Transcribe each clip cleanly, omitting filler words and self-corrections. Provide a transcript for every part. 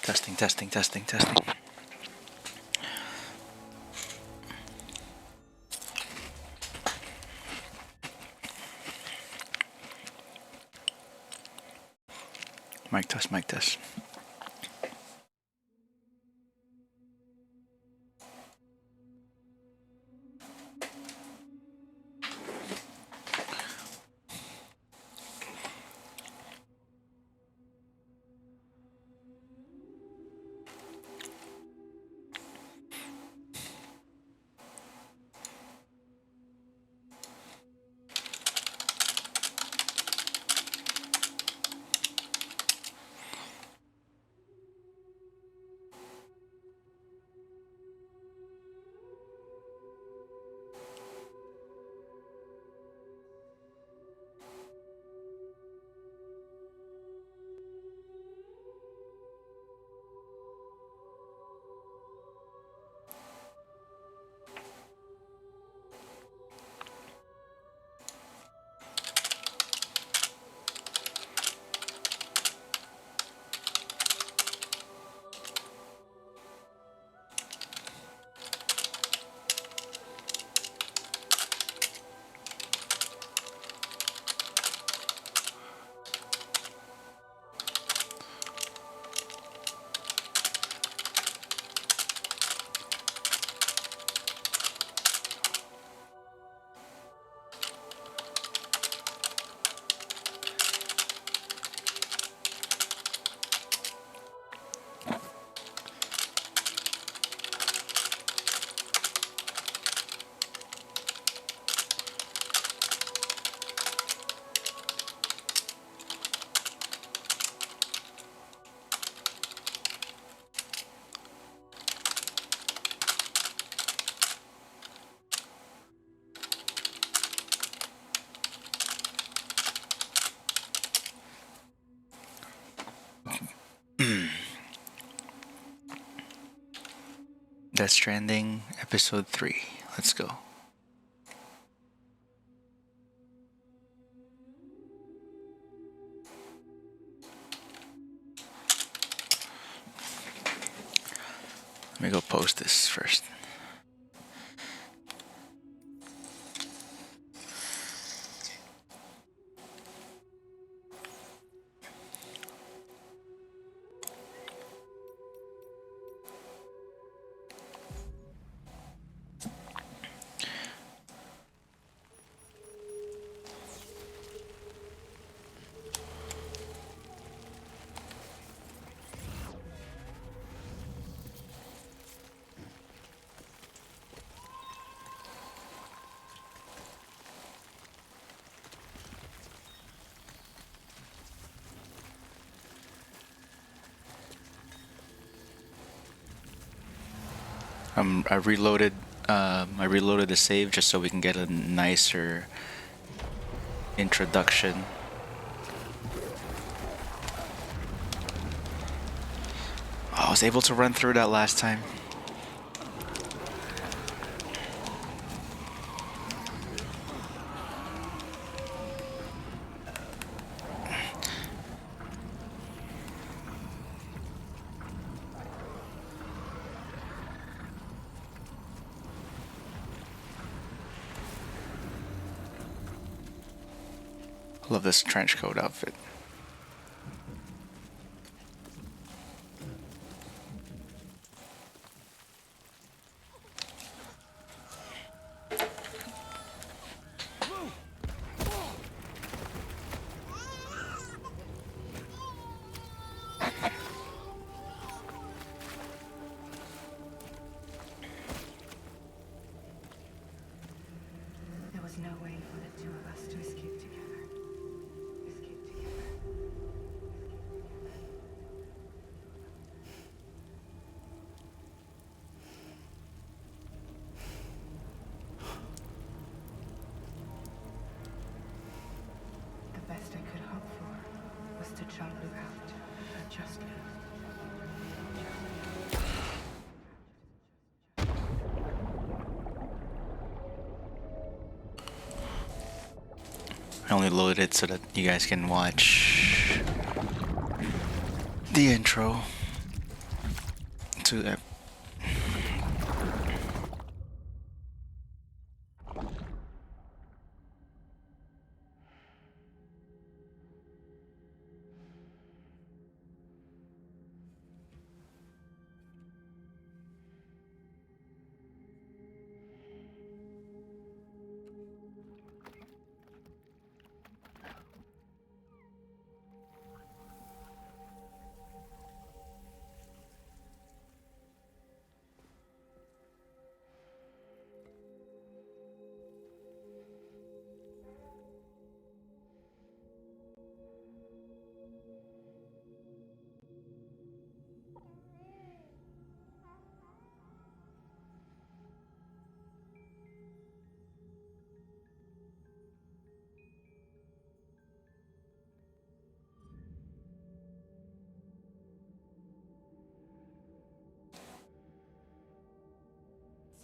Testing, testing, testing, testing. Mic test, mic test. Death Stranding, episode 3. Let's go. Let me go post this first. I reloaded the save just so we can get a nicer introduction. Oh, I was able to run through that last time. Love this trench coat outfit. There was no way for the two of us to escape together. The best I could hope for was to jump out, just live. I only loaded it so that you guys can watch the intro. to that.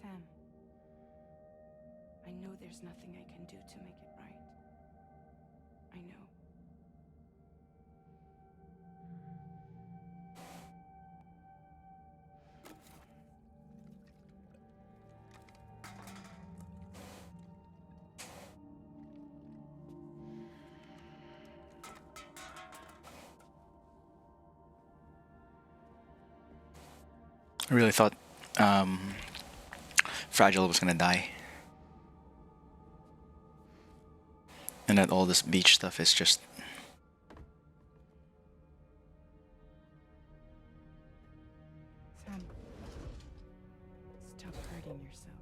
Sam, I know there's nothing I can do to make it right. I know. I really thought Fragile was gonna die, and that all this beach stuff is just. Sam, stop hurting yourself.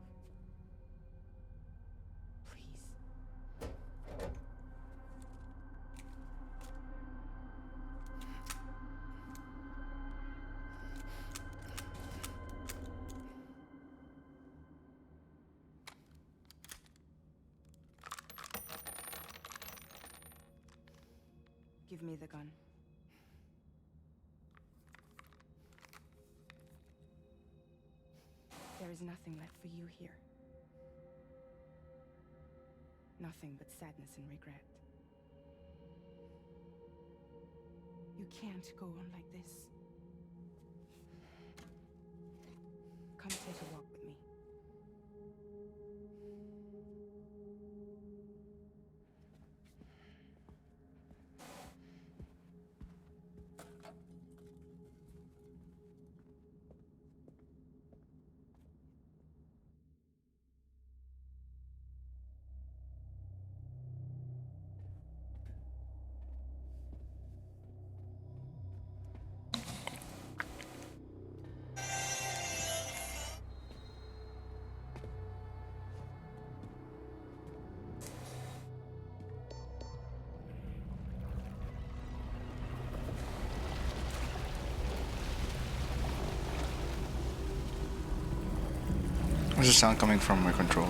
Please. Give me the gun. There is nothing left for you here. Nothing but sadness and regret. You can't go on like this. Come take a walk with me. Where's the sound coming from my controller?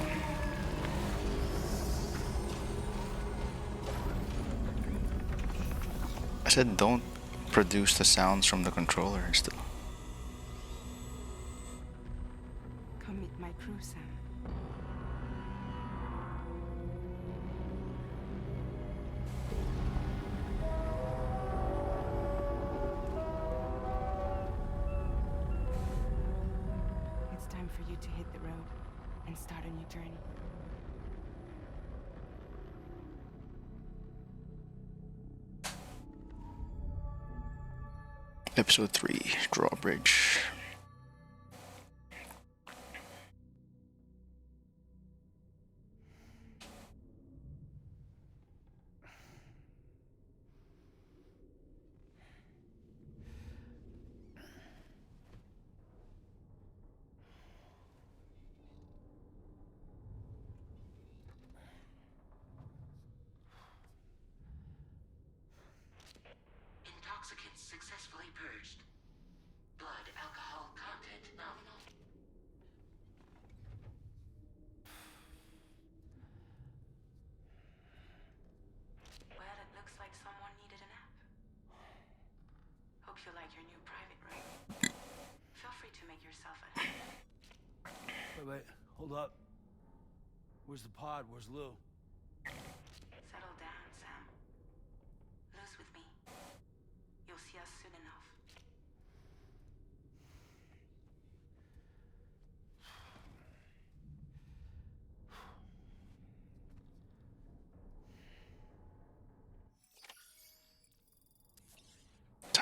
I said don't produce the sounds from the controller still. Come meet my crew, Sam. It's time for you to hit the road and start a new journey. Episode 3, Drawbridge. Intoxicants successfully purged. Blood alcohol content nominal. Well, it looks like someone needed a nap. Hope you like your new private room. Feel free to make yourself at home. Wait, hold up. Where's the pod? Where's Lou? Settle down, Sam. Lou's with me. You'll see us soon enough.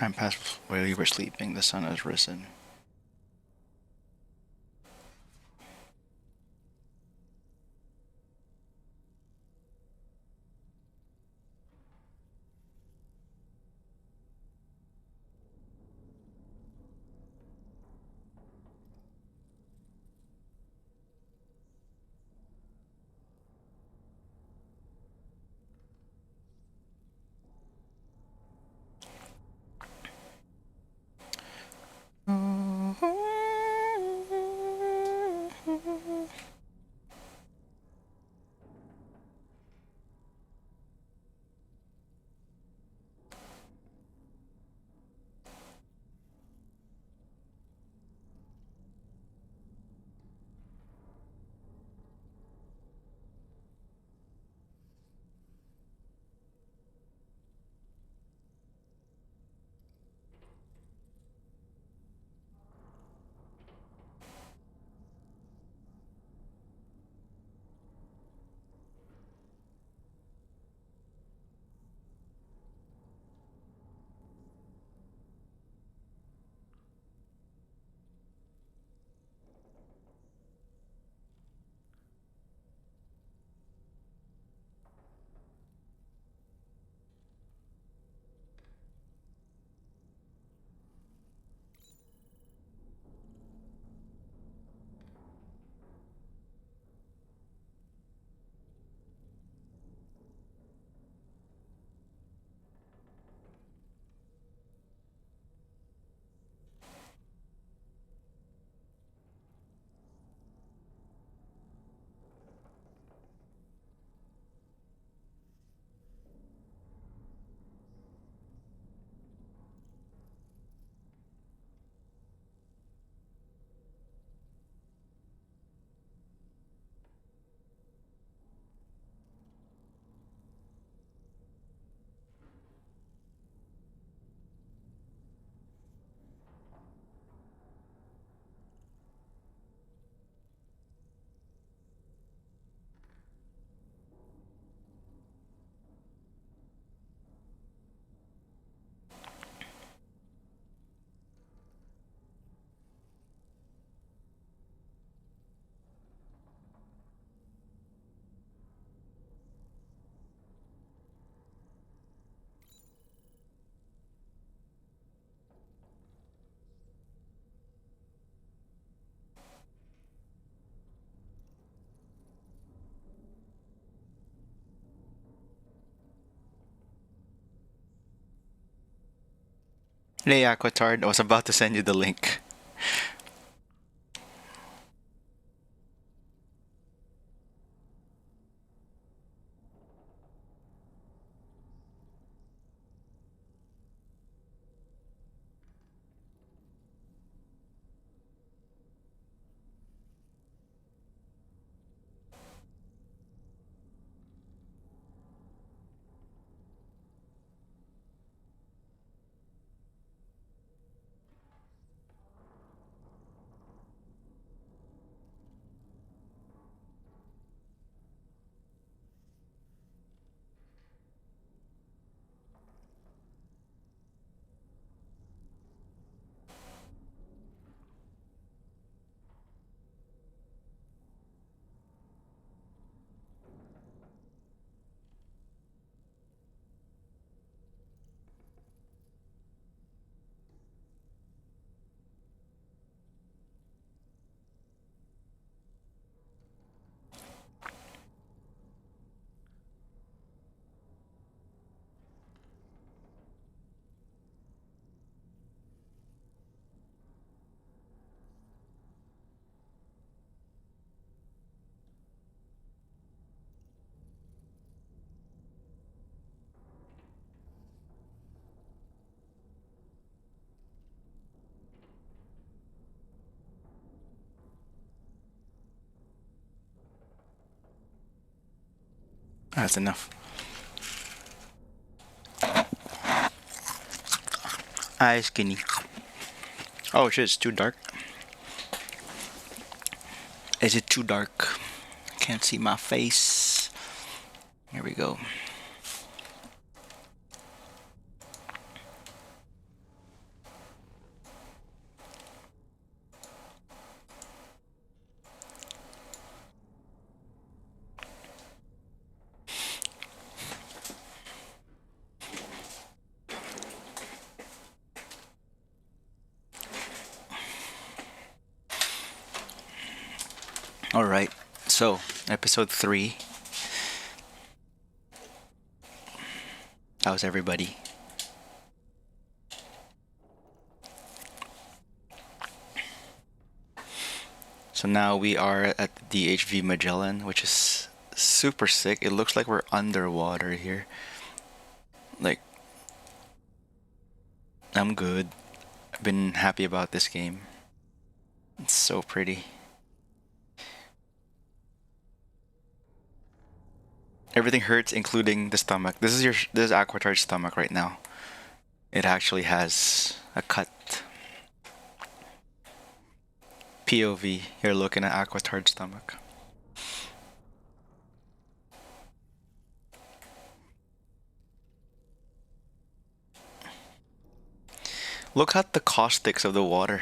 Time passed while you were sleeping. The sun has risen. Hey, Aquatard. I was about to send you the link. That's enough. Hi, skinny. Oh shit, it's too dark. Is it too dark? Can't see my face. Here we go. All right. So, episode 3. How's everybody? So now we are at the DHV Magellan, which is super sick. It looks like we're underwater here. Like, I'm good. I've been happy about this game. It's so pretty. Everything hurts, including the stomach. This is Aquatar's stomach right now. It actually has a cut. POV. You're looking at Aquatar's stomach. Look at the caustics of the water.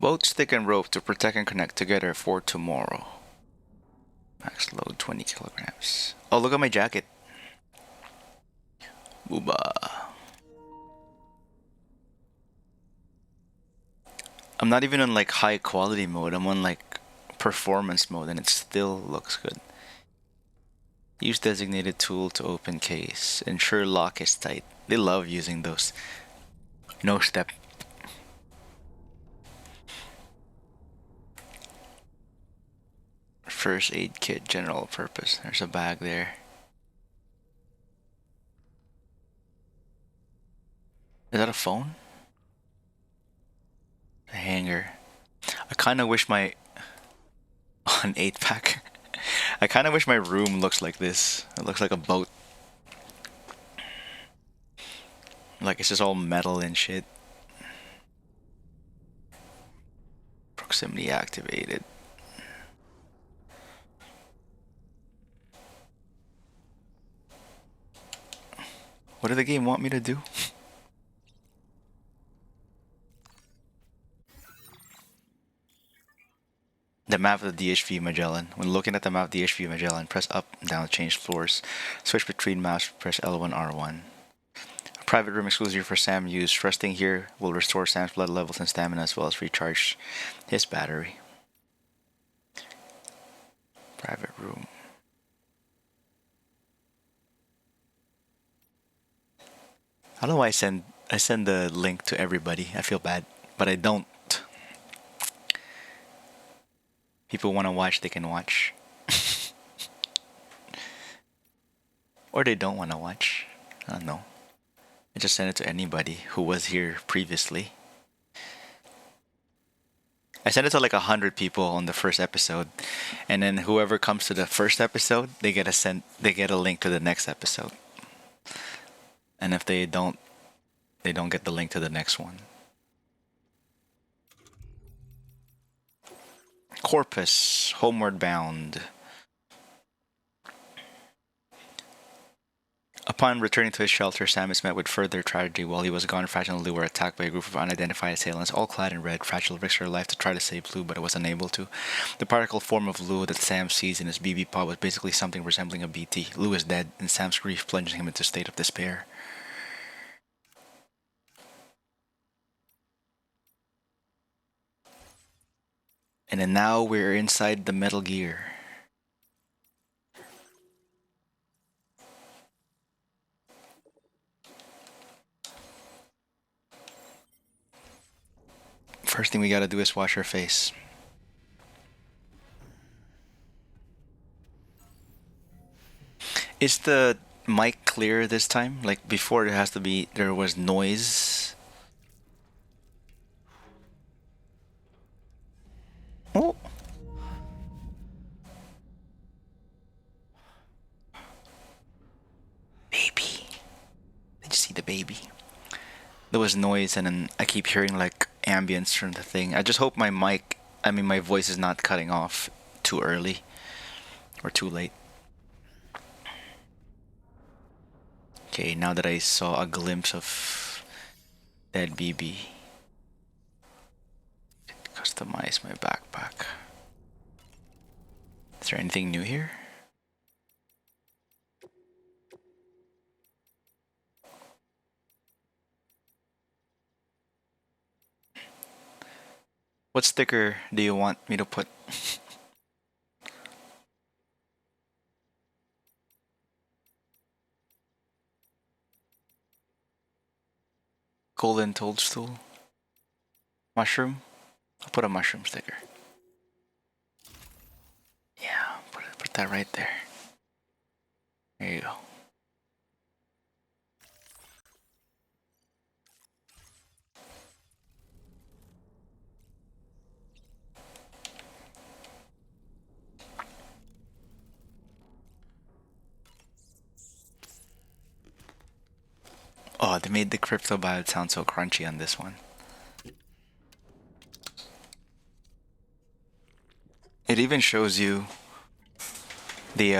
Boat, stick, and rope to protect and connect together for tomorrow. Max load 20 kilograms. Oh, look at my jacket. Booba. I'm not even on like high quality mode. I'm on like performance mode and it still looks good. Use designated tool to open case. Ensure lock is tight. They love using those. No step. First aid kit, general purpose. There's a bag there. Is that a phone? A hanger. I kind of wish my... An 8-pack. I kind of wish my room looks like this. It looks like a boat. Like it's just all metal and shit. Proximity activated. What did the game want me to do? The map of the DHV Magellan. When looking at the map of the DHV Magellan, press up and down to change floors. Switch between maps, press L1, R1. A private room exclusive for Sam use. Resting here will restore Sam's blood levels and stamina as well as recharge his battery. Private room. I don't know why I send the link to everybody. I feel bad, but I don't. People want to watch, they can watch. Or they don't want to watch. I don't know. I just send it to anybody who was here previously. I sent it to like 100 people on the first episode, and then whoever comes to the first episode, they get a link to the next episode. And if they don't get the link to the next one. Corpus, homeward bound. Upon returning to his shelter, Sam is met with further tragedy. While he was gone, Fragile and Lou were attacked by a group of unidentified assailants, all clad in red. Fragile risked her life to try to save Lou, but it was unable to. The particle form of Lou that Sam sees in his BB pod was basically something resembling a BT. Lou is dead, and Sam's grief plunging him into a state of despair. And then now we're inside the Metal Gear. First thing we gotta do is wash our face. Is the mic clear this time? Like before there was noise. Oh. Baby. Did you see the baby? There was noise and then I keep hearing like ambience from the thing. I just hope my voice is not cutting off too early or too late. Okay, now that I saw a glimpse of that BB. Customize my backpack. Is there anything new here? What sticker do you want me to put? Golden toadstool. Mushroom. I'll put a mushroom sticker. Yeah, put that right there. There you go. Oh, they made the crypto biome sound so crunchy on this one. It even shows you the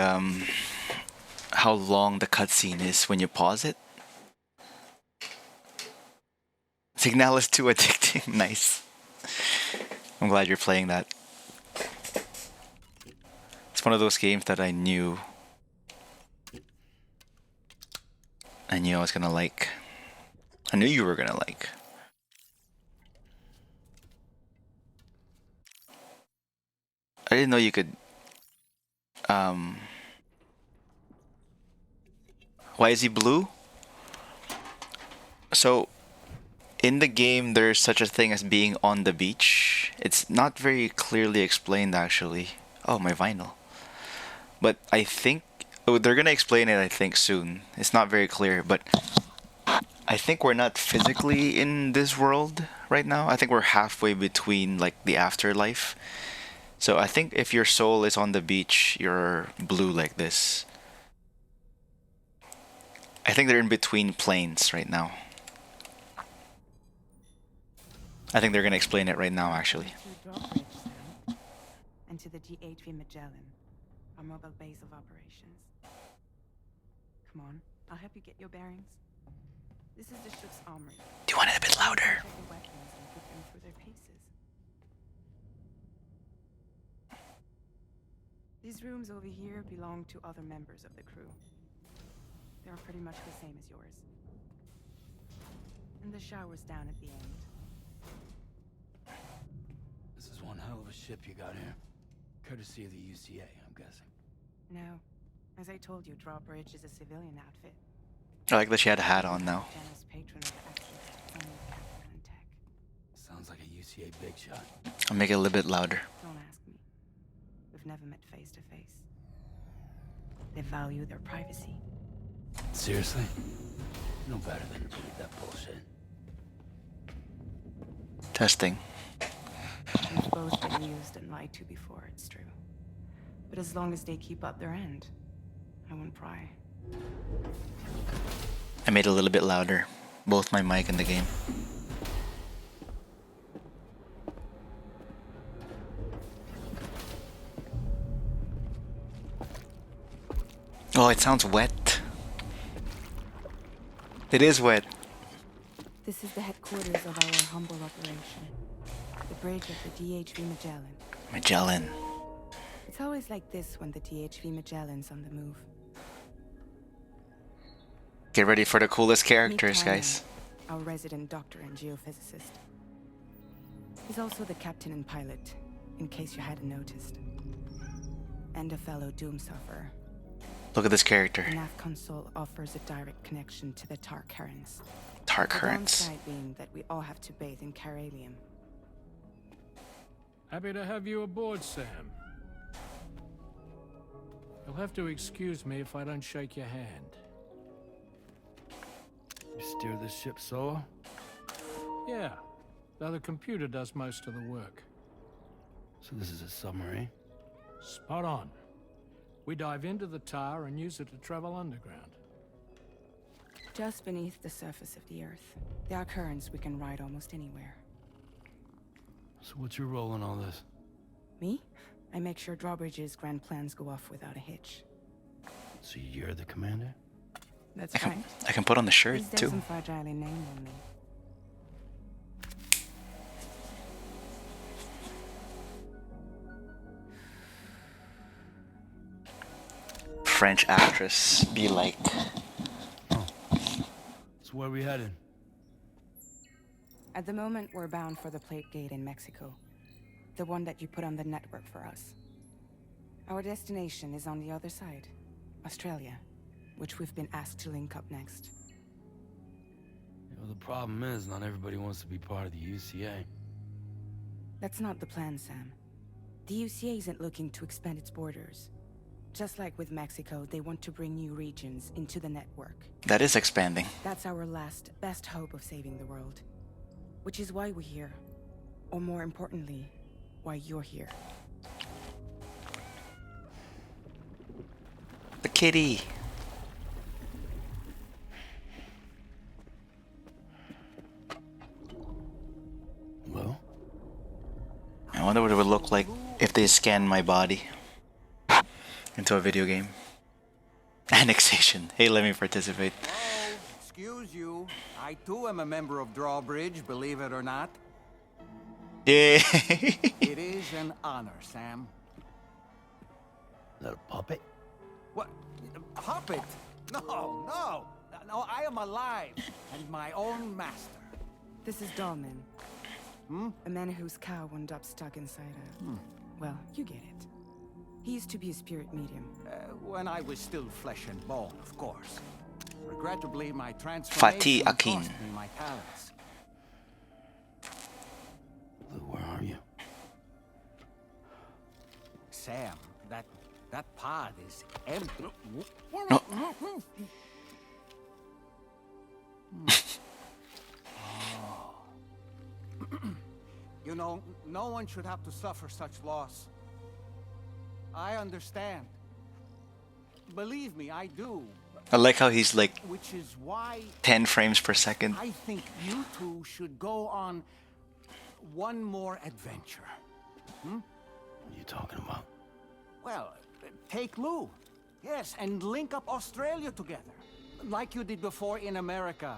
how long the cutscene is when you pause it. Signal is too addicting. Nice. I'm glad you're playing that. It's one of those games that I knew I was gonna like. I knew you were gonna like. I didn't know you could. Why is he blue? So, in the game, there's such a thing as being on the beach. It's not very clearly explained, actually. Oh, my vinyl. But I think they're gonna explain it. I think soon. It's not very clear, but I think we're not physically in this world right now. I think we're halfway between like the afterlife. So I think if your soul is on the beach, you're blue like this. I think they're in between planes right now. I think they're gonna explain it right now, actually. To DRAWBRIDGE, Sam. And to the DHV Magellan, our mobile base of operations. Come on, I'll help you get your bearings. This is the ship's armory. Do you want it a bit louder? Check the weapons and put them through their paces. These rooms over here belong to other members of the crew. They're pretty much the same as yours. And the shower's down at the end. This is one hell of a ship you got here. Courtesy of the UCA, I'm guessing. No. As I told you, DRAWBRIDGE is a civilian outfit. I like that she had a hat on now. Generous patron of access to only capital and tech. Sounds like a UCA big shot. I'll make it a little bit louder. Don't ask me. We've never met face to face. They value their privacy. Seriously? No better than to believe that bullshit. Testing. We've both been used and lied to before, it's true. But as long as they keep up their end, I won't pry. I made it a little bit louder. Both my mic and the game. Oh, it sounds wet. It is wet. This is the headquarters of our humble operation. The bridge of the DHV Magellan. Magellan. It's always like this when the DHV Magellan's on the move. Get ready for the coolest Meet characters, Tyler, guys. our resident doctor and geophysicist. He's also the captain and pilot, in case you hadn't noticed. And a fellow doom sufferer. Look at this character. The nav console offers a direct connection to the tar currents. Tar The currents. downside being that we all have to bathe in caralium. Happy to have you aboard, Sam. You'll have to excuse me if I don't shake your hand. You steer this ship solo? Yeah, though the computer does most of the work. So this is a submarine? Spot on. We dive into the tar and use it to travel underground. Just beneath the surface of the Earth, there are currents we can ride almost anywhere. So what's your role in all this? Me? I make sure DRAWBRIDGE's grand plans go off without a hitch. So you're the commander? That's I right. can put on the shirt These days too. some fragile name on me. French actress be like. So where are we headed? At the moment, we're bound for the Plate Gate in Mexico. The one that you put on the network for us. Our destination is on the other side. Australia, which we've been asked to link up next. You know, the problem is, not everybody wants to be part of the UCA. That's not the plan, Sam. The UCA isn't looking to expand its borders. Just like with Mexico, they want to bring new regions into the network. That is expanding. That's our last, best hope of saving the world. Which is why we're here. Or more importantly, why you're here. The kitty. Well? I wonder what it would look like if they scanned my body into a video game. Annexation. Hey, let me participate. Oh, excuse you. I too am a member of DRAWBRIDGE, believe it or not. Yeah. It is an honor, Sam. Is that a puppet? What? A puppet? No, no. No, I am alive and my own master. This is Dolman. A man whose cow wound up stuck inside a... Well, you get it. He used to be a spirit medium. When I was still flesh and bone, of course. Regrettably, my transformation Fatih Akin. cost me my talents. Lou, where are you? Sam, that pod is empty. No. You know, no one should have to suffer such loss. I understand. Believe me, I do. I like how he's like Which is why 10 frames per second. I think you two should go on one more adventure. What are you talking about? Well, take Lou. Yes, and link up Australia together. Like you did before in America.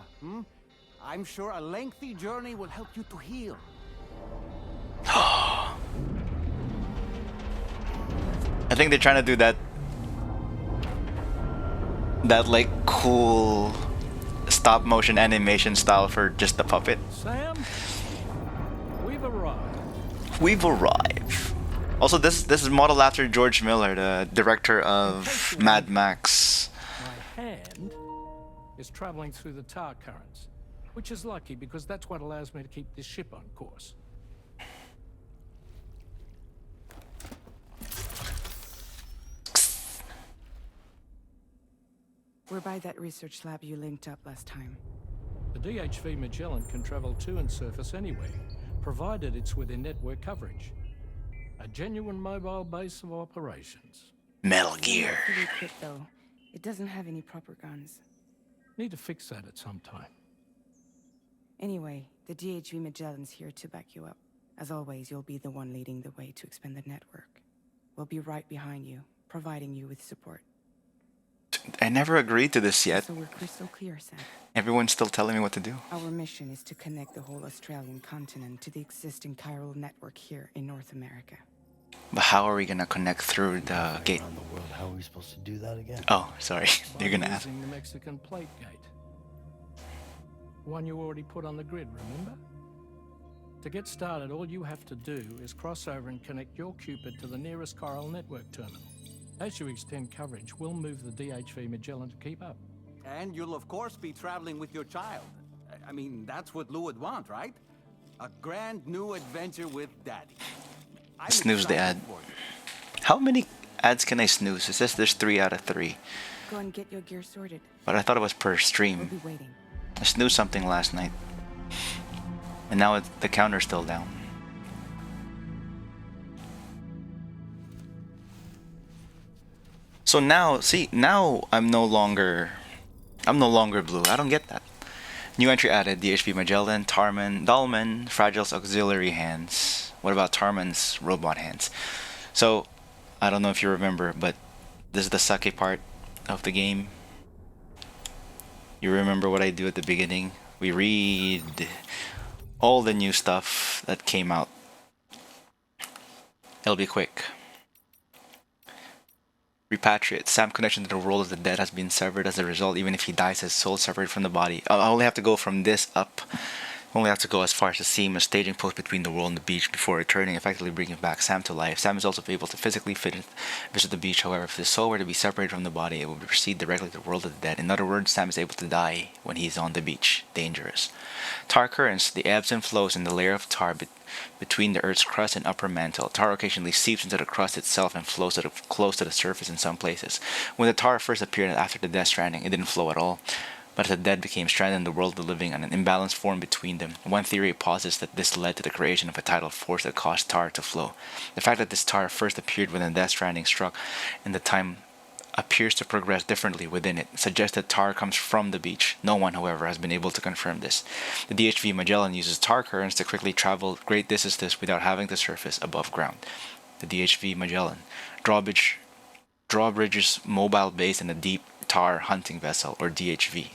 I'm sure a lengthy journey will help you to heal. I think they're trying to do that like cool stop motion animation style for just the puppet. Sam, we've arrived. We've arrived. Also, this is modeled after George Miller, the director of Mad Max. My hand is traveling through the tar currents, which is lucky because that's what allows me to keep this ship on course. We're by that research lab you linked up last time. The DHV Magellan can travel to and surface anywhere, provided it's within network coverage. A genuine mobile base of operations. Metal Gear. Fully equipped, though. It doesn't have any proper guns. Need to fix that at some time. Anyway, the DHV Magellan's here to back you up. As always, you'll be the one leading the way to expand the network. We'll be right behind you, providing you with support. I never agreed to this yet. So we're crystal clear, Sam. Everyone's still telling me what to do. Our mission is to connect the whole Australian continent to the existing chiral network here in North America. But how are we gonna connect through the gate? Around the world, how are we supposed to do that again? Oh, sorry. By You're gonna ask. using the Mexican plate gate. One you already put on the grid, remember? To get started, all you have to do is cross over and connect your Cupid to the nearest chiral network terminal. As you extend coverage, we'll move the DHV Magellan to keep up. And you'll of course be traveling with your child. I mean, that's what Lou would want, right? A grand new adventure with Daddy. I'm Snooze the excited ad. for you. How many ads can I snooze? It says there's 3 out of 3. Go and get your gear sorted. But I thought it was per We'll stream. be waiting. I snoozed something last night. And now the counter's still down. So now, see, now I'm no longer blue. I don't get that. New entry added: DHV Magellan, Dolman, Fragile's auxiliary hands. What about Tarman's robot hands? So, I don't know if you remember, but this is the sucky part of the game. You remember what I do at the beginning? We read all the new stuff that came out. It'll be quick. Repatriate. Sam's connection to the world of the dead has been severed. As a result, even if he dies, his soul is separated from the body. I only have to go from this up Only have to go as far as the seam, a staging post between the world and the beach, before returning, effectively bringing back Sam to life. Sam is also able to physically visit the beach. However, if the soul were to be separated from the body, it would proceed directly to the world of the dead. In other words, Sam is able to die when he's on the beach. Dangerous. Tar currents, the ebbs and flows in the layer of tar between the Earth's crust and upper mantle. Tar occasionally seeps into the crust itself and flows close to the surface in some places. When the tar first appeared after the Death Stranding, it didn't flow at all. But as the dead became stranded in the world of the living, and an imbalance formed between them. One theory posits that this led to the creation of a tidal force that caused tar to flow. The fact that this tar first appeared when the Death Stranding struck, and the time appears to progress differently within it, suggests that tar comes from the beach. No one, however, has been able to confirm this. The DHV Magellan uses tar currents to quickly travel great distances without having to surface above ground. The DHV Magellan, Drawbridge's mobile base in a deep tar hunting vessel, or DHV.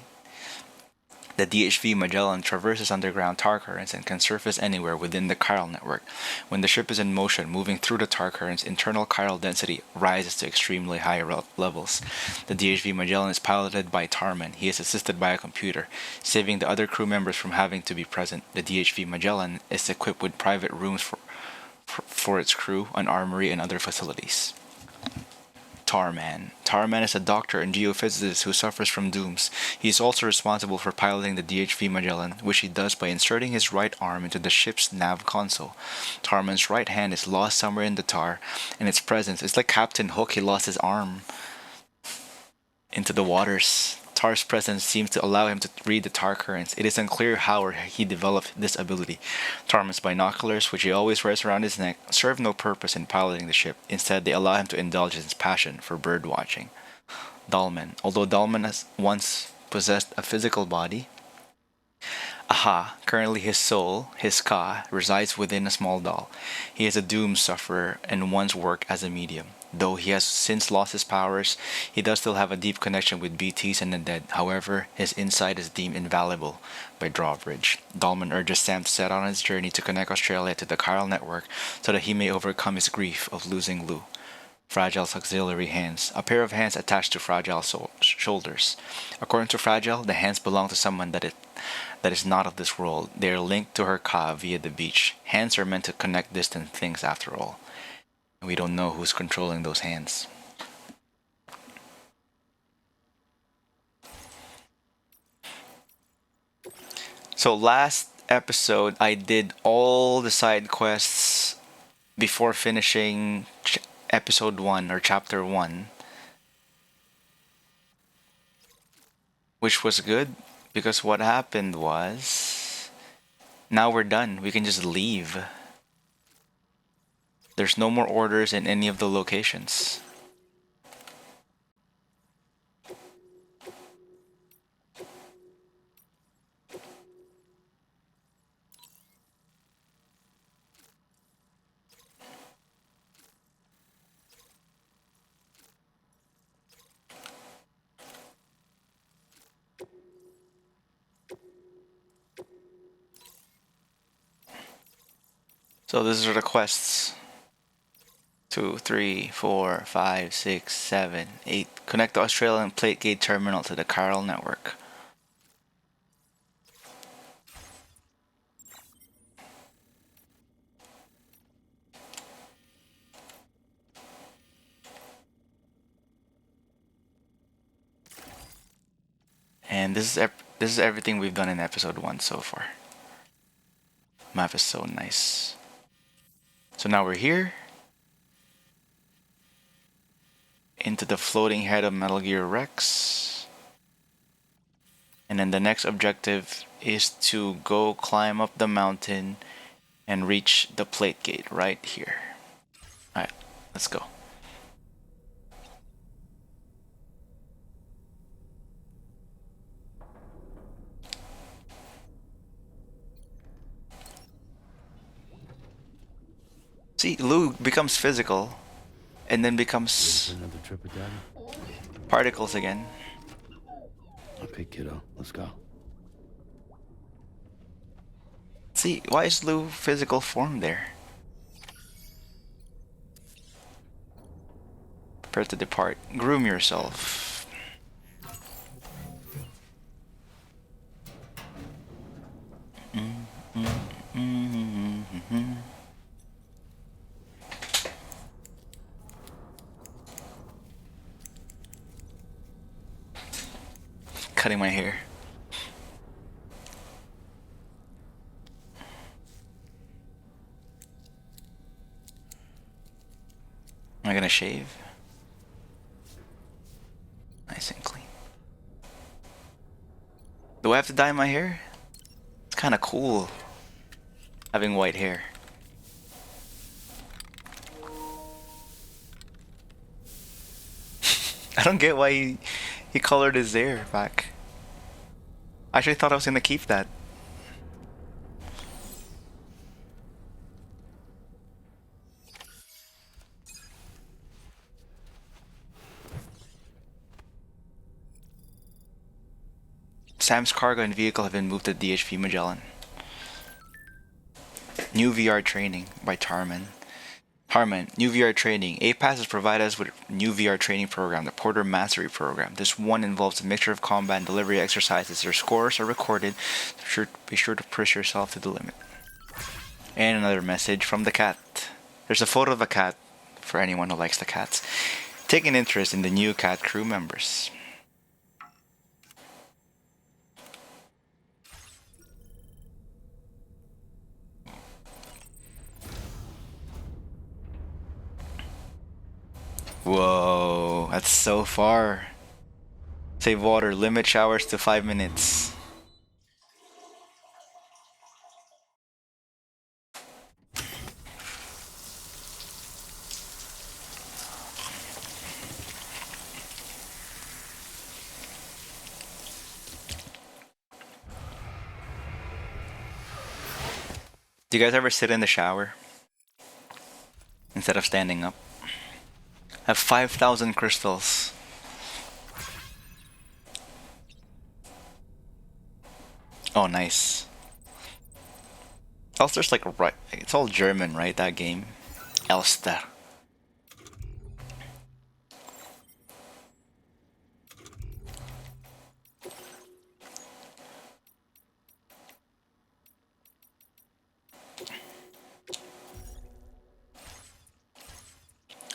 The DHV Magellan traverses underground tar currents and can surface anywhere within the chiral network. When the ship is in motion, moving through the tar currents, internal chiral density rises to extremely high levels. The DHV Magellan is piloted by Tarman. He is assisted by a computer, saving the other crew members from having to be present. The DHV Magellan is equipped with private rooms for its crew, an armory, and other facilities. Tarman. Tarman is a doctor and geophysicist who suffers from dooms. He is also responsible for piloting the DHV Magellan, which he does by inserting his right arm into the ship's nav console. Tarman's right hand is lost somewhere in the tar, and its presence is like Captain Hook. He lost his arm into the waters. Tar's presence seems to allow him to read the tar currents. It is unclear how he developed this ability. Tarman's binoculars, which he always wears around his neck, serve no purpose in piloting the ship. Instead, they allow him to indulge his passion for bird watching. Dalman. Although Dalman has once possessed a physical body, currently his soul, his Ka, resides within a small doll. He is a doom sufferer and once worked as a medium. Though he has since lost his powers, he does still have a deep connection with BTs and the dead. However, his insight is deemed invaluable by Drawbridge. Dalman urges Sam to set on his journey to connect Australia to the chiral network so that he may overcome his grief of losing Lou. Fragile's auxiliary hands. A pair of hands attached to Fragile's shoulders. According to Fragile, the hands belong to someone that is not of this world. They are linked to her Ka via the beach. Hands are meant to connect distant things after all. We don't know who's controlling those hands. So last episode, I did all the side quests before finishing episode 1 or chapter 1. Which was good because what happened was now we're done. We can just leave. There's no more orders in any of the locations. So these are the quests. 2, 3, 4, 5, 6, 7, 8. Connect the Australian plate gate terminal to the chiral network. And this is everything we've done in episode 1 so far. Map is so nice. So now we're here. Into the floating head of Metal Gear Rex. And then the next objective is to go climb up the mountain and reach the plate gate right here. Alright, let's go. See, Lou becomes physical and then becomes Another trip with Daddy? particles again. Okay, kiddo, let's go. See, why is Lou physical form there? Prepare to depart. Groom yourself. cutting my hair. Am I gonna shave? Nice and clean. Do I have to dye my hair? It's kind of cool having white hair. I don't get why he colored his hair back. I actually thought I was gonna keep that. Sam's cargo and vehicle have been moved to DHV Magellan. New VR training by Tarman. Harman, new VR training. APAS has provided us with a new VR training program, the Porter Mastery Program. This one involves a mixture of combat and delivery exercises. Your scores are recorded. Be sure to push yourself to the limit. And another message from the cat. There's a photo of a cat for anyone who likes the cats. Take an interest in the new cat crew members. Whoa, that's so far. Save water, limit showers to 5 minutes. Do you guys ever sit in the shower instead of standing up? I have 5,000 crystals. Oh, nice. Elster's like right. It's all German, right? That game, Elster.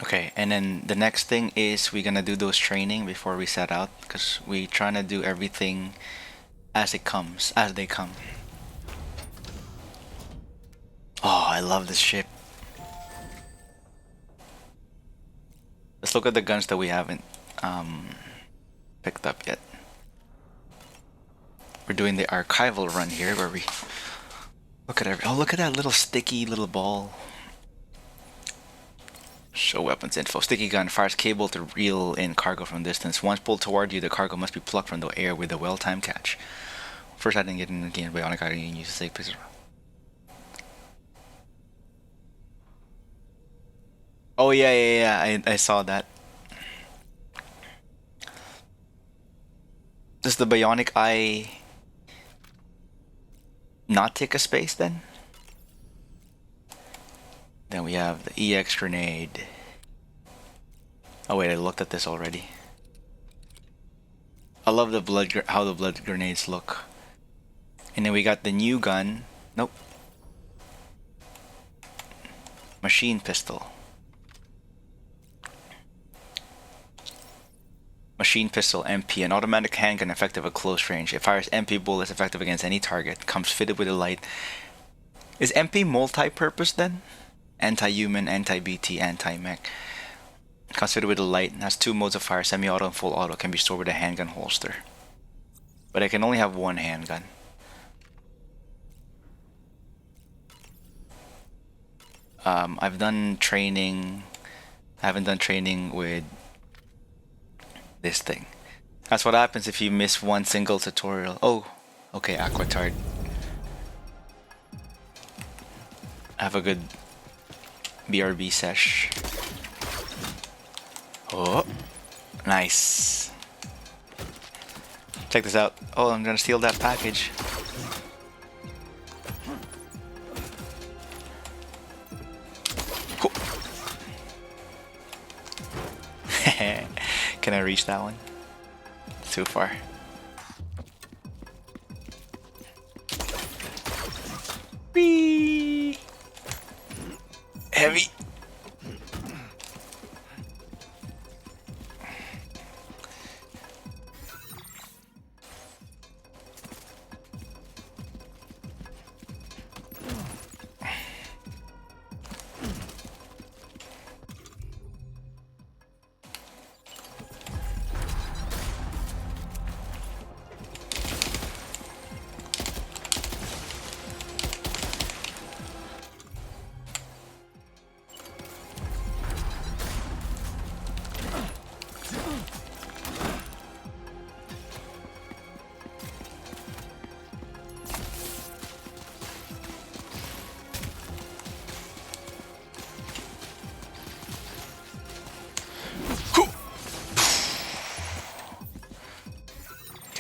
Okay, and then the next thing is we're gonna do those training before we set out, because we trying to do everything as it comes, as they come. Oh, I love this ship. Let's look at the guns that we haven't picked up yet. We're doing the archival run here, where we look at every. Oh, look at that little sticky little ball. Show weapons info. Sticky gun fires cable to reel in cargo from distance. Once pulled toward you, the cargo must be plucked from the air with a well-timed catch. First, I didn't get in the game. Bionic I didn't use to take pictures. Oh yeah. I saw that. Does the bionic eye not take a space then? Then we have the EX grenade. Oh wait, I looked at this already. I love the how the blood grenades look. And then we got the new gun. Nope. Machine pistol. Machine pistol MP, an automatic handgun effective at close range. It fires MP bullets effective against any target. Comes fitted with a light. Is MP multi-purpose then? Anti-human, anti-BT, anti-mech. Comes fitted with a light. Has 2 modes of fire, semi-auto and full auto. Can be stored with a handgun holster. But I can only have one handgun. I've done training. I haven't done training with this thing. That's what happens if you miss one single tutorial. Oh, okay, Aquatard. Have a good BRB sesh. Oh, nice. Check this out. Oh, I'm gonna steal that package. Cool. Can I reach that one? It's too far. Whee! Heavy.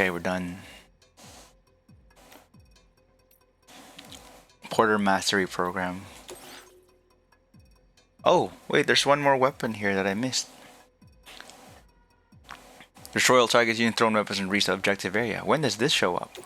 Okay, we're done. Porter Mastery Program. Oh, wait, there's one more weapon here that I missed. Destroy all targets using thrown weapons and reach the objective area. When does this show up?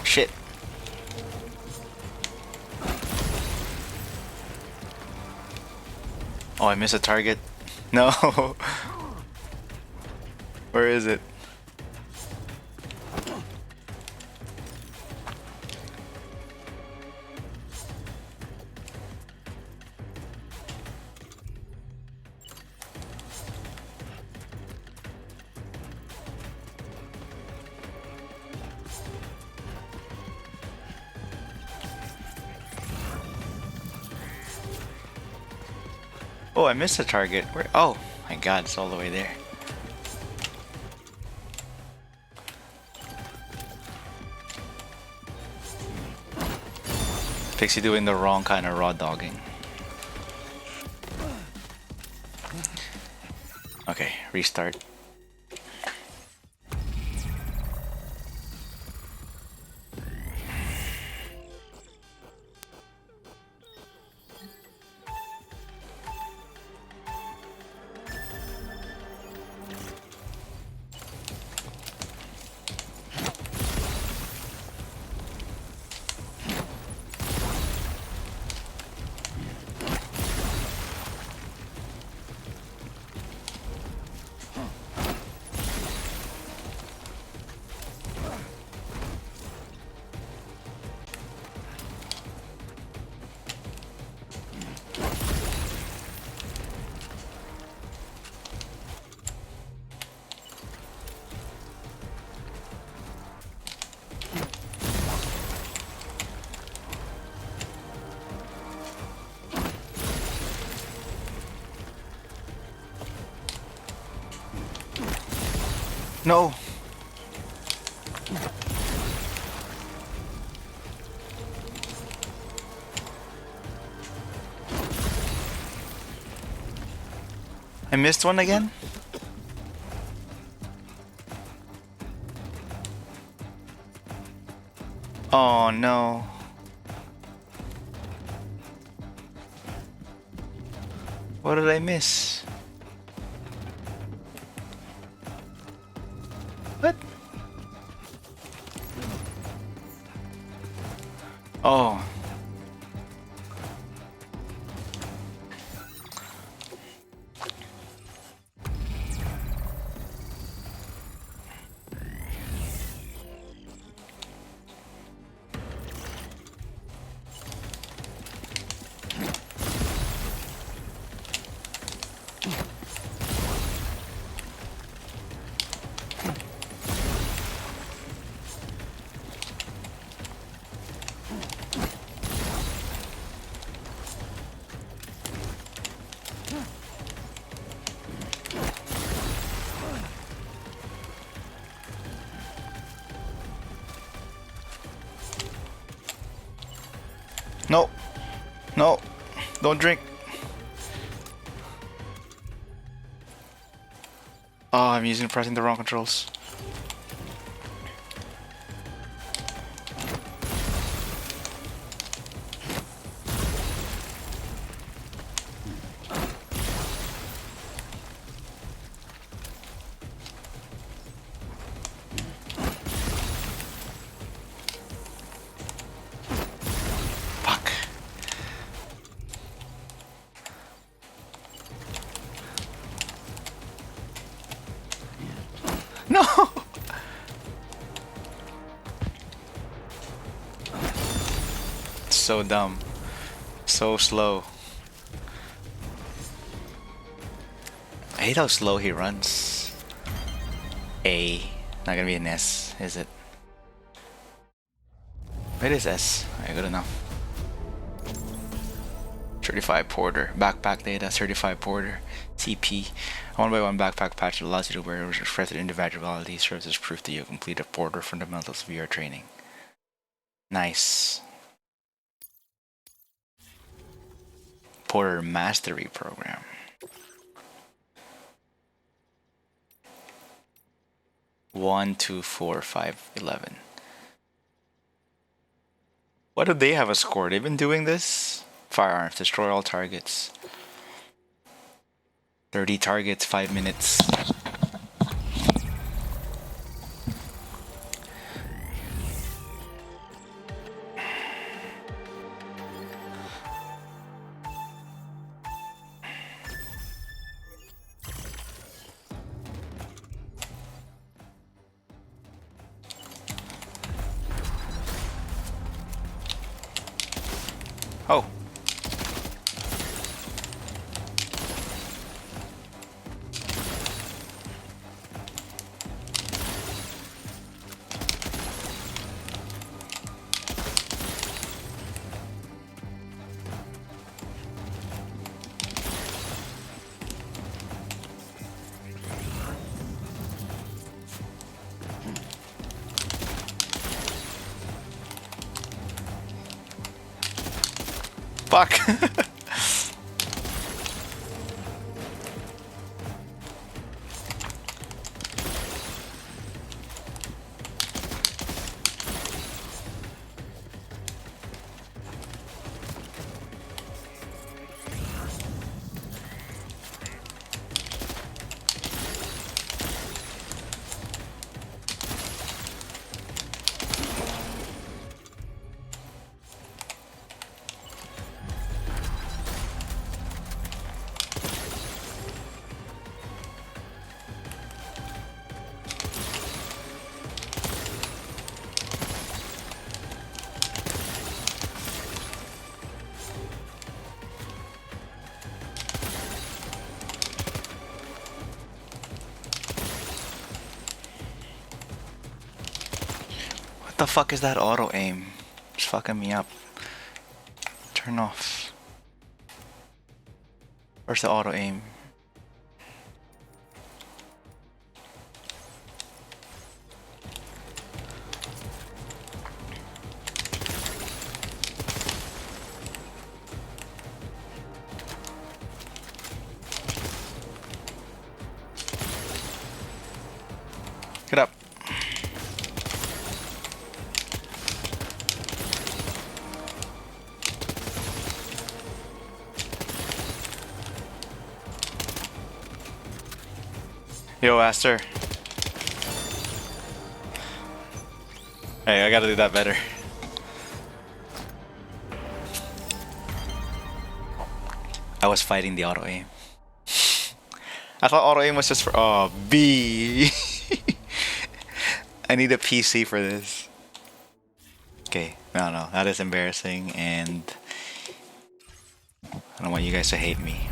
Shit. Oh, I missed a target. No. Where is it? Oh, I missed a target. Where? Oh, my God, it's all the way there. Pixie doing the wrong kind of raw dogging. Okay, restart. No. I missed one again? Oh no. What did I miss? What? Oh. No. No. Don't drink. Oh, I'm pressing the wrong controls. No! So dumb. So slow. I hate how slow he runs. A. Not gonna be an S, is it? It is S. Alright, good enough. Certified Porter. Backpack data, Certified Porter. CP. A 1x1 backpack patch that allows you to wear expressive individuality, serves as proof that you have completed Porter fundamentals VR training. Nice. Porter Mastery Program. One, 2, 4, 5, 11. Why do they have a score? They've been doing this? Firearms, destroy all targets. 30 targets, 5 minutes. Oh. Fuck. What the fuck is that auto aim? It's fucking me up. Turn off. Where's the auto aim? Get up. Yo, Aster. Hey, I gotta do that better. I was fighting the auto aim. I thought auto aim was just for oh B. I need a PC for this. Okay, no, that is embarrassing, and I don't want you guys to hate me.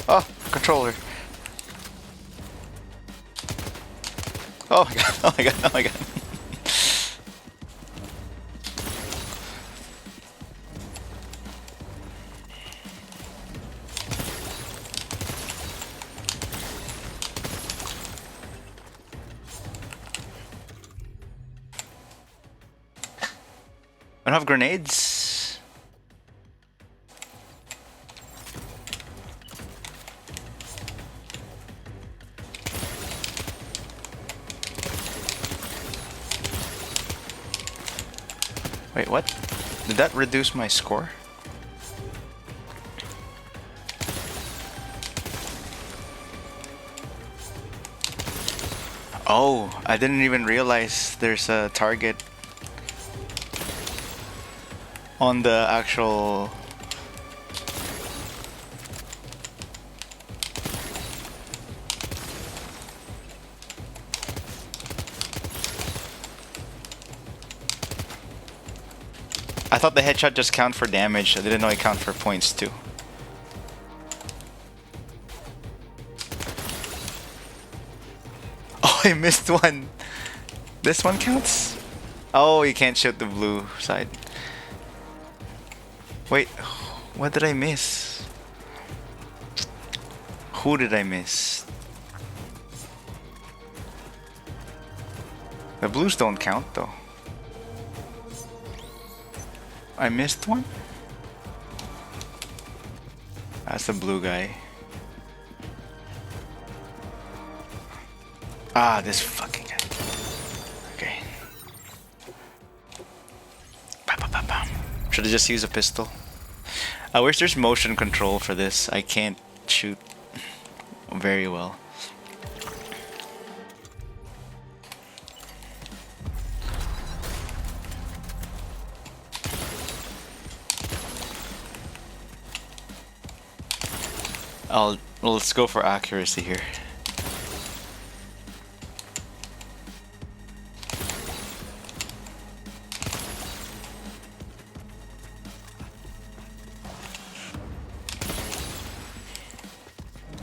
Oh, controller. Oh my god, oh my god, oh my god. I don't have grenades. Wait, what? Did that reduce my score? Oh, I didn't even realize there's a target on the actual... I thought the headshot just count for damage. I didn't know it count for points too. Oh, I missed one. This one counts? Oh, you can't shoot the blue side. Wait, what did I miss? Who did I miss? The blues don't count though. I missed one? That's the blue guy. Ah, this fucking guy. Okay. Should I just use a pistol? I wish there's motion control for this. I can't shoot very well. Let's go for accuracy here.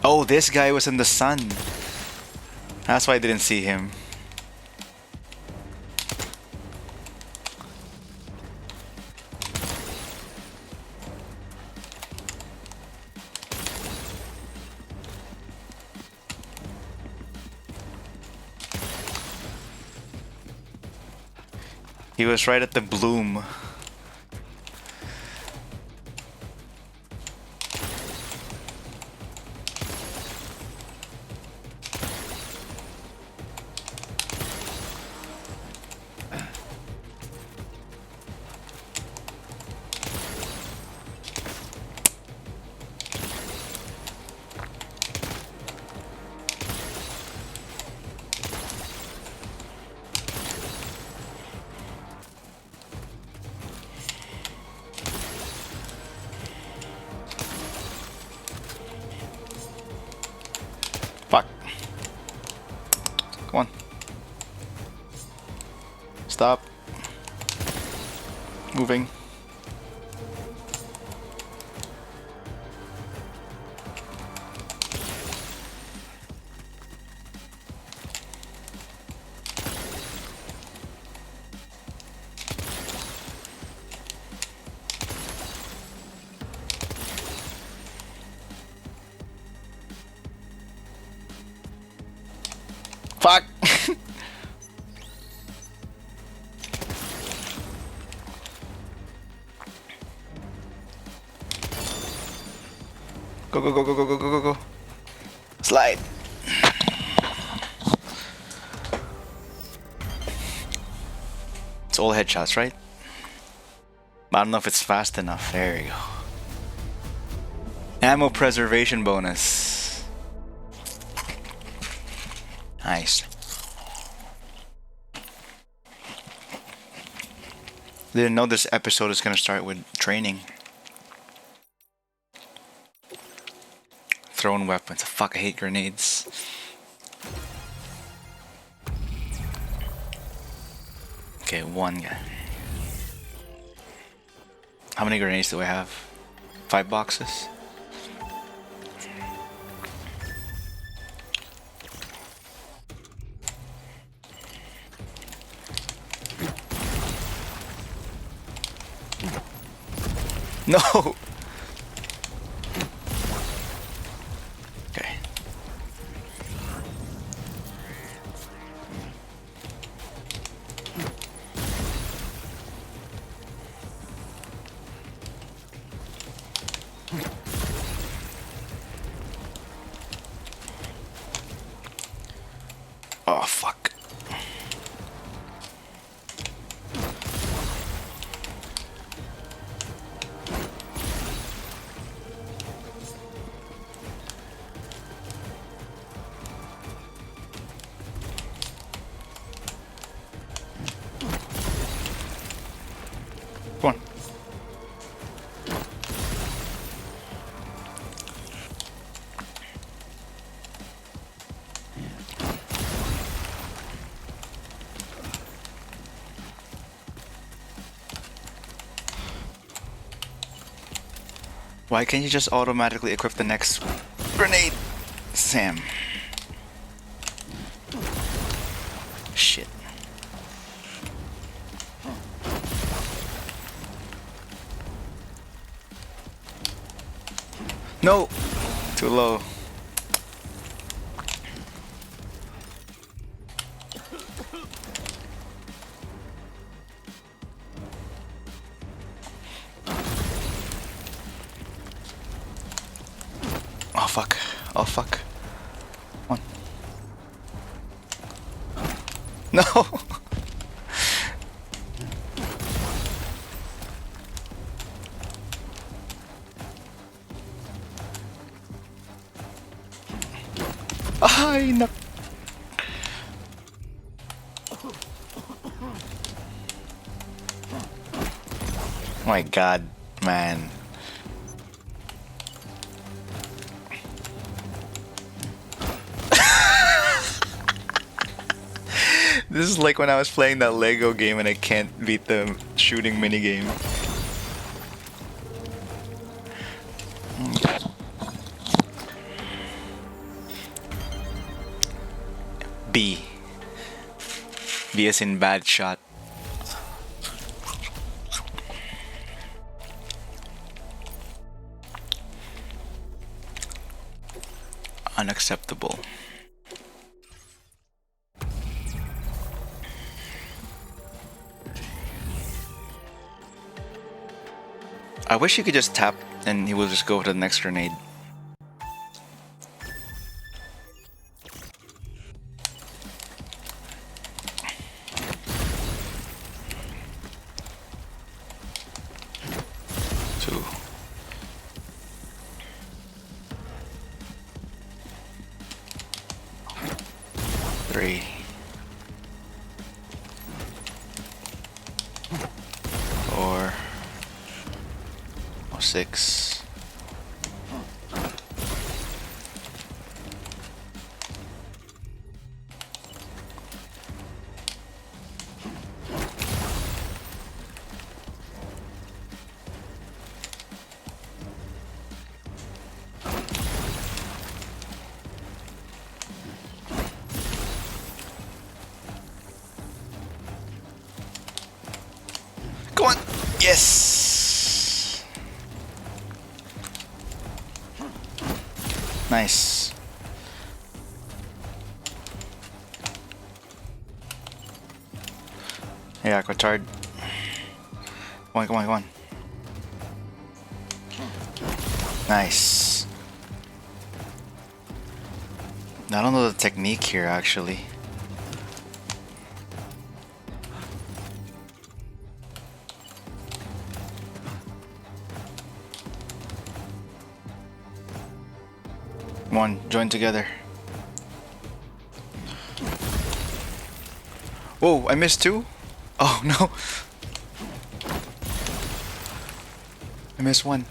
Oh, this guy was in the sun. That's why I didn't see him. He was right at the bloom. Fuck. Come on. Stop. Moving. Fuck. Go, go, go, go, go, go, go, go, go. Slide. It's all headshots, right? But I don't know if it's fast enough. There you go. Ammo preservation bonus. Nice. Didn't know this episode is gonna start with training. Thrown weapons. Fuck, I hate grenades. Okay, one guy. How many grenades do I have? 5 boxes? No! Okay. Oh, fuck. Why can't you just automatically equip the next grenade, Sam? Shit. No! Too low. Oh fuck. Oh fuck. One. No! Ay, no. Oh my god, man. This is like when I was playing that Lego game and I can't beat the shooting minigame. B. B as in bad shot. Unacceptable. I wish you could just tap and he will just go to the next grenade. Two. Three. 4. 6. Come on! Yes! Nice. Hey, Aquatard. Come on, come on, come on. Nice. I don't know the technique here, actually. Come on, join together. Whoa, I missed two? Oh no. I missed one.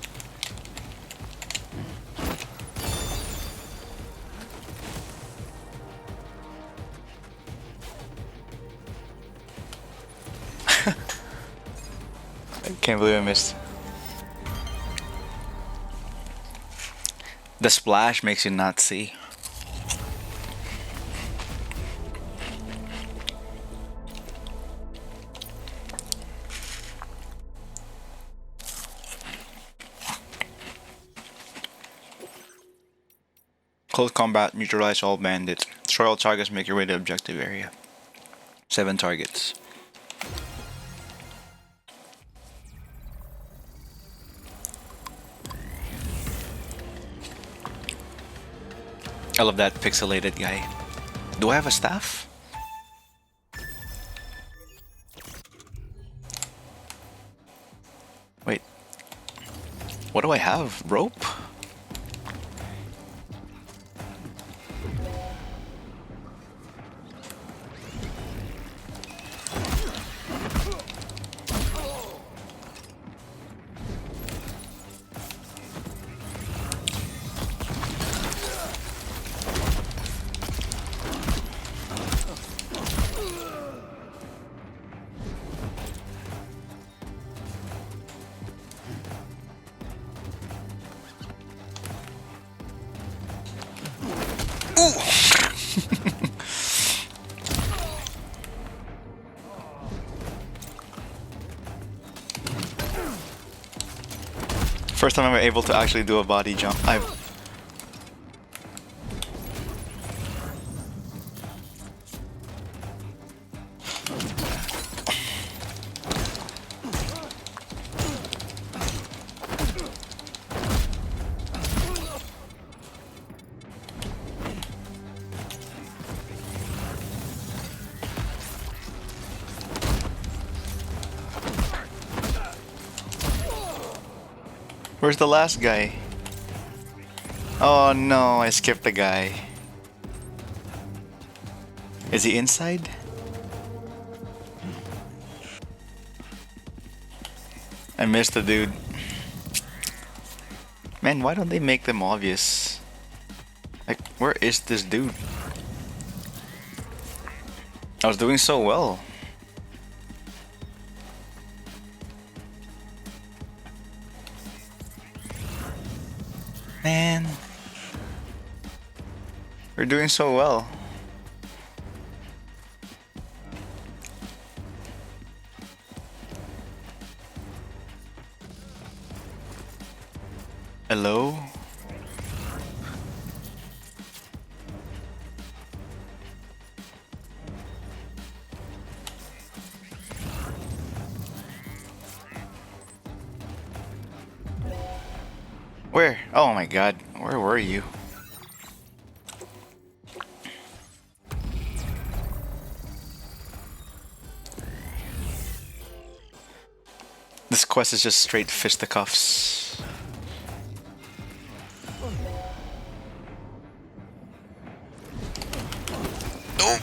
I can't believe I missed. The splash makes you not see. Close combat, neutralize all bandits. Destroy all targets, make your way to objective area. 7 targets. I love that pixelated guy. Do I have a staff? Wait. What do I have? Rope? First time I'm able to actually do a body jump. Where's the last guy? Oh no, I skipped the guy. Is he inside? I missed the dude. Man, why don't they make them obvious? Like, where is this dude? I was doing so well. Man, we're doing so well. Hello? Where? Oh my god, where were you? This quest is just straight fisticuffs. Oh.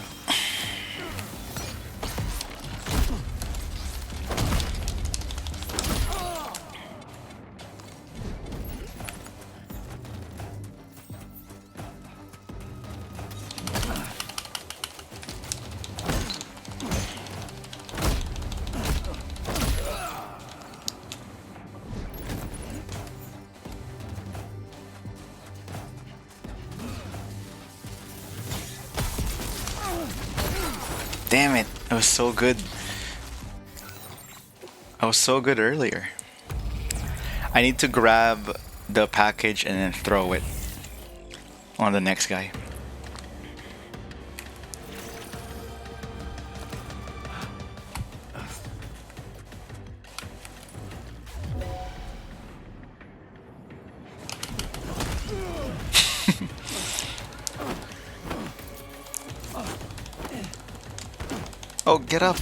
Damn it, I was so good. I was so good earlier. I need to grab the package and then throw it on the next guy. Oh, get up!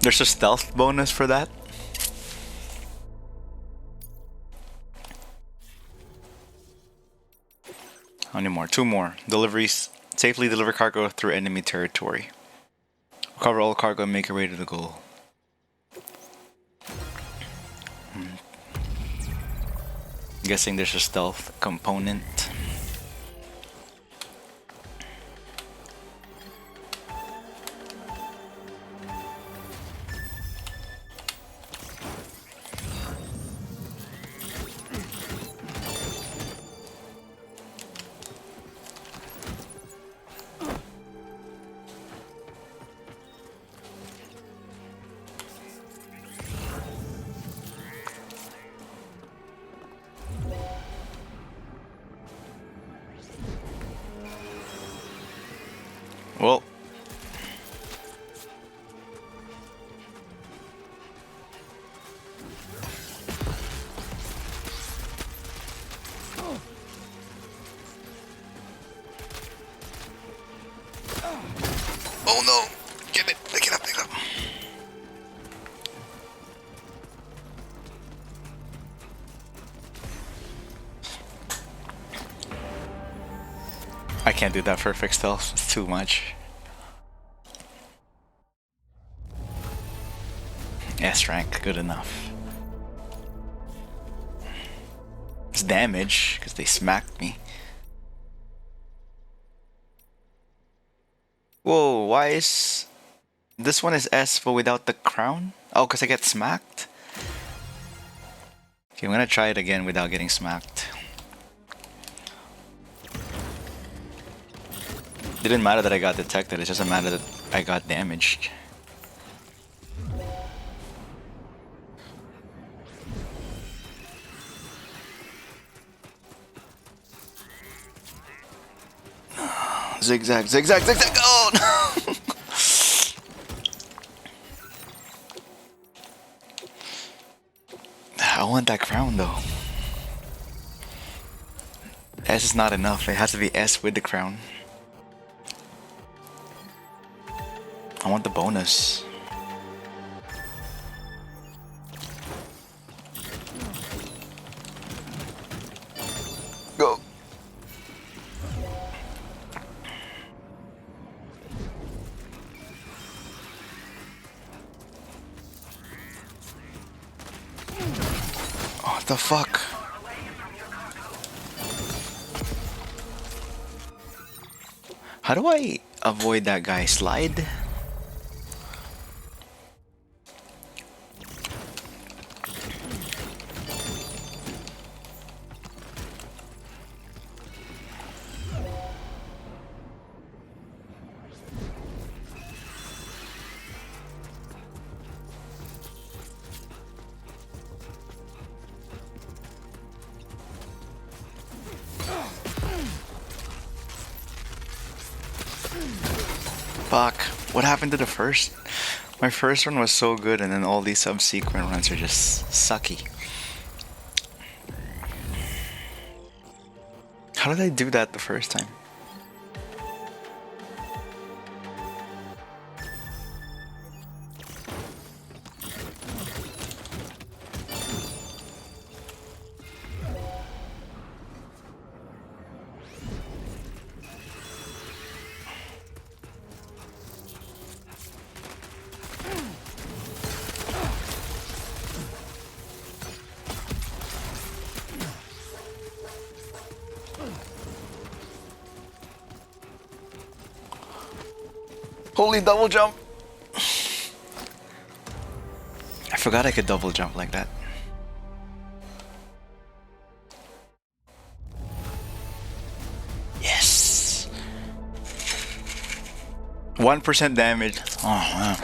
There's a stealth bonus for that. How many more? 2 more. Deliveries. Safely deliver cargo through enemy territory. Recover all cargo and make your way to the goal. Guessing there's a stealth component. Well, oh no! Get it! Pick it up! Pick it up! I can't do that perfect stealth. It's too much. S rank, good enough. It's damage because they smacked me. Whoa, why is this one is S but without the crown? Oh, because I get smacked? Okay, I'm gonna try it again without getting smacked. Didn't matter that I got detected, it doesn't matter that I got damaged. Zigzag, zigzag, zigzag! Oh no! I want that crown though. S is not enough, it has to be S with the crown. I want the bonus. Go. Oh, what the fuck? How do I avoid that guy? Slide? Fuck. What happened to the first? My first run was so good and then all these subsequent runs are just sucky. How did I do that the first time? Holy double jump! I forgot I could double jump like that. Yes! 1% damage. Oh man.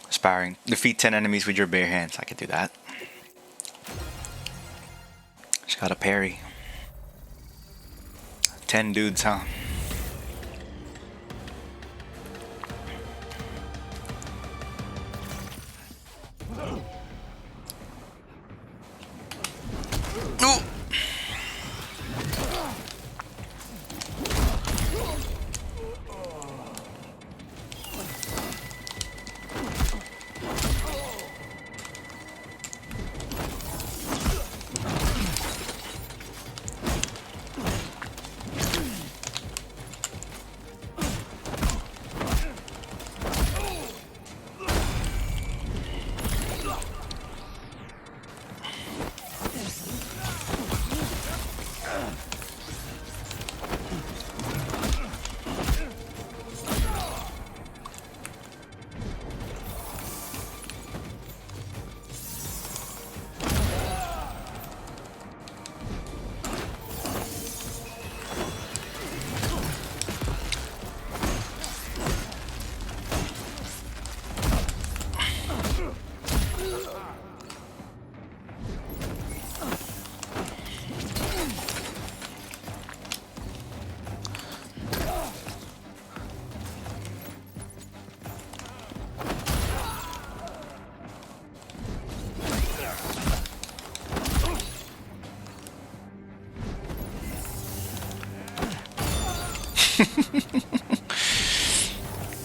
Sparring. Defeat 10 enemies with your bare hands. I could do that. Just got a parry. 10 dudes, huh? Ooh.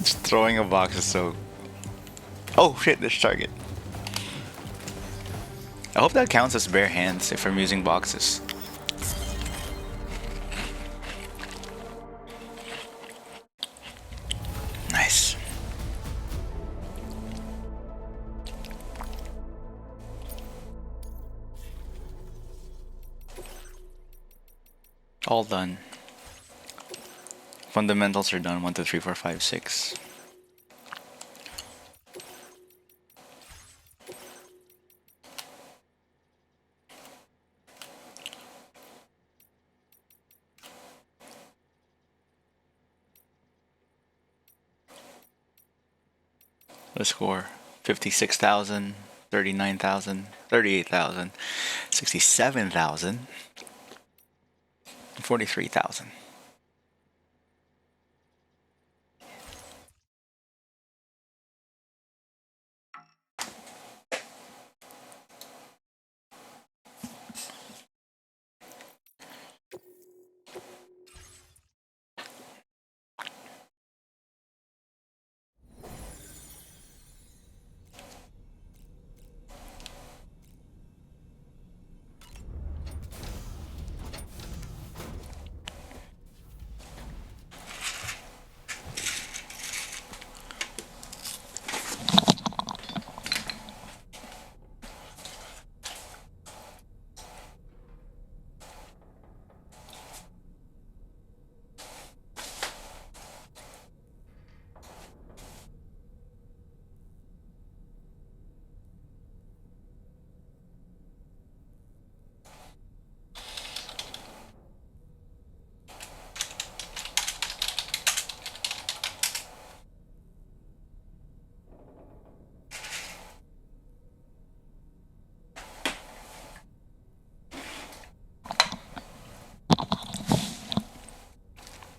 Just throwing a box is so... Oh shit, there's target. I hope that counts as bare hands if I'm using boxes. Nice. All done. Fundamentals are done. 1, 2, 3, 4, 5, 6. The score 56,000, 39,000, 38,000, 67,000, 43,000.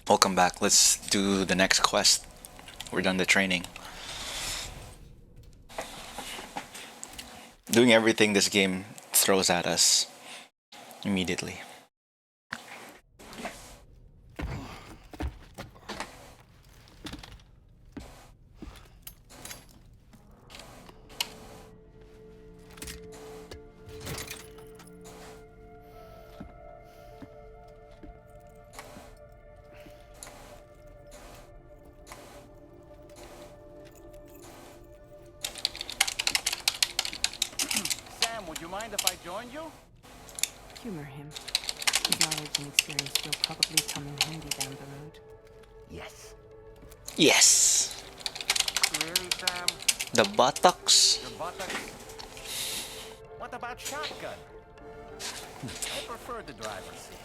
Welcome back. Let's do the next quest. We're done the training. Doing everything this game throws at us immediately. Would you mind if I joined you? Humor him. His knowledge and experience will probably come in handy down the road. Yes. Yes. Really, Sam? The buttocks. Your buttocks? What about shotgun? I prefer the driver's seat.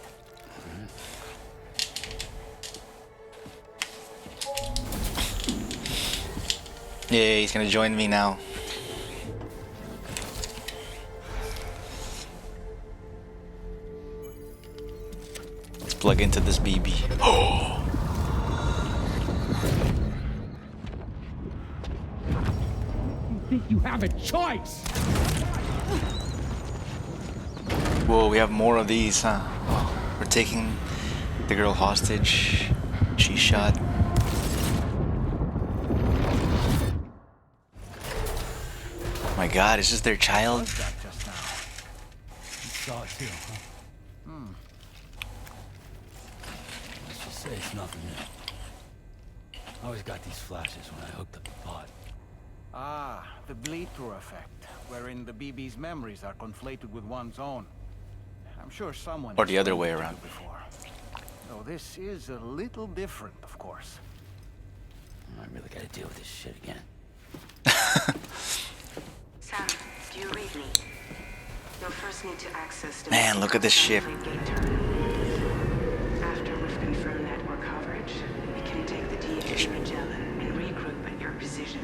Yeah, he's gonna join me now. Let's plug into this BB. Oh! You think you have a choice? Whoa, we have more of these, huh? We're taking the girl hostage. She shot. My God, is this their child? What's that just now? You saw it too, huh? Let's just say it's nothing new. I always got these flashes when I hooked up the pod. Ah, the bleed-through effect, wherein the BB's memories are conflated with one's own. I'm sure someone... Or the other way explained it to around. you before. Though this is a little different, of course. I really gotta deal with this shit again. Sam, do you read me? You'll first need to access the... Man, look at this ship. Gate terminal. After we've confirmed network coverage, we can take the DHV Magellan and regroup at your position.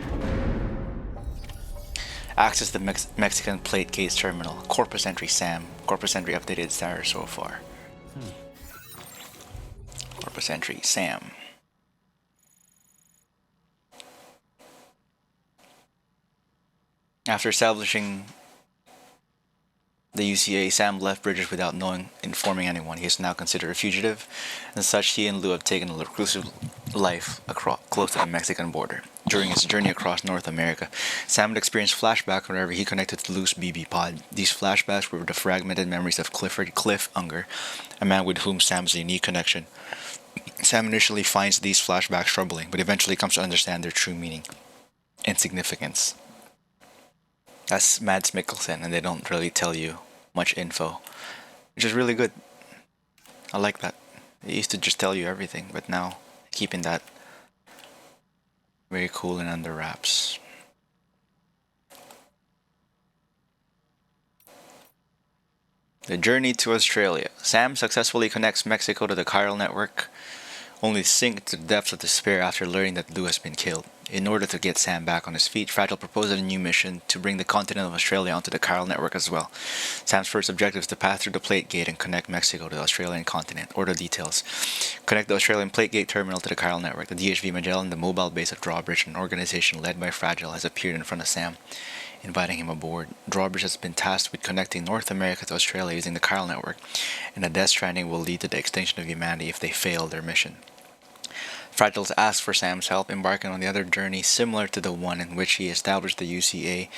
Access the Mexican plate case terminal. Corpus entry Sam. Corpus entry updated status so far. Corpus entry Sam. After establishing the UCA, Sam left Bridges without informing anyone. He is now considered a fugitive, and such he and Lou have taken a reclusive life close to the Mexican border. During his journey across North America, Sam would experience flashbacks whenever he connected to Lou's BB pod. These flashbacks were the fragmented memories of Cliff Unger, a man with whom Sam has a unique connection. Sam initially finds these flashbacks troubling, but eventually comes to understand their true meaning and significance. That's Mads Mikkelsen, and they don't really tell you much info, which is really good. I like that. They used to just tell you everything, but now keeping that very cool and under wraps. The journey to Australia. Sam successfully connects Mexico to the chiral network, only sink to the depths of despair after learning that Lou has been killed. In order to get Sam back on his feet, Fragile proposes a new mission to bring the continent of Australia onto the chiral network as well. Sam's first objective is to pass through the plate gate and connect Mexico to the Australian continent. Order details. Connect the Australian plate gate terminal to the chiral network. The DHV Magellan, the mobile base of DRAWBRIDGE, an organization led by Fragile, has appeared in front of Sam, inviting him aboard. DRAWBRIDGE has been tasked with connecting North America to Australia using the chiral network, and a death stranding will lead to the extinction of humanity if they fail their mission. Fragiles asks for Sam's help, embarking on the other journey similar to the one in which he established the UCA,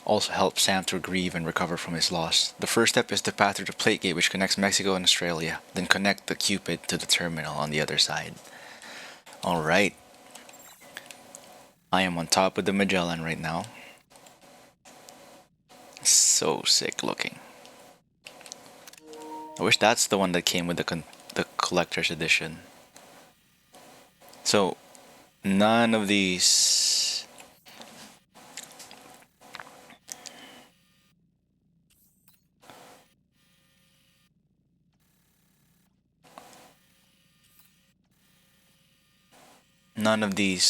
also helps Sam to grieve and recover from his loss. The first step is to pass through the plate gate which connects Mexico and Australia, then connect the Cupid to the terminal on the other side. Alright. I am on top of the Magellan right now. So sick looking. I wish that's the one that came with the collector's edition. So, none of these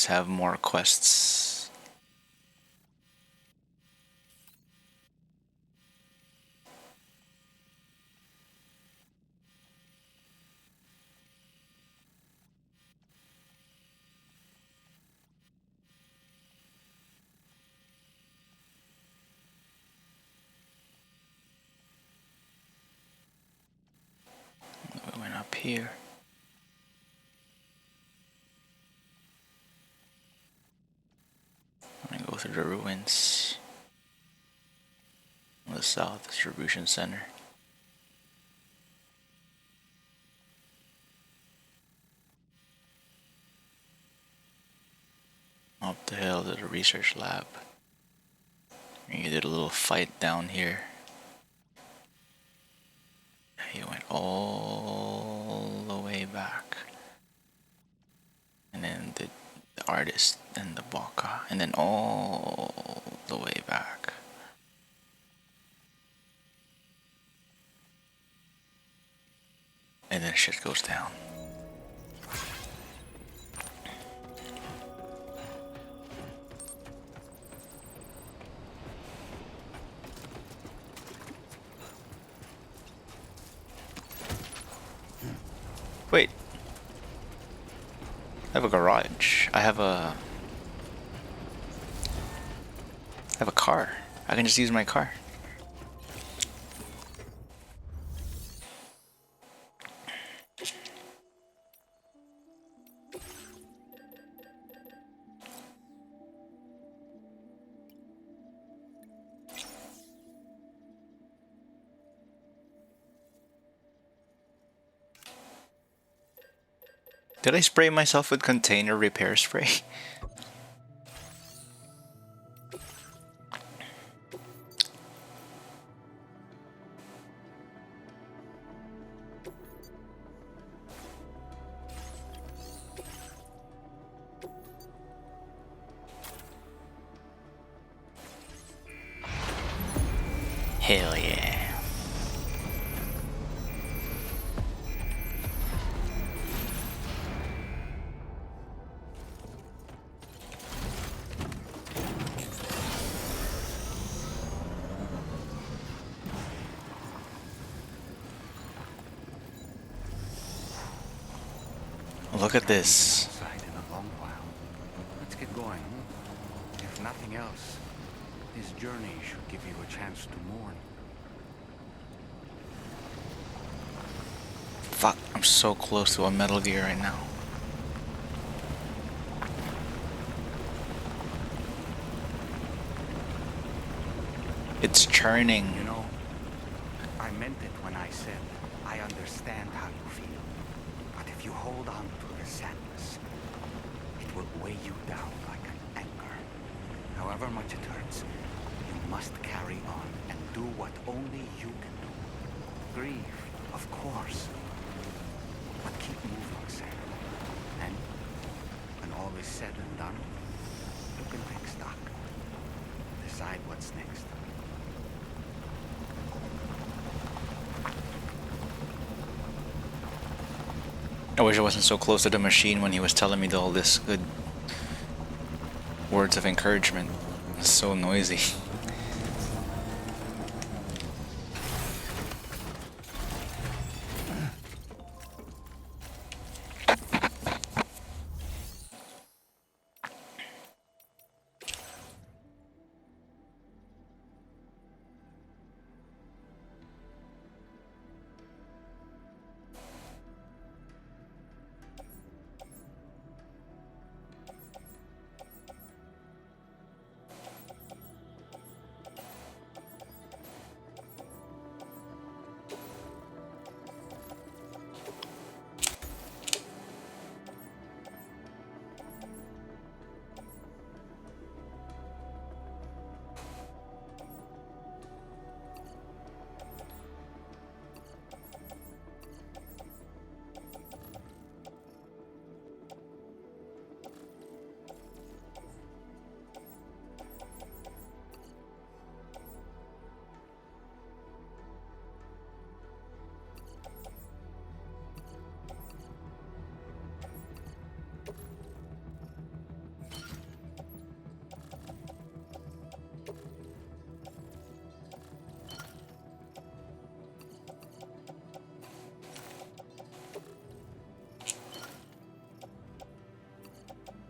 have more quests. We went up here. I'm gonna go through the ruins. The South Distribution Center. Up the hill to the research lab. You did a little fight down here. He went all the way back. And then did the artist and the baka. And then all the way back. And then shit goes down. Wait. I have a garage. I have a car. I can just use my car. Did I spray myself with container repair spray? Hell yeah. Look at this. In a long while. Let's get going. If nothing else, this journey should give you a chance to mourn. Fuck, I'm so close to a Metal Gear right now. It's churning. You know, I meant it when I said I understand how you feel. But if you hold on to the sadness, it will weigh you down like an anchor. However much it hurts, you must carry on and do what only you can do. Grieve, of course. But keep moving, Sam. And when all is said and done, you can take stock. Decide what's next. I wish I wasn't so close to the machine when he was telling me all this good words of encouragement. It's so noisy.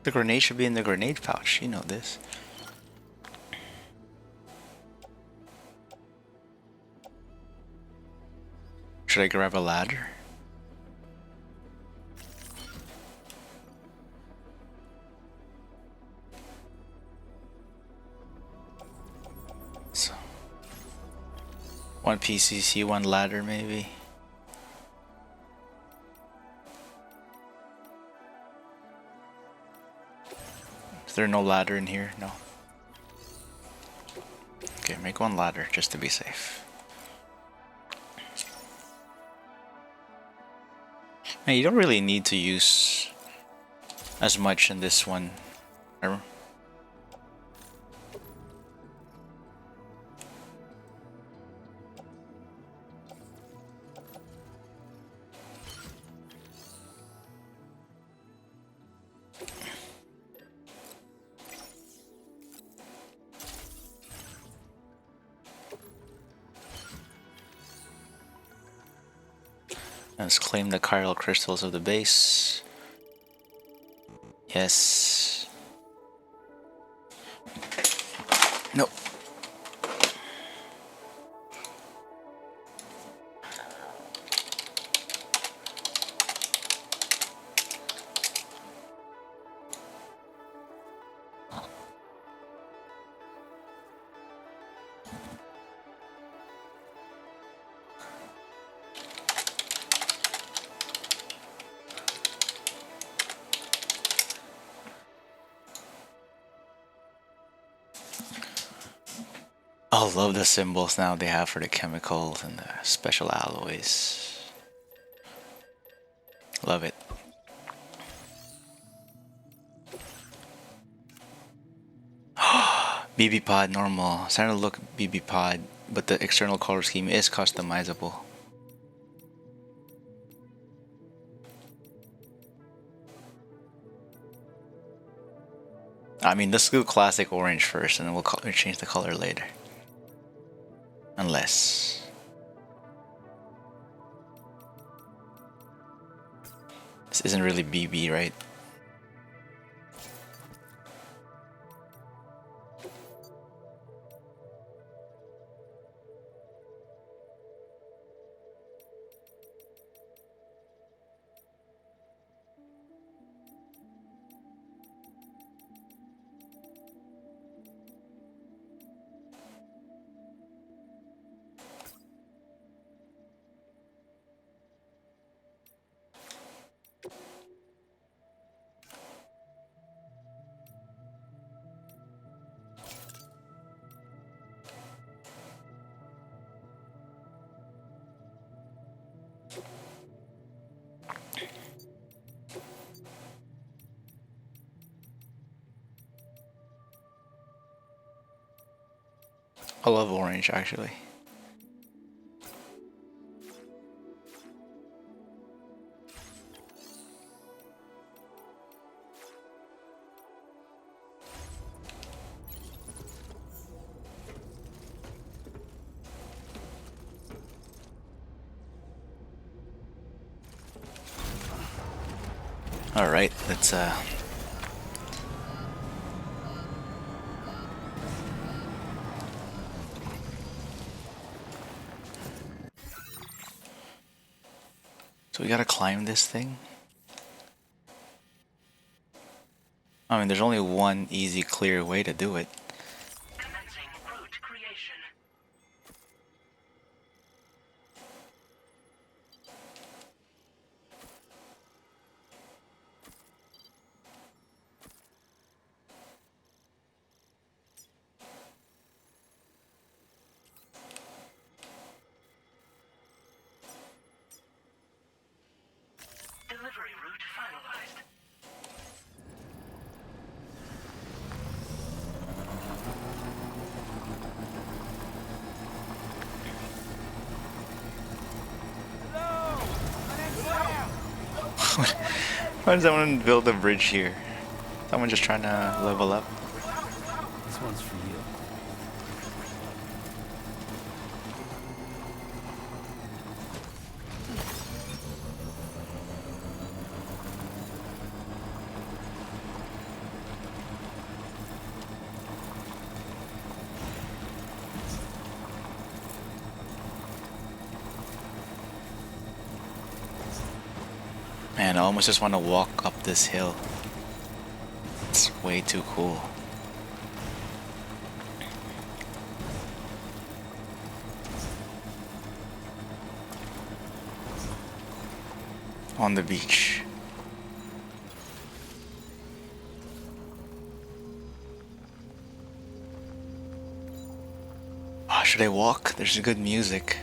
The grenade should be in the grenade pouch. You know this. Should I grab a ladder? So, one PCC, one ladder maybe. Is there no ladder in here? No. Okay, make one ladder just to be safe. Man, you don't really need to use as much in this one. Let's claim the chiral crystals of the base. Yes. Nope. I love the symbols now they have for the chemicals and the special alloys. Love it. BB pod normal. Starting to look BB pod, but the external color scheme is customizable. I mean, let's do classic orange first, and then we'll change the color later. Unless this isn't really BB, right? I love orange, actually. All right, let's so we gotta climb this thing. I mean, there's only one easy, clear way to do it. Commencing route creation. Delivery route finalized. Why does someone build a bridge here? Someone just trying to level up. This one's for you. Man, I almost just want to walk up this hill. It's way too cool. On the beach. Oh, should I walk? There's good music.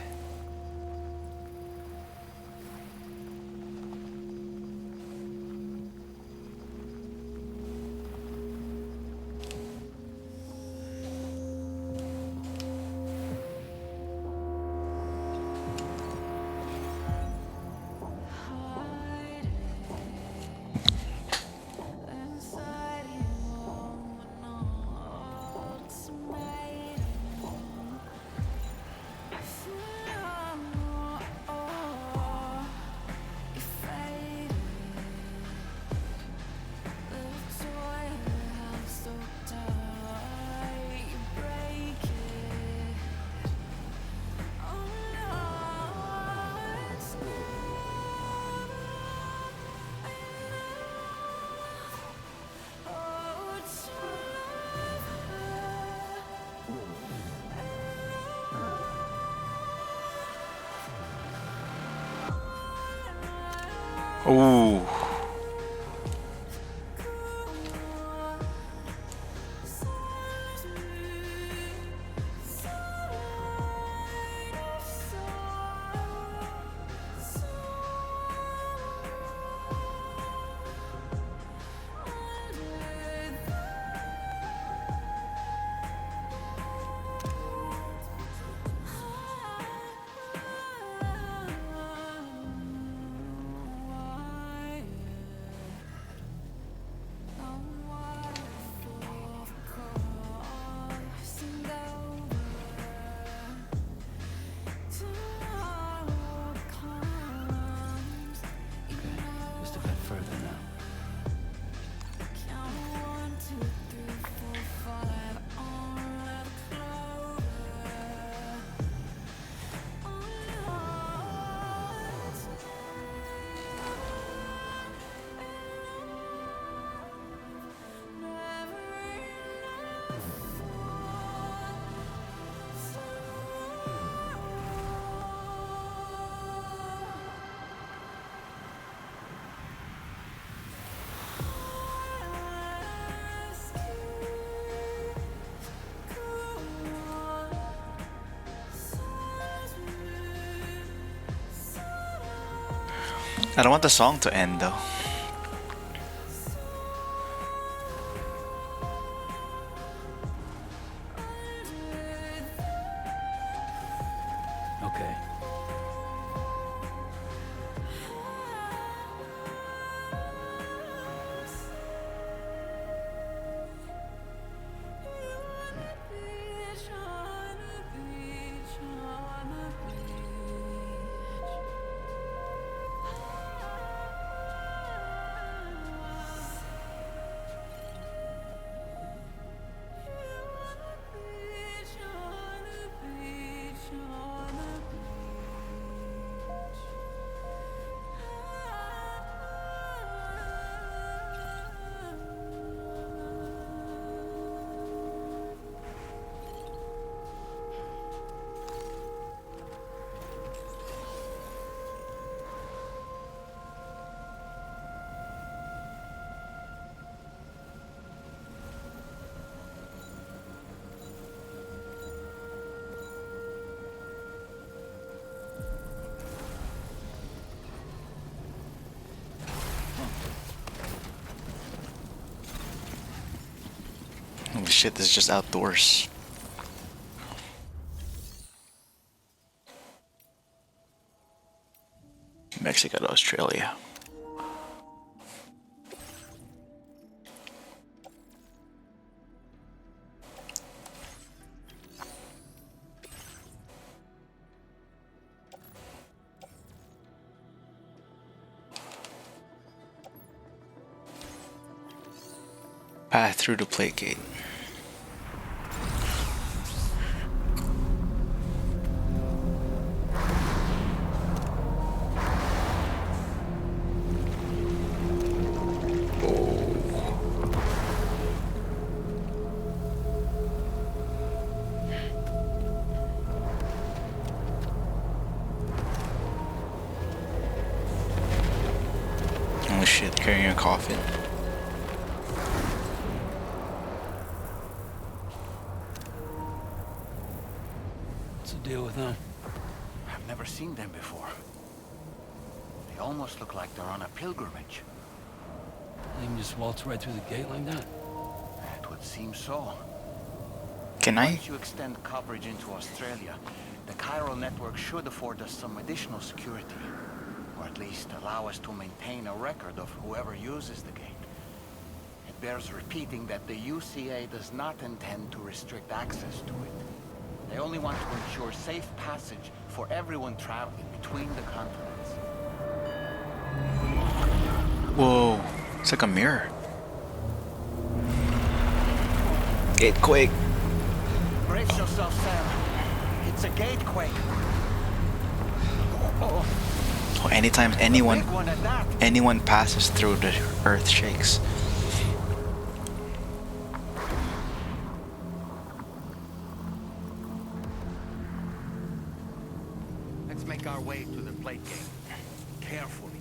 Ooh. I don't want the song to end though. Okay. Holy shit, this is just outdoors. Mexico to Australia. Path through the plate gate. Oh shit, carrying a coffin. What's the deal with them? I've never seen them before. They almost look like they're on a pilgrimage. They can just waltz right through the gate like that? It would seem so. Can I? Once you extend coverage into Australia, the chiral network should afford us some additional security. Or at least allow us to maintain a record of whoever uses the gate. It bears repeating that the UCA does not intend to restrict access to it. They only want to ensure safe passage for everyone traveling between the continents. Whoa, it's like a mirror. Gatequake. Brace yourself, Sam. It's a gatequake. Oh, Oh, anytime big one at that. anyone passes through, the earth shakes. Let's make our way to the plate gate. Carefully.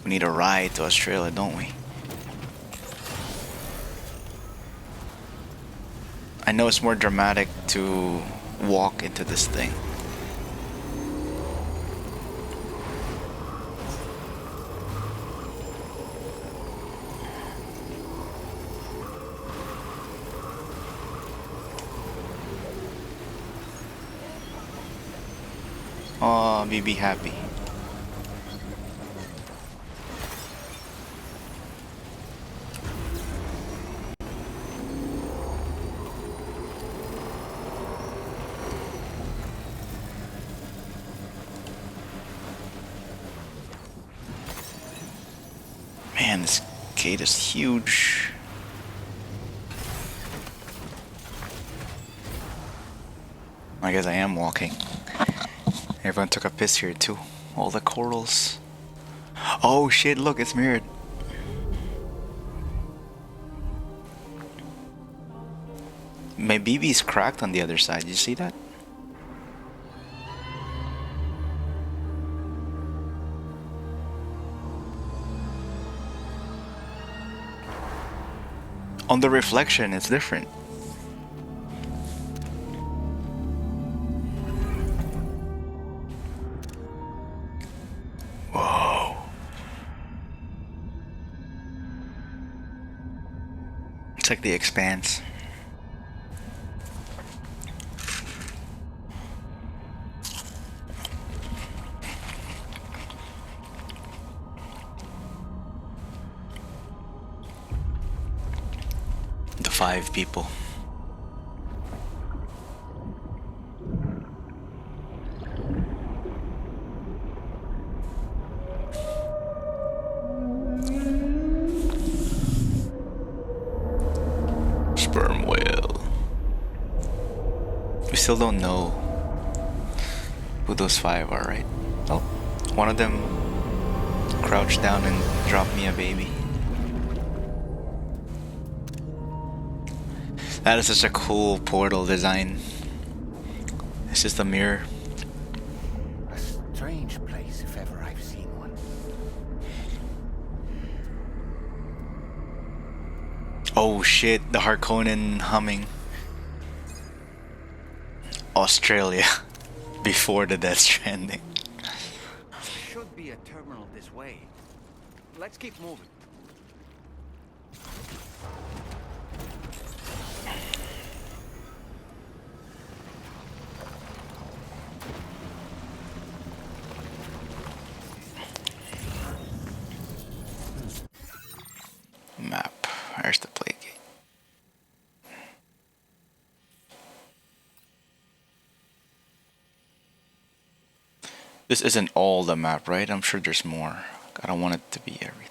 We need a ride to Australia, don't we? I know it's more dramatic to walk into this thing. Oh, be happy. Man, this gate is huge. I guess I am walking. Everyone took a piss here too. All the corals. Oh shit, look, it's mirrored. My BB's cracked on the other side. Did you see that? On the reflection, it's different. Looks like the Expanse. The 5 people. Sperm whale. We still don't know who those 5 are, right? Oh, one of them crouched down and dropped me a baby. That is such a cool portal design. It's just a mirror. A strange place if ever I've seen one. Oh shit, the Harkonnen humming. Australia. Before the Death Stranding. There should be a terminal this way. Let's keep moving. Map. There's the plague gate. This isn't all the map, right? I'm sure there's more. I don't want it to be everything.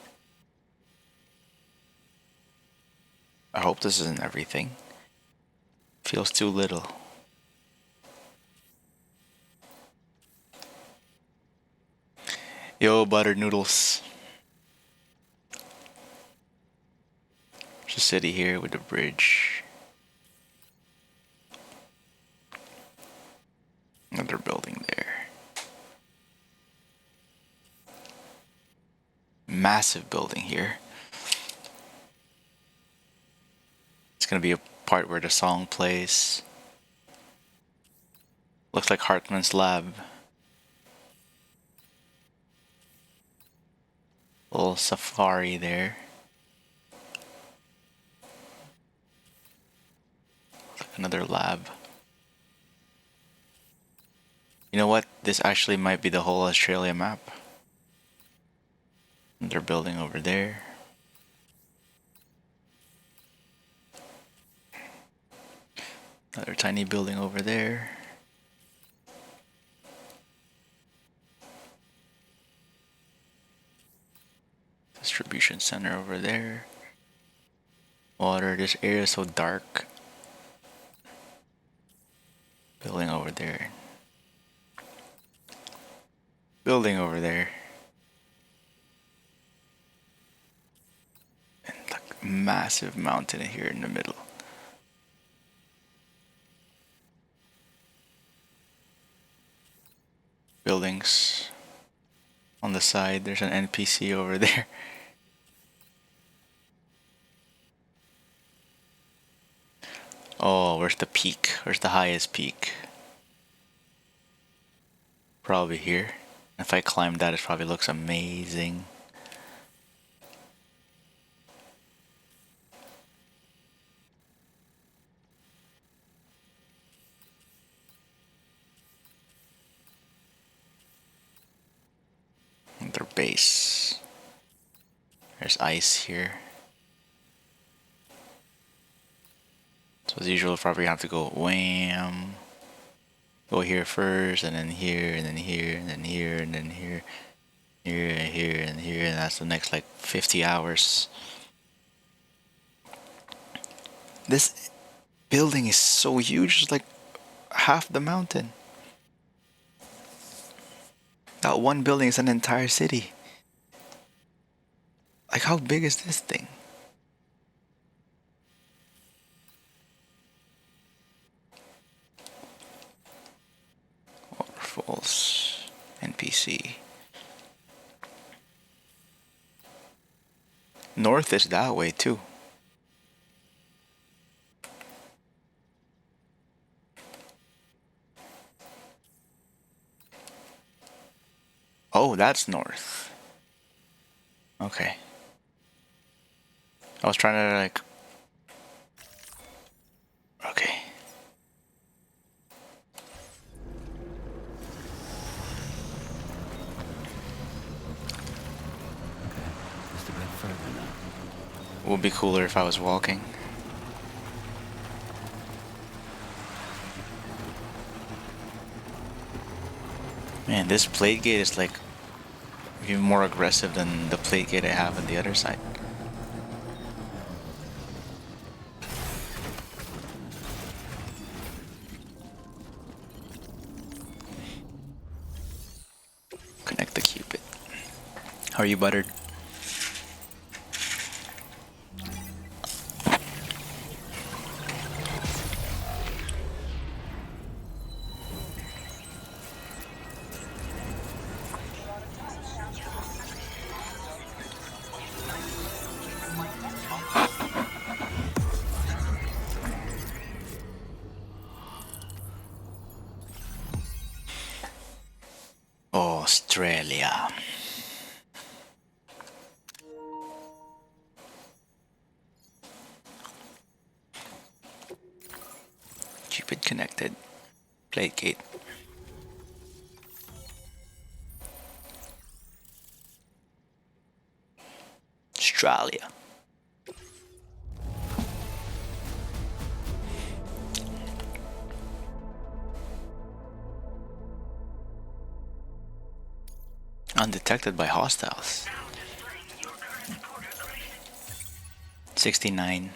I hope this isn't everything. Feels too little. Yo, butter noodles. There's a city here with a bridge. Another building there. Massive building here. It's gonna be a part where the song plays. Looks like Hartman's lab. Little safari there. Another lab. You know what? This actually might be the whole Australia map. Another building over there. Another tiny building over there. Distribution center over there. Water. This area is so dark. Building over there. Building over there. And like massive mountain here in the middle. Buildings on the side. There's an NPC over there. Oh, where's the peak? Where's the highest peak? Probably here. If I climb that, it probably looks amazing. Their base. There's ice here. So as usual, probably have to go wham. Go here first, and then here, and then here, and then here, and then here. Here, and here, and here, and that's the next like 50 hours. This building is so huge, it's like half the mountain. That one building is an entire city. Like, how big is this thing? Waterfalls, NPC. North is that way too. Oh, that's north. Okay. I was trying to like would be cooler if I was walking. Man, this plate gate is like even more aggressive than the plate gate I have on the other side. Connect the Cupid. How are you, Buttered? Australia. Cupid connected. Plate gate. Australia. Undetected by hostiles. 69.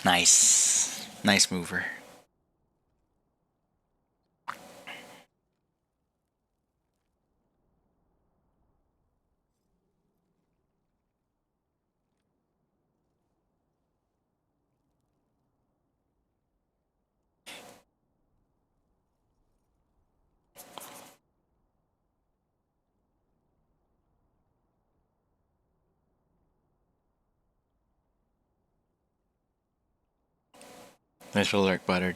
Nice. Nice mover. Nice alert, Buttered.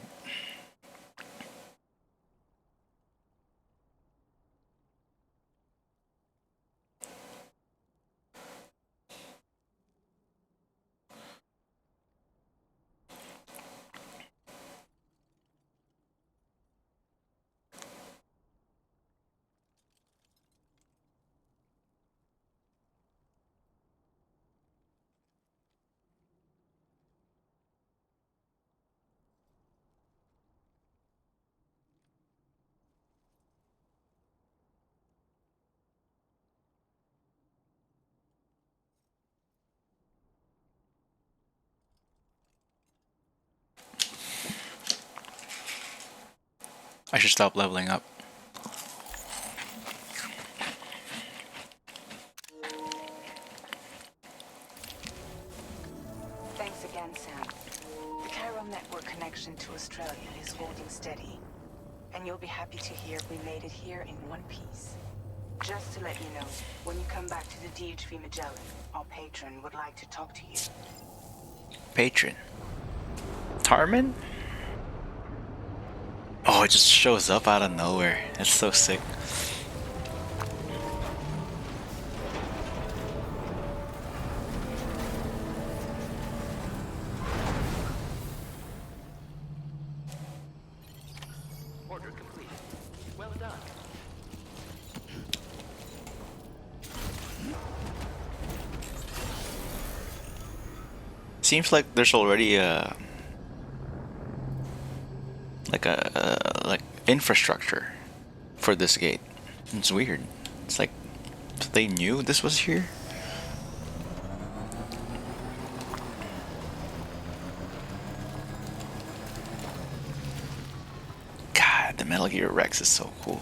I should stop leveling up. Thanks again, Sam. The chiral network connection to Australia is holding steady. And you'll be happy to hear we made it here in one piece. Just to let you know, when you come back to the DHV Magellan, our patron would like to talk to you. Patron. Tarman? Oh, it just shows up out of nowhere. It's so sick. Order complete. Well done. Seems like there's already a like infrastructure for this gate. It's weird. It's like they knew this was here. God, the Metal Gear Rex is so cool.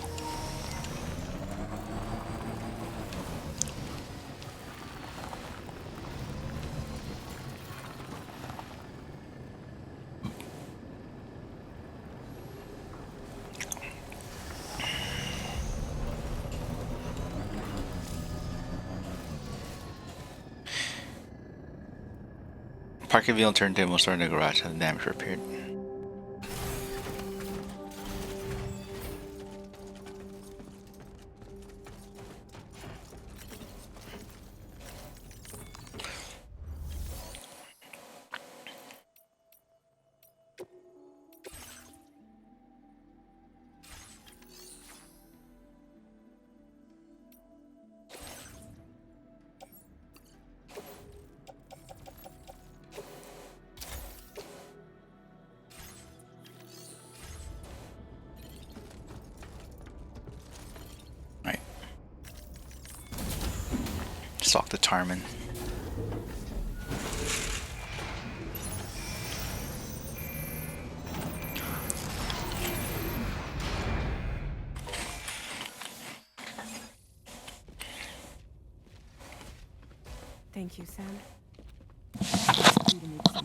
Parking vehicle turntable store in the garage have damage repaired. Let's talk to Tarman. Thank you, Sam. You to meet someone.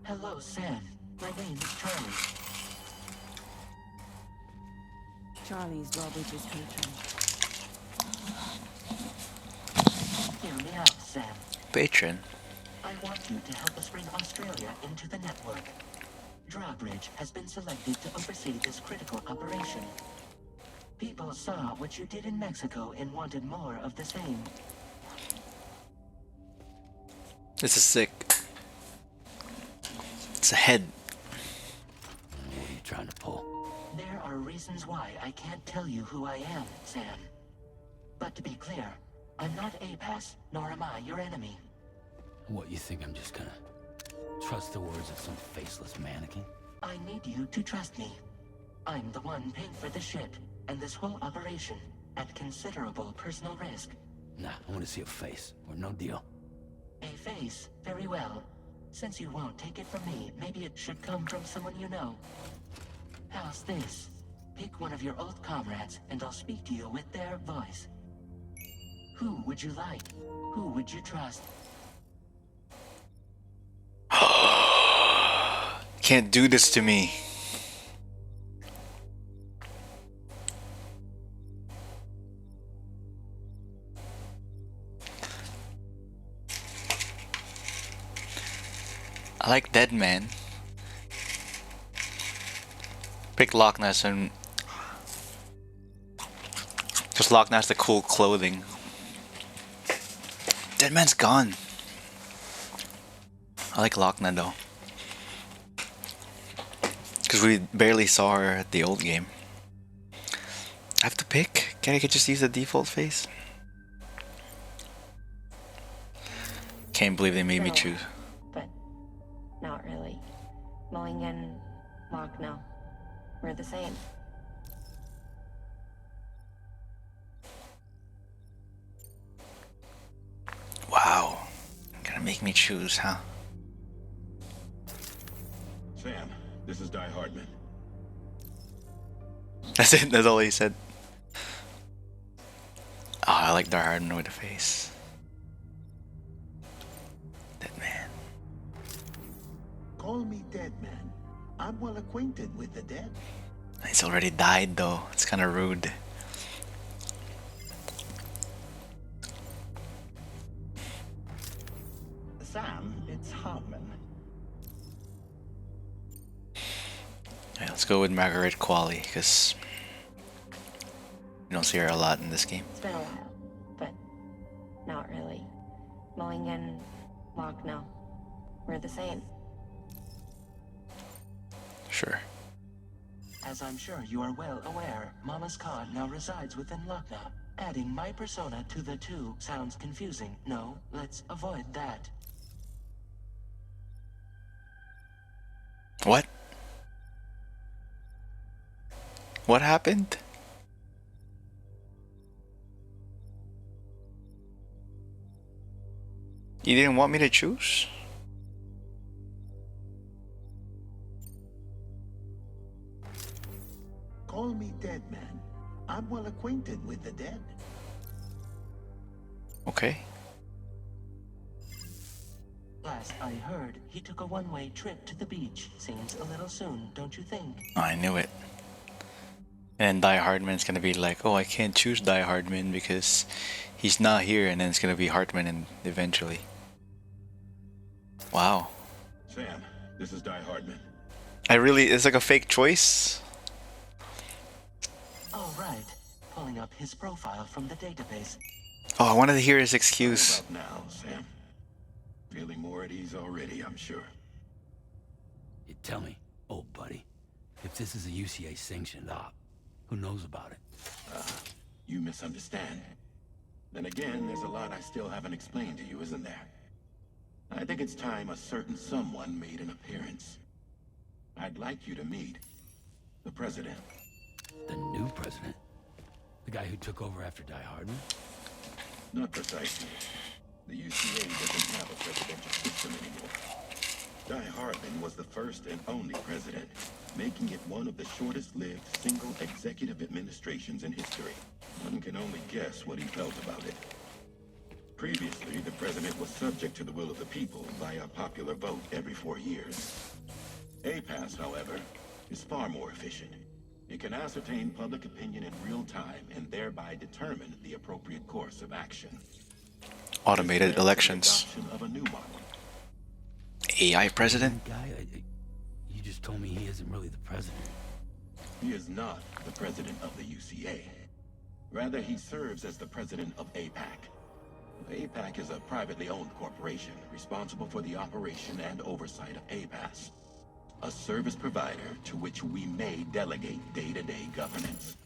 Hello, Sam. My name is Charlie. Charlie's DRAWBRIDGE's patron. Hear me out, Sam. Patron. I want you to help us bring Australia into the network. DRAWBRIDGE has been selected to oversee this critical operation. People saw what you did in Mexico and wanted more of the same. This is sick. It's a head. What are you trying to pull? There are reasons why I can't tell you who I am, Sam. But to be clear, I'm not APAS, nor am I your enemy. What, you think I'm just gonna trust the words of some faceless mannequin? I need you to trust me. I'm the one paying for the shit and this whole operation at considerable personal risk. Nah, I want to see a face, or no deal. A face, very well. Since you won't take it from me, maybe it should come from someone you know. How's this? Pick one of your old comrades, and I'll speak to you with their voice. Who would you like? Who would you trust? Can't do this to me. I like Dead Man. Pick Loch Ness and just Loch Ness the cool clothing. Dead Man's gone. I like Loch Ness though, because we barely saw her at the old game. I have to pick? Can I just use the default face? Can't believe they made me choose. But not really. Mulligan, Lochno, we're the same. Wow. Gonna make me choose, huh? Sam, this is Die Hardman. That's it, that's all he said. Oh, I like Die Hardman with a face. Dead Man. Call me Dead Man. I'm well acquainted with the dead. He's already died though. It's kind of rude. Sam, it's Hardman. Yeah, let's go with Margaret Qualley, because you don't see her a lot in this game. It's been a while, but not really. Mulligan, Lochno, we're the same. Sure. As I'm sure you are well aware, Mama's Khan now resides within Lochna. Adding my persona to the two sounds confusing. No, let's avoid that. What? What happened? You didn't want me to choose? Call me Dead Man. I'm well acquainted with the dead. Okay. Last I heard, he took a one-way trip to the beach. Seems a little soon, don't you think? I knew it. And Die Hardman's gonna be like, oh, I can't choose Die Hardman because he's not here, and then it's gonna be Hartman and eventually. Wow. Sam, this is Die Hardman. It's like a fake choice. All right. Pulling up his profile from the database. Oh, I wanted to hear his excuse. About now, Sam. Feeling more at ease already, I'm sure. You tell me, old buddy, if this is a UCA sanctioned op, who knows about it? You misunderstand. Then again, there's a lot I still haven't explained to you, isn't there? I think it's time a certain someone made an appearance. I'd like you to meet the president. The new president? The guy who took over after Die Hardman? Not precisely. The UCA doesn't have a presidential system anymore. Die Hardman was the first and only president, making it one of the shortest-lived single executive administrations in history. One can only guess what he felt about it. Previously, the president was subject to the will of the people via popular vote every 4 years. APAS, however, is far more efficient. It can ascertain public opinion in real time and thereby determine the appropriate course of action. Automated elections. Of a new model. AI president? Guy, you just told me he isn't really the president. He is not the president of the UCA. Rather, he serves as the president of APAC. APAC is a privately owned corporation responsible for the operation and oversight of APAS, a service provider to which we may delegate day-to-day governance.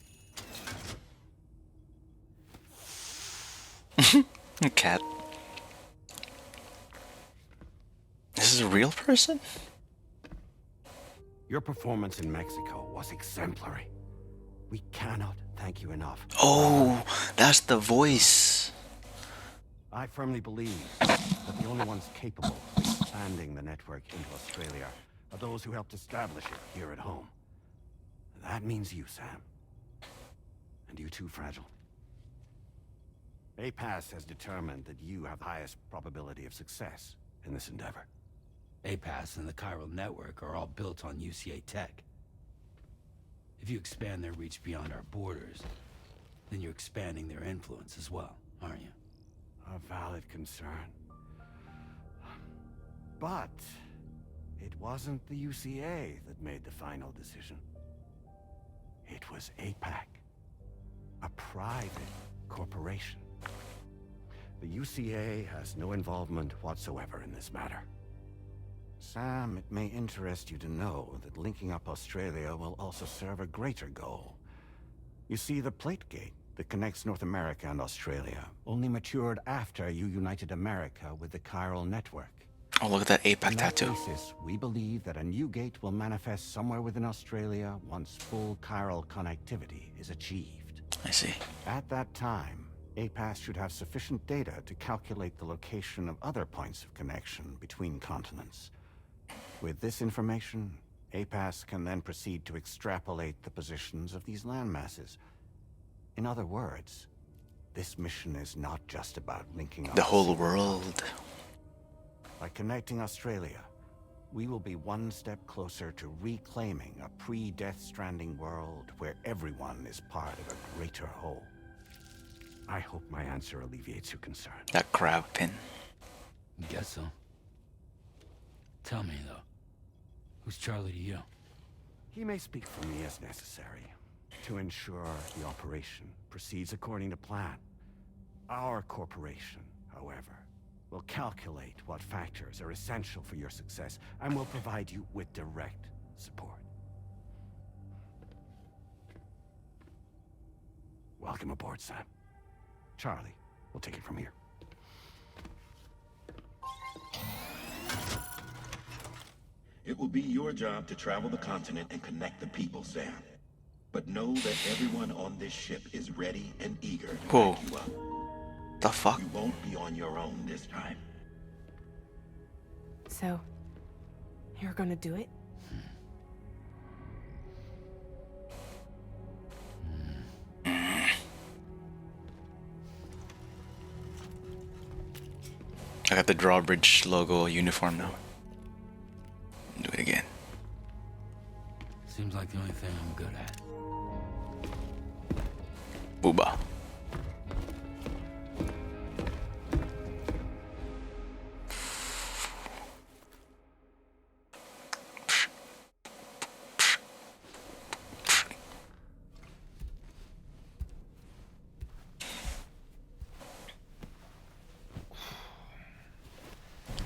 Cat. This is a real person? Your performance in Mexico was exemplary. We cannot thank you enough. Oh, that's the voice. I firmly believe that the only ones capable of expanding the network into Australia are those who helped establish it here at home. That means you, Sam. And you too, Fragile. APAS has determined that you have the highest probability of success in this endeavor. APAS and the chiral network are all built on UCA tech. If you expand their reach beyond our borders, then you're expanding their influence as well, aren't you? A valid concern. But it wasn't the UCA that made the final decision. It was APAC, a private corporation. The UCA has no involvement whatsoever in this matter. Sam, it may interest you to know that linking up Australia will also serve a greater goal. You see, the plate gate that connects North America and Australia only matured after you united America with the chiral network. Oh, look at that APAC On that tattoo. basis, we believe that a new gate will manifest somewhere within Australia once full chiral connectivity is achieved. I see. At that time, APAS should have sufficient data to calculate the location of other points of connection between continents. With this information, APAS can then proceed to extrapolate the positions of these landmasses. In other words, this mission is not just about linking up The whole world. By connecting Australia, we will be one step closer to reclaiming a pre-Death Stranding world where everyone is part of a greater whole. I hope my answer alleviates your concern. That crab pin. Guess so. Tell me, though, who's Charlie to you? He may speak for me as necessary to ensure the operation proceeds according to plan. Our corporation, however, will calculate what factors are essential for your success and will provide you with direct support. Welcome aboard, Sam. Charlie, we'll take it from here. It will be your job to travel the continent and connect the people, Sam. But know that everyone on this ship is ready and eager to Whoa. back you up. The fuck? You won't be on your own this time. So, you're gonna do it? I got the Drawbridge logo uniform now. Do it again. Seems like the only thing I'm good at. Booba.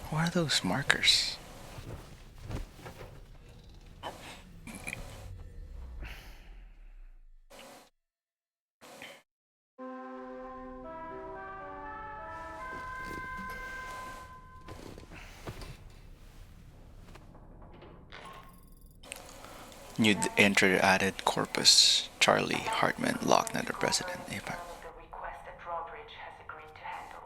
What are those markers? New entry added Corpus. Charlie, Hartman, Lochner, the president, APAC. The request that DRAWBRIDGE has agreed to handle.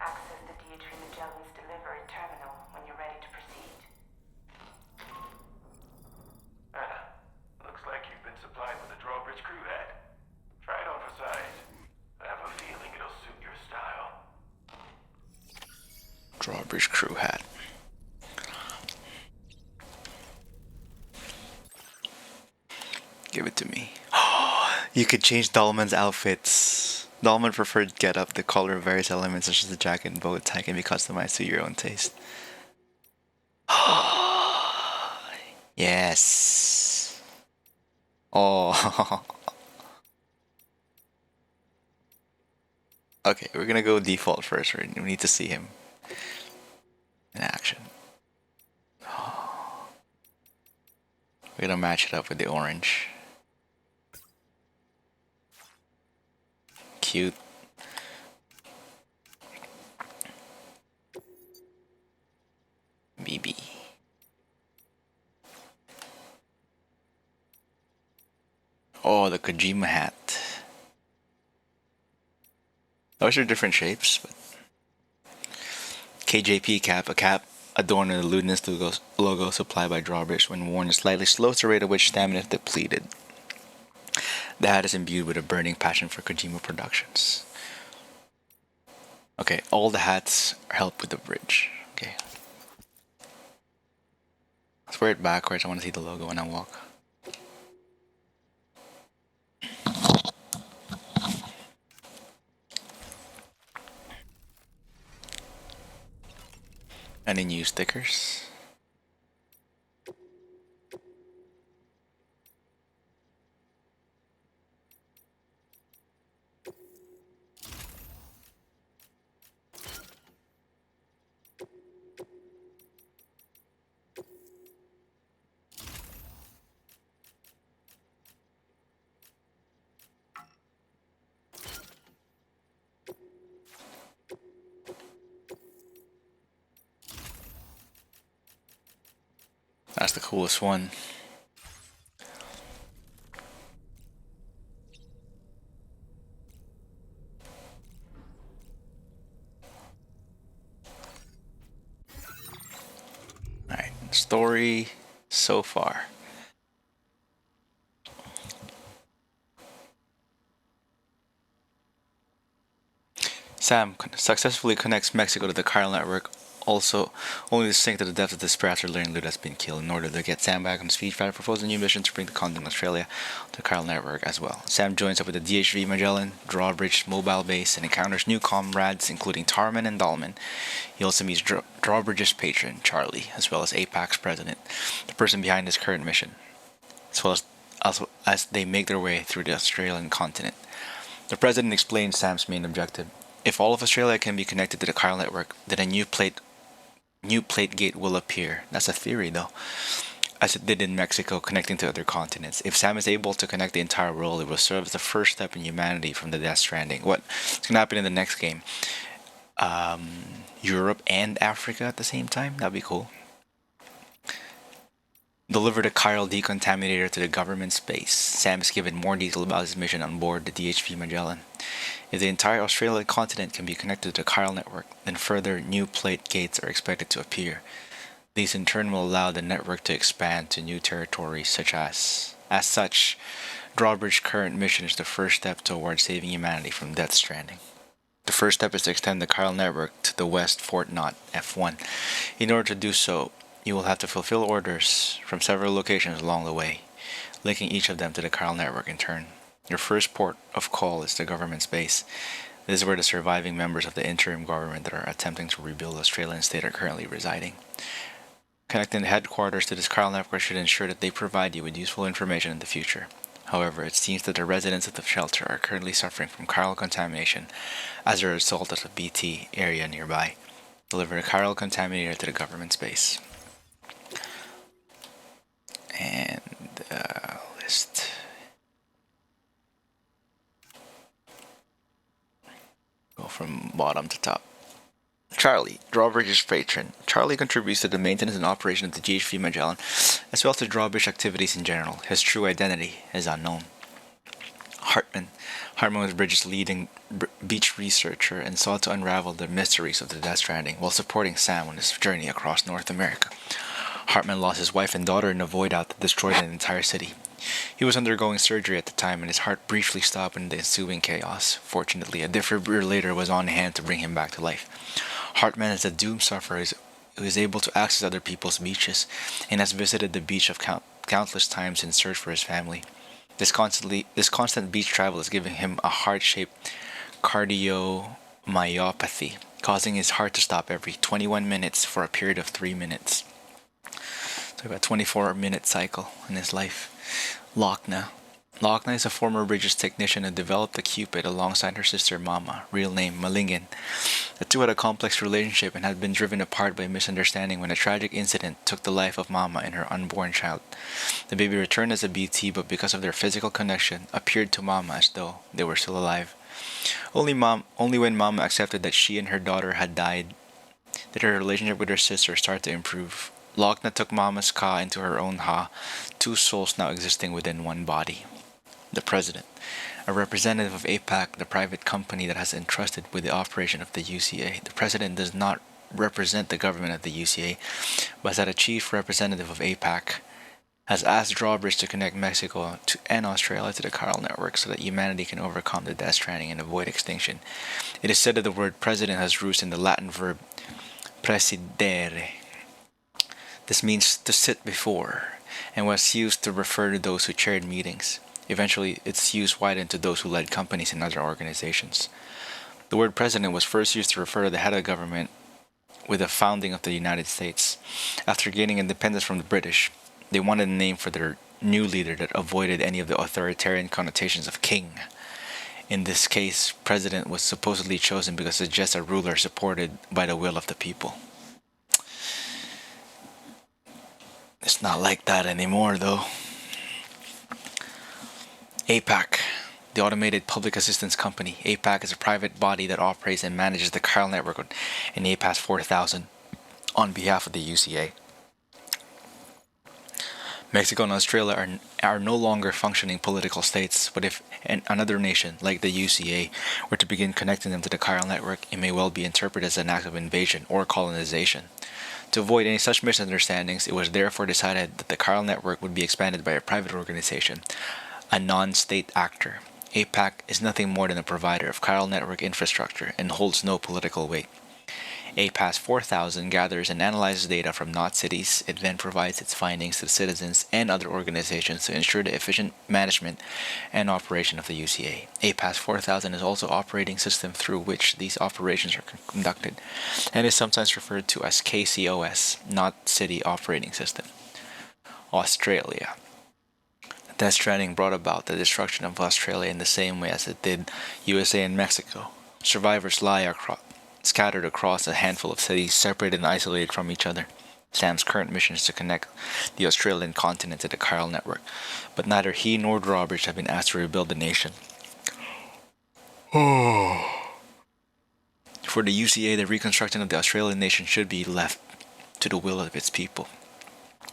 Access the DHV Magellan's delivery terminal when you're ready to proceed. Looks like you've been supplied with a drawbridge crew hat. Try it on for size. I have a feeling it'll suit your style. Drawbridge crew hat. Give it to me. You could change Dahlman's outfits. Dahlman preferred get up. The color of various elements such as the jacket and bow tie can be customized to your own taste. Yes. Oh. Okay, we're gonna go default first. We need to see him in action. We're gonna match it up with the orange. Cute. BB. Oh, the Kojima hat. Those are different shapes, but KJP cap, a cap adorned with the Ludinous logo supplied by DRAWBRIDGE. When worn, it slightly slows the rate at which stamina is depleted. The hat is imbued with a burning passion for Kojima Productions. Okay, all the hats help with the bridge. Okay. Let's wear it backwards. I want to see the logo when I walk. Any new stickers? That's the coolest one. Alright, story so far. Sam successfully connects Mexico to the chiral network, also only to sink to the depths of despair after learning Lud has been killed. In order to get Sam back on his feet, Fred proposes a new mission to bring the continent of Australia to the chiral network as well. Sam joins up with the DHV Magellan, DRAWBRIDGE mobile base, and encounters new comrades including Tarman and Dahlman. He also meets DRAWBRIDGE's patron, Charlie, as well as APAC's president, the person behind his current mission, as well as they make their way through the Australian continent. The president explains Sam's main objective. If all of Australia can be connected to the chiral network, then a new plate gate will appear. That's a theory though. As it did in Mexico, connecting to other continents. If Sam is able to connect the entire world, it will serve as the first step in humanity from the Death Stranding. What's going to happen in the next game? Europe and Africa at the same time? That'd be cool. Deliver the chiral decontaminator to the government space. Sam is given more detail about his mission on board the DHV Magellan. If the entire Australian continent can be connected to the chiral network, then further new plate gates are expected to appear. These in turn will allow the network to expand to new territories such as such, DRAWBRIDGE's current mission is the first step towards saving humanity from Death Stranding. The first step is to extend the chiral network to the West Fort Knot, F1. In order to do so, you will have to fulfill orders from several locations along the way, linking each of them to the chiral network in turn. Your first port of call is the government's base. This is where the surviving members of the interim government that are attempting to rebuild the Australian state are currently residing. Connecting the headquarters to this chiral network should ensure that they provide you with useful information in the future. However, it seems that the residents of the shelter are currently suffering from chiral contamination as a result of the BT area nearby. Deliver a chiral contaminator to the government's base. And list. Go from bottom to top. Charlie, Drawbridge's patron. Charlie contributes to the maintenance and operation of the DHV Magellan, as well as to drawbridge activities in general. His true identity is unknown. Hartman. Hartman was Bridge's leading beach researcher and sought to unravel the mysteries of the Death Stranding while supporting Sam on his journey across North America. Hartman lost his wife and daughter in a void out that destroyed an entire city. He was undergoing surgery at the time, and his heart briefly stopped in the ensuing chaos. Fortunately, a defibrillator was on hand to bring him back to life. Hartman is a doomed sufferer who is able to access other people's beaches, and has visited the beach of countless times in search for his family. This constant beach travel is giving him a heart-shaped cardiomyopathy, causing his heart to stop every 21 minutes for a period of 3 minutes. So about a 24-minute cycle in his life. Lochna. Lochna is a former Bridges technician who developed the Cupid alongside her sister Mama, real name Magellan. The two had a complex relationship and had been driven apart by a misunderstanding when a tragic incident took the life of Mama and her unborn child. The baby returned as a BT, but because of their physical connection, appeared to Mama as though they were still alive. Only when Mama accepted that she and her daughter had died did her relationship with her sister start to improve. Lochna took Mama's Ka into her own Ha, two souls now existing within one body. The President, a representative of APAC, the private company that has entrusted with the operation of the UCA. The President does not represent the government of the UCA, but as a chief representative of APAC, has asked Drawbridge to connect Mexico and Australia to the chiral network so that humanity can overcome the Death Stranding and avoid extinction. It is said that the word president has roots in the Latin verb presidere. This means to sit before, and was used to refer to those who chaired meetings. Eventually, its use widened to those who led companies and other organizations. The word president was first used to refer to the head of government with the founding of the United States. After gaining independence from the British, they wanted a name for their new leader that avoided any of the authoritarian connotations of king. In this case, president was supposedly chosen because it suggests a ruler supported by the will of the people. It's not like that anymore, though. APAC, the Automated Public Assistance Company. APAC is a private body that operates and manages the chiral network in APAS 4000 on behalf of the UCA. Mexico and Australia are no longer functioning political states, but if another nation, like the UCA, were to begin connecting them to the chiral network, it may well be interpreted as an act of invasion or colonization. To avoid any such misunderstandings, it was therefore decided that the chiral network would be expanded by a private organization, a non-state actor. APAC is nothing more than a provider of chiral network infrastructure and holds no political weight. APAS 4000 gathers and analyzes data from not cities. It then provides its findings to citizens and other organizations to ensure the efficient management and operation of the UCA. APAS 4000 is also operating system through which these operations are conducted, and is sometimes referred to as KCOS, not City Operating System. Australia. Death Stranding brought about the destruction of Australia in the same way as it did USA and Mexico. Survivors lie scattered across a handful of cities, separated and isolated from each other. Sam's current mission is to connect the Australian continent to the chiral network, but neither he nor Drawbridge have been asked to rebuild the nation. For the UCA, the reconstruction of the Australian nation should be left to the will of its people.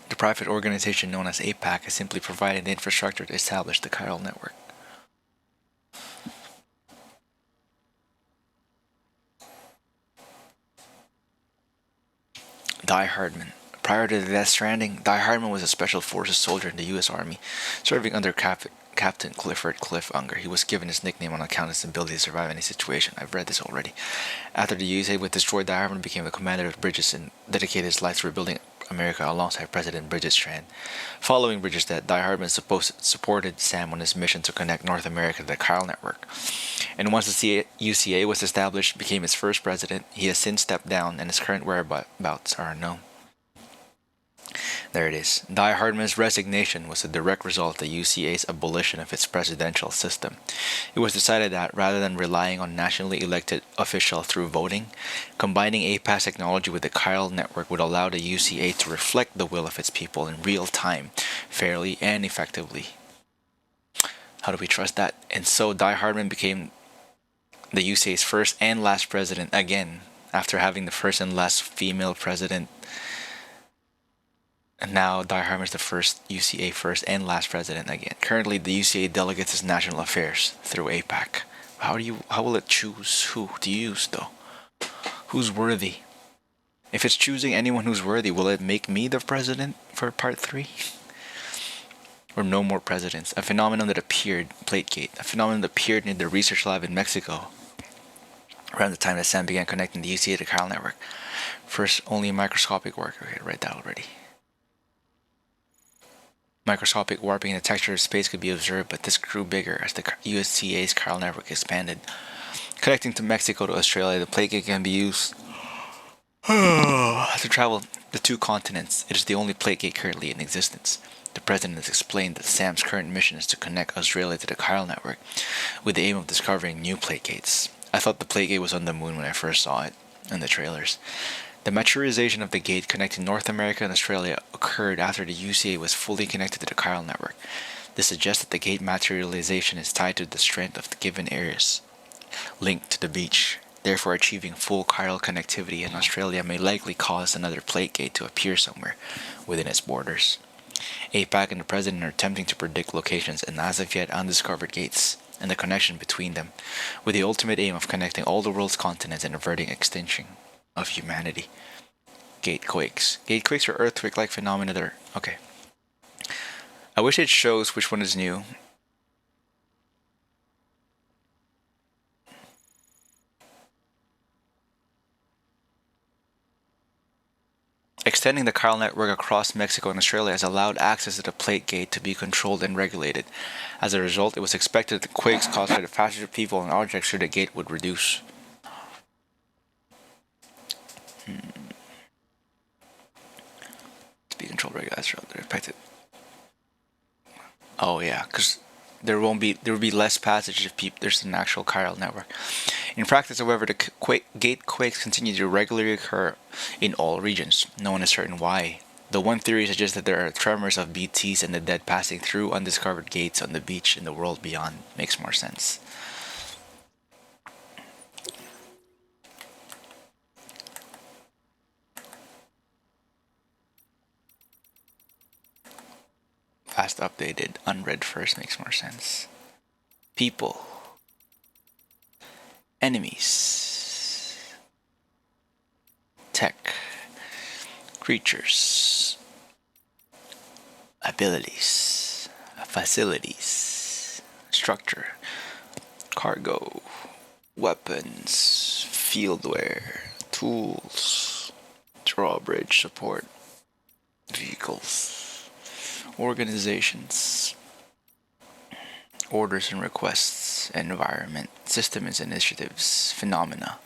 The private organization known as APAC has simply provided the infrastructure to establish the chiral network. Die Hardman. Prior to the Death Stranding, Die Hardman was a Special Forces soldier in the U.S. Army, serving under Captain Clifford Cliff Unger. He was given his nickname on account of his ability to survive any situation. I've read this already. After the USA was destroyed, Die Hardman became the commander of Bridges and dedicated his life to rebuilding America alongside President Bridges Strand. Following Bridges' death, Die Hardman supported Sam on his mission to connect North America to the chiral network. And once the UCA was established, became its first president. He has since stepped down, and his current whereabouts are unknown. There it is. Die Hardman's resignation was a direct result of the UCA's abolition of its presidential system. It was decided that, rather than relying on nationally elected officials through voting, combining APAS technology with the chiral network would allow the UCA to reflect the will of its people in real time, fairly and effectively. How do we trust that? And so Die Hardman became the UCA's first and last president again, After having the first and last female president, and now Die Hard is the first UCA first and last president again. Currently, the UCA delegates its national affairs through APAC. How will it choose who to use though? Who's worthy? If it's choosing anyone who's worthy, will it make me the president for part 3? Or no more presidents? A phenomenon that appeared, Plategate, a phenomenon that appeared near the research lab in Mexico around the time that Sam began connecting the UCA to chiral network. First, only microscopic work. Okay, I read that already. Microscopic warping in the texture of space could be observed, but this grew bigger as the USCA's chiral network expanded. Connecting to Mexico to Australia, the Plategate can be used to travel the 2 continents. It is the only Plategate currently in existence. The president has explained that Sam's current mission is to connect Australia to the chiral network with the aim of discovering new Plategates. I thought the Plategate was on the moon when I first saw it in the trailers. The maturization of the gate connecting North America and Australia occurred after the UCA was fully connected to the chiral network. This suggests that the gate materialization is tied to the strength of the given areas linked to the beach. Therefore, achieving full chiral connectivity in Australia may likely cause another Plategate to appear somewhere within its borders. APAC and the President are attempting to predict locations and as of yet undiscovered gates and the connection between them, with the ultimate aim of connecting all the world's continents and averting extinction of humanity. Gatequakes. Gatequakes are earthquake-like phenomena that are... Okay. I wish it shows which one is new. Extending the chiral network across Mexico and Australia has allowed access to the Plategate to be controlled and regulated. As a result, it was expected that the quakes caused by the passage of people and objects through the gate would reduce. To be controlled, regulated, affected. Oh yeah, because there will be less passage if there's an actual chiral network. In practice, however, the gate quakes continue to regularly occur in all regions. No one is certain why. The one theory suggests that there are tremors of BTs and the dead passing through undiscovered gates on the beach in the world beyond. Makes more sense. Fast updated, unread first makes more sense. People. Enemies. Tech. Creatures. Abilities. Facilities. Structure. Cargo. Weapons. Fieldware. Tools. Drawbridge support. Vehicles. Organizations, orders and requests, environment, systems, initiatives, phenomena.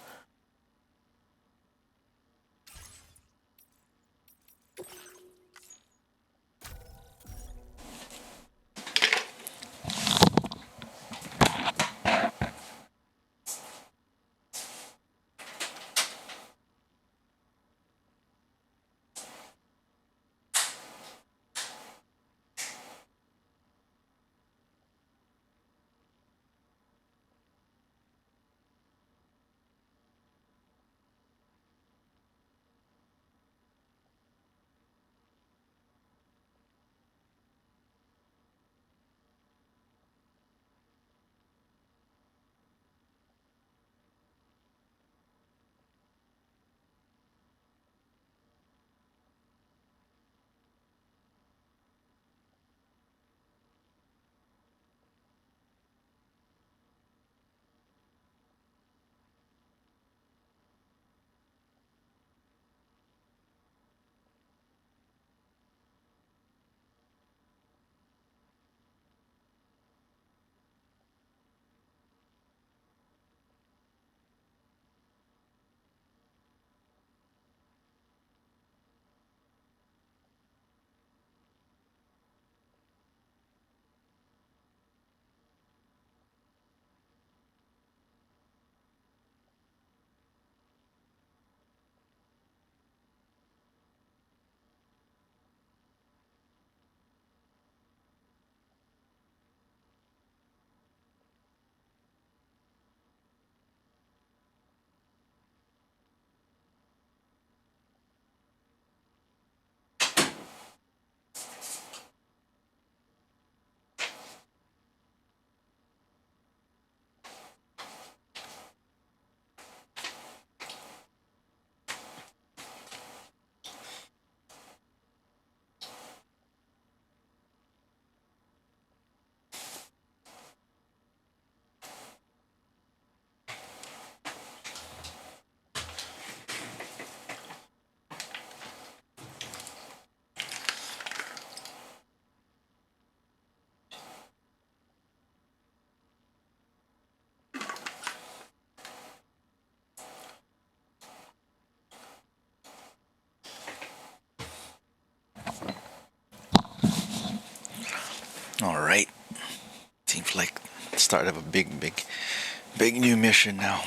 start of a big new mission now.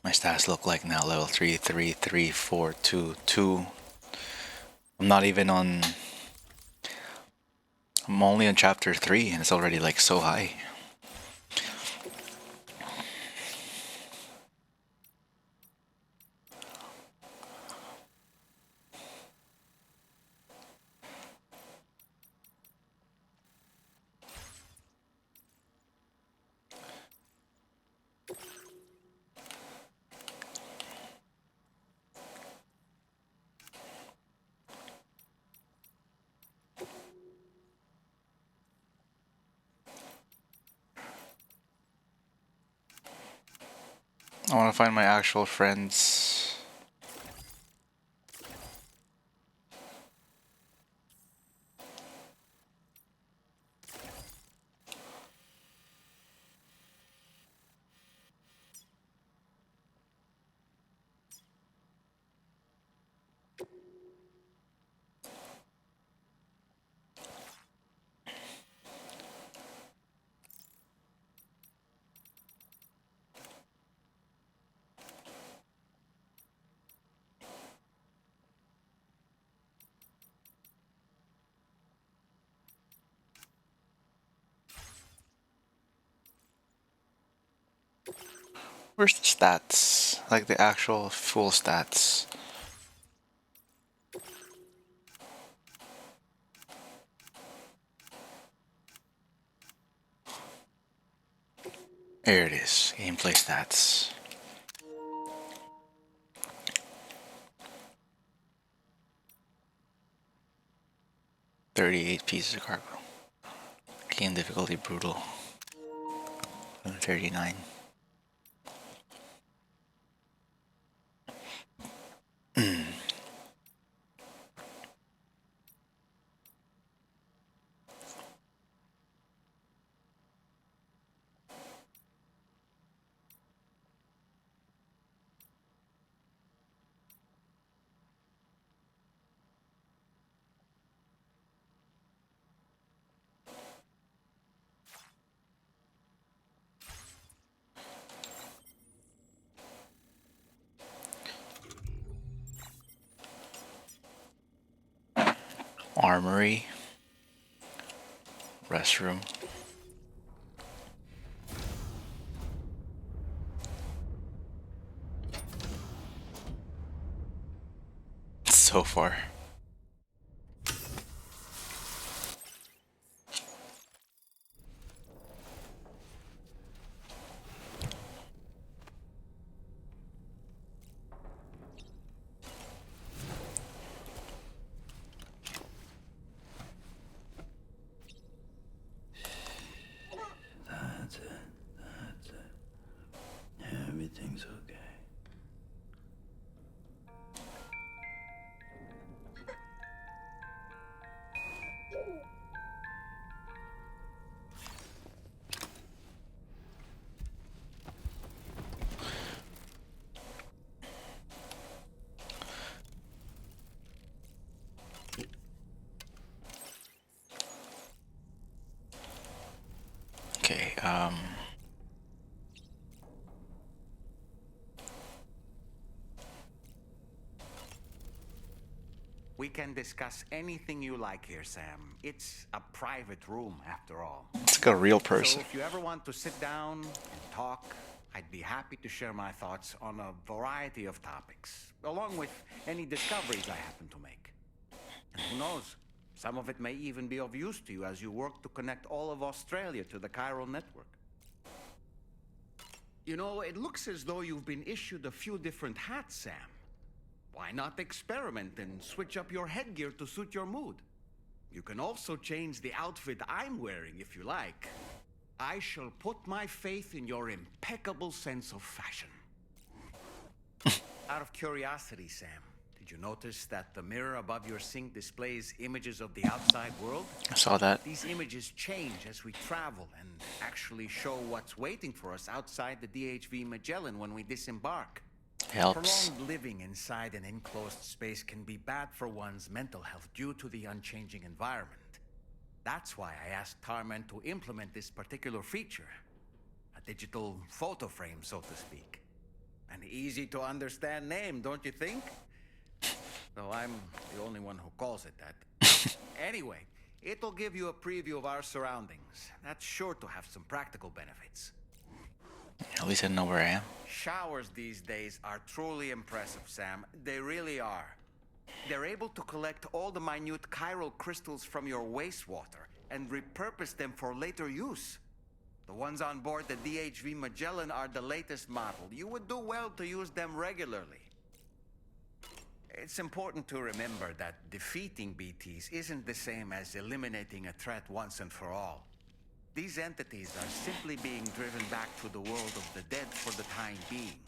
My stats look like now level 3, 3, 3, 4, 2, 2. I'm not even on... I'm only on chapter 3 and it's already like so high. I want to find my actual friends. Where's the stats? Like the actual full stats. There it is. Gameplay stats. $38 pieces of cargo. Game difficulty brutal. 39. Armory. Restroom. So far. That's it. Everything's okay. Okay, We can discuss anything you like here, Sam. It's a private room, after all. it's like a real person. So if you ever want to sit down and talk, I'd be happy to share my thoughts on a variety of topics, along with any discoveries I happen to make. And who knows, some of it may even be of use to you as you work to connect all of Australia to the chiral network. You know, it looks as though you've been issued a few different hats, Sam. Why not experiment and switch up your headgear to suit your mood? You can also change the outfit I'm wearing if you like. I shall put my faith in your impeccable sense of fashion. Out of curiosity, Sam, Did you notice that the mirror above your sink displays images of the outside world? I saw that. These images change as we travel and actually show what's waiting for us outside the DHV Magellan when we disembark. Helps. Prolonged living inside an enclosed space can be bad for one's mental health due to the unchanging environment. That's why I asked Tarman to implement this particular feature. A digital photo frame, so to speak. An easy to understand name, don't you think? Though I'm the only one who calls it that. Anyway, it'll give you a preview of our surroundings. That's sure to have some practical benefits. At least I know where I am. Showers these days are truly impressive, Sam. They really are. They're able to collect all the minute chiral crystals from your wastewater and repurpose them for later use. The ones on board the DHV Magellan are the latest model. You would do well to use them regularly. It's important to remember that defeating BTs isn't the same as eliminating a threat once and for all. These entities are simply being driven back to the world of the dead for the time being.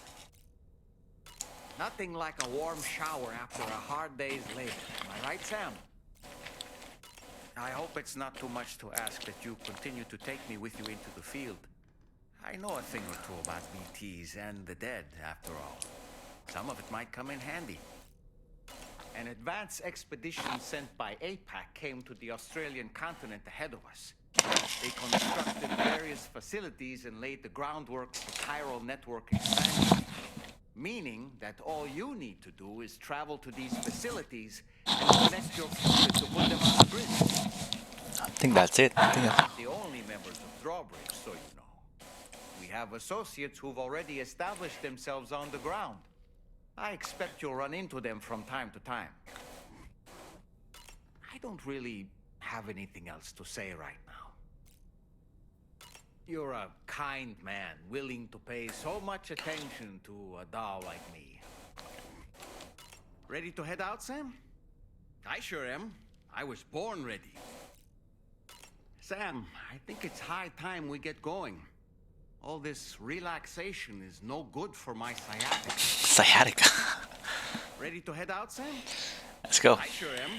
Nothing like a warm shower after a hard day's labor. Am I right, Sam? I hope it's not too much to ask that you continue to take me with you into the field. I know a thing or two about BTs and the dead, after all. Some of it might come in handy. An advance expedition sent by APAC came to the Australian continent ahead of us. They constructed various facilities and laid the groundwork for chiral network expansion. Meaning that all you need to do is travel to these facilities and connect your fluid to put them on the bridge. I think that's it. We're not the only members of Drawbridge, so you know. We have associates who've already established themselves on the ground. I expect you'll run into them from time to time. I don't really have anything else to say right now. You're a kind man, willing to pay so much attention to a doll like me. Ready to head out, Sam? I sure am. I was born ready. Sam, I think it's high time we get going. All this relaxation is no good for my sciatica. Sciatica. Ready to head out, Sam? Let's go. I sure am.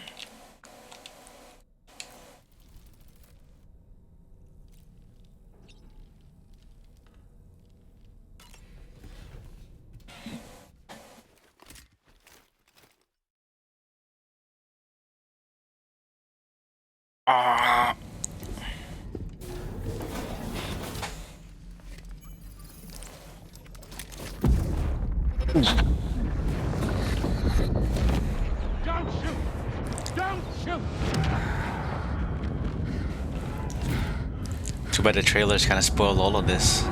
Don't shoot! Don't shoot! Too bad the trailers kind of spoiled all of this.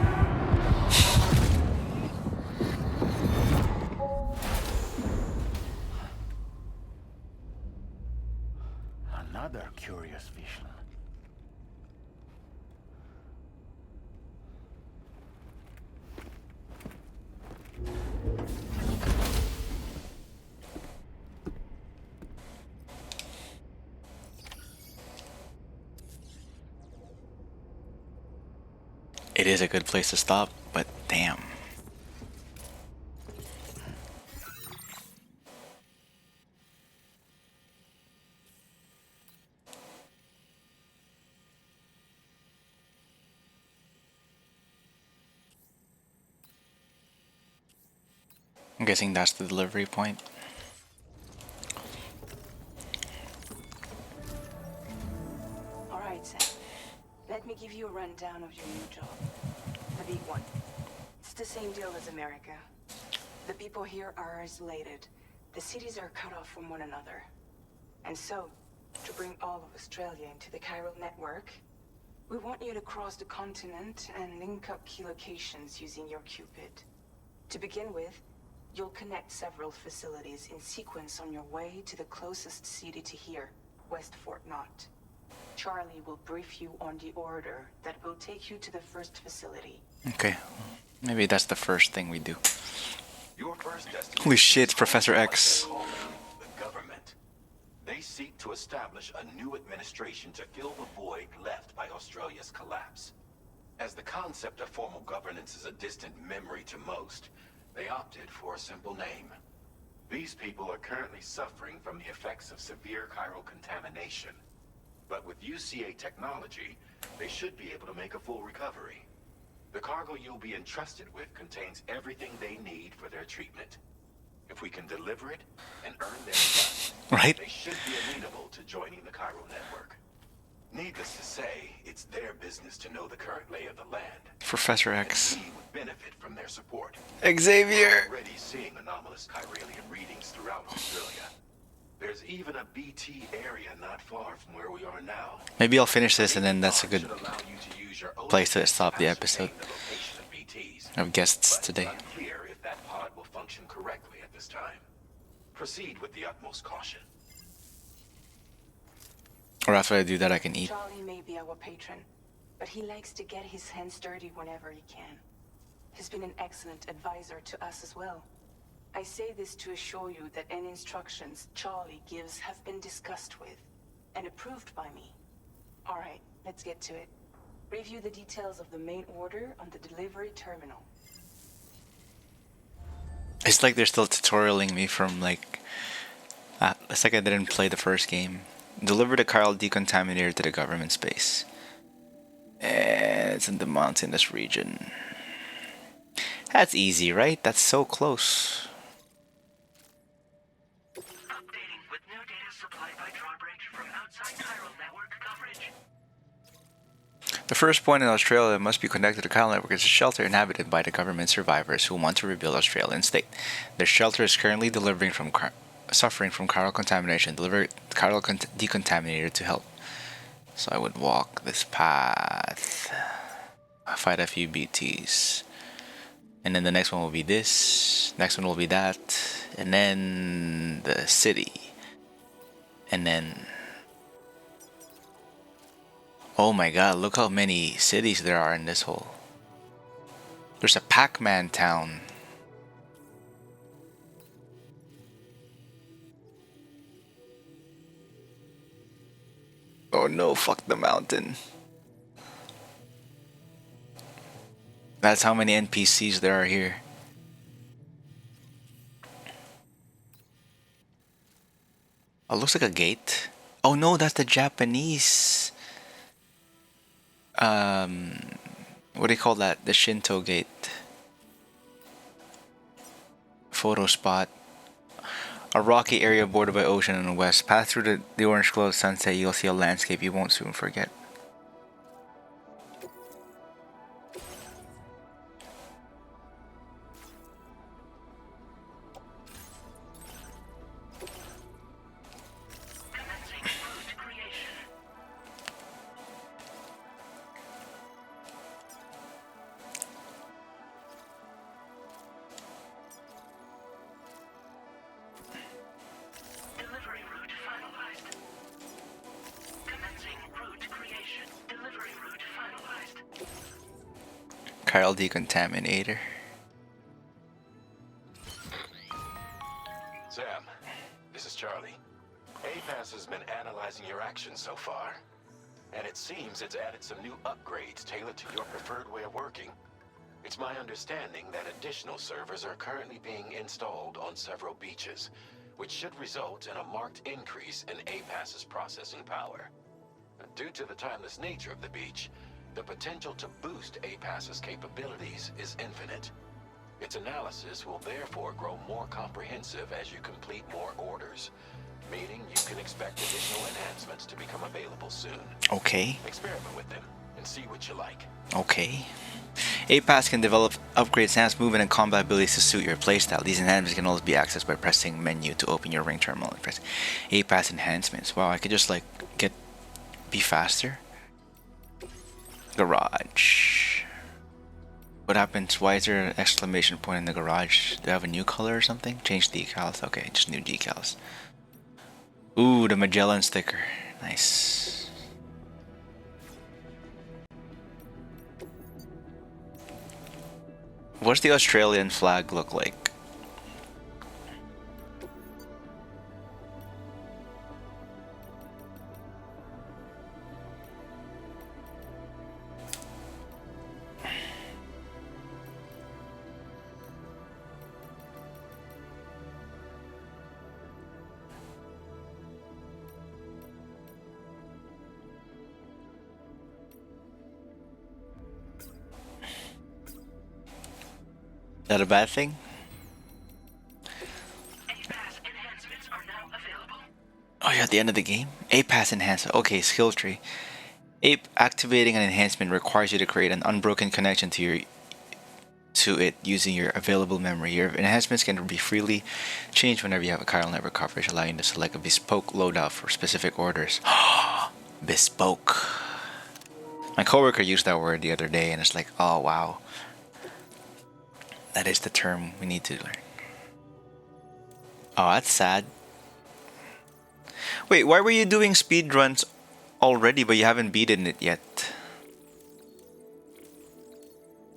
Another curious vision. It is a good place to stop, but damn. I'm guessing that's the delivery point. All right, Sam. Let me give you a rundown of your new job. The big one. It's the same deal as America. The people here are isolated. The cities are cut off from one another. And so, to bring all of Australia into the chiral network, we want you to cross the continent and link up key locations using your Cupid. To begin with, you'll connect several facilities in sequence on your way to the closest city to here, West Fort Knott. Charlie will brief you on the order that will take you to the first facility. Okay, maybe that's the first thing we do. Your first destination. Holy shit, it's Professor X. The government. They seek to establish a new administration to fill the void left by Australia's collapse. As the concept of formal governance is a distant memory to most, they opted for a simple name. These people are currently suffering from the effects of severe chiral contamination. But with UCA technology, they should be able to make a full recovery. The cargo you'll be entrusted with contains everything they need for their treatment. If we can deliver it and earn their trust, Right? they should be amenable to joining the chiral network. Needless to say, it's their business to know the current lay of the land. Professor X. And we would benefit from their support. Xavier! We're already seeing anomalous chiralium readings throughout Australia. There's even a BT area not far from where we are now. Maybe I'll finish this and then that's a good place to stop the episode of guests today. It's unclear if that pod will function correctly at this time. Proceed with the utmost caution. Or after I do that, I can eat. Charlie may be our patron, but he likes to get his hands dirty whenever he can. He's been an excellent advisor to us as well. I say this to assure you that any instructions Charlie gives have been discussed with and approved by me. All right, let's get to it. Review the details of the main order on the delivery terminal. It's like they're still tutorialing me from like... it's like I didn't play the first game. Deliver the chiral decontaminator to the government space. And it's in the mountainous region. That's easy, right? That's so close. Updating with new data supplied by DRAWBRIDGE from outside chiral network coverage. The first point in Australia must be connected to the chiral network is a shelter inhabited by the government survivors who want to rebuild Australian state. The shelter is currently suffering from chiral contamination. Deliver chiral decontaminator to help. So I would walk this path. Fight a few BTs. And then the next one will be this. Next one will be that. And then the city. And then... oh my god, look how many cities there are in this hole. There's a Pac-Man town. Oh no, fuck the mountain. That's how many NPCs there are here. Oh, looks like a gate. Oh no, that's the Japanese. What do you call that? The Shinto gate. Photo spot. A rocky area bordered by ocean in the west. Pass through the orange glow of sunset. You'll see a landscape you won't soon forget. Chiral decontaminator. Sam, this is Charlie. APAS has been analyzing your actions so far, and it seems it's added some new upgrades tailored to your preferred way of working. It's my understanding that additional servers are currently being installed on several beaches, which should result in a marked increase in APAS's processing power. Due to the timeless nature of the beach, the potential to boost APAS's capabilities is infinite. Its analysis will therefore grow more comprehensive as you complete more orders, meaning you can expect additional enhancements to become available soon. Okay. Experiment with them and see what you like. Okay. APAS can develop upgrades, enhanced movement, and combat abilities to suit your playstyle. These enhancements can always be accessed by pressing menu to open your ring terminal and press APAS enhancements. Wow, I could just like be faster. Garage. What happens? Why is there an exclamation point in the garage? Do I have a new color or something? Change decals. Okay, just new decals. Ooh, the Magellan sticker. Nice. What's the Australian flag look like? That a bad thing? Oh, you're at the end of the game? A-Pass enhancer. Okay, skill tree. Activating an enhancement requires you to create an unbroken connection to it using your available memory. Your enhancements can be freely changed whenever you have a chiral network coverage, allowing you to select a bespoke loadout for specific orders. Bespoke. My coworker used that word the other day, and it's like, oh wow, that is the term we need to learn. Oh, that's sad. Wait, why were you doing speed runs already, but you haven't beaten it yet?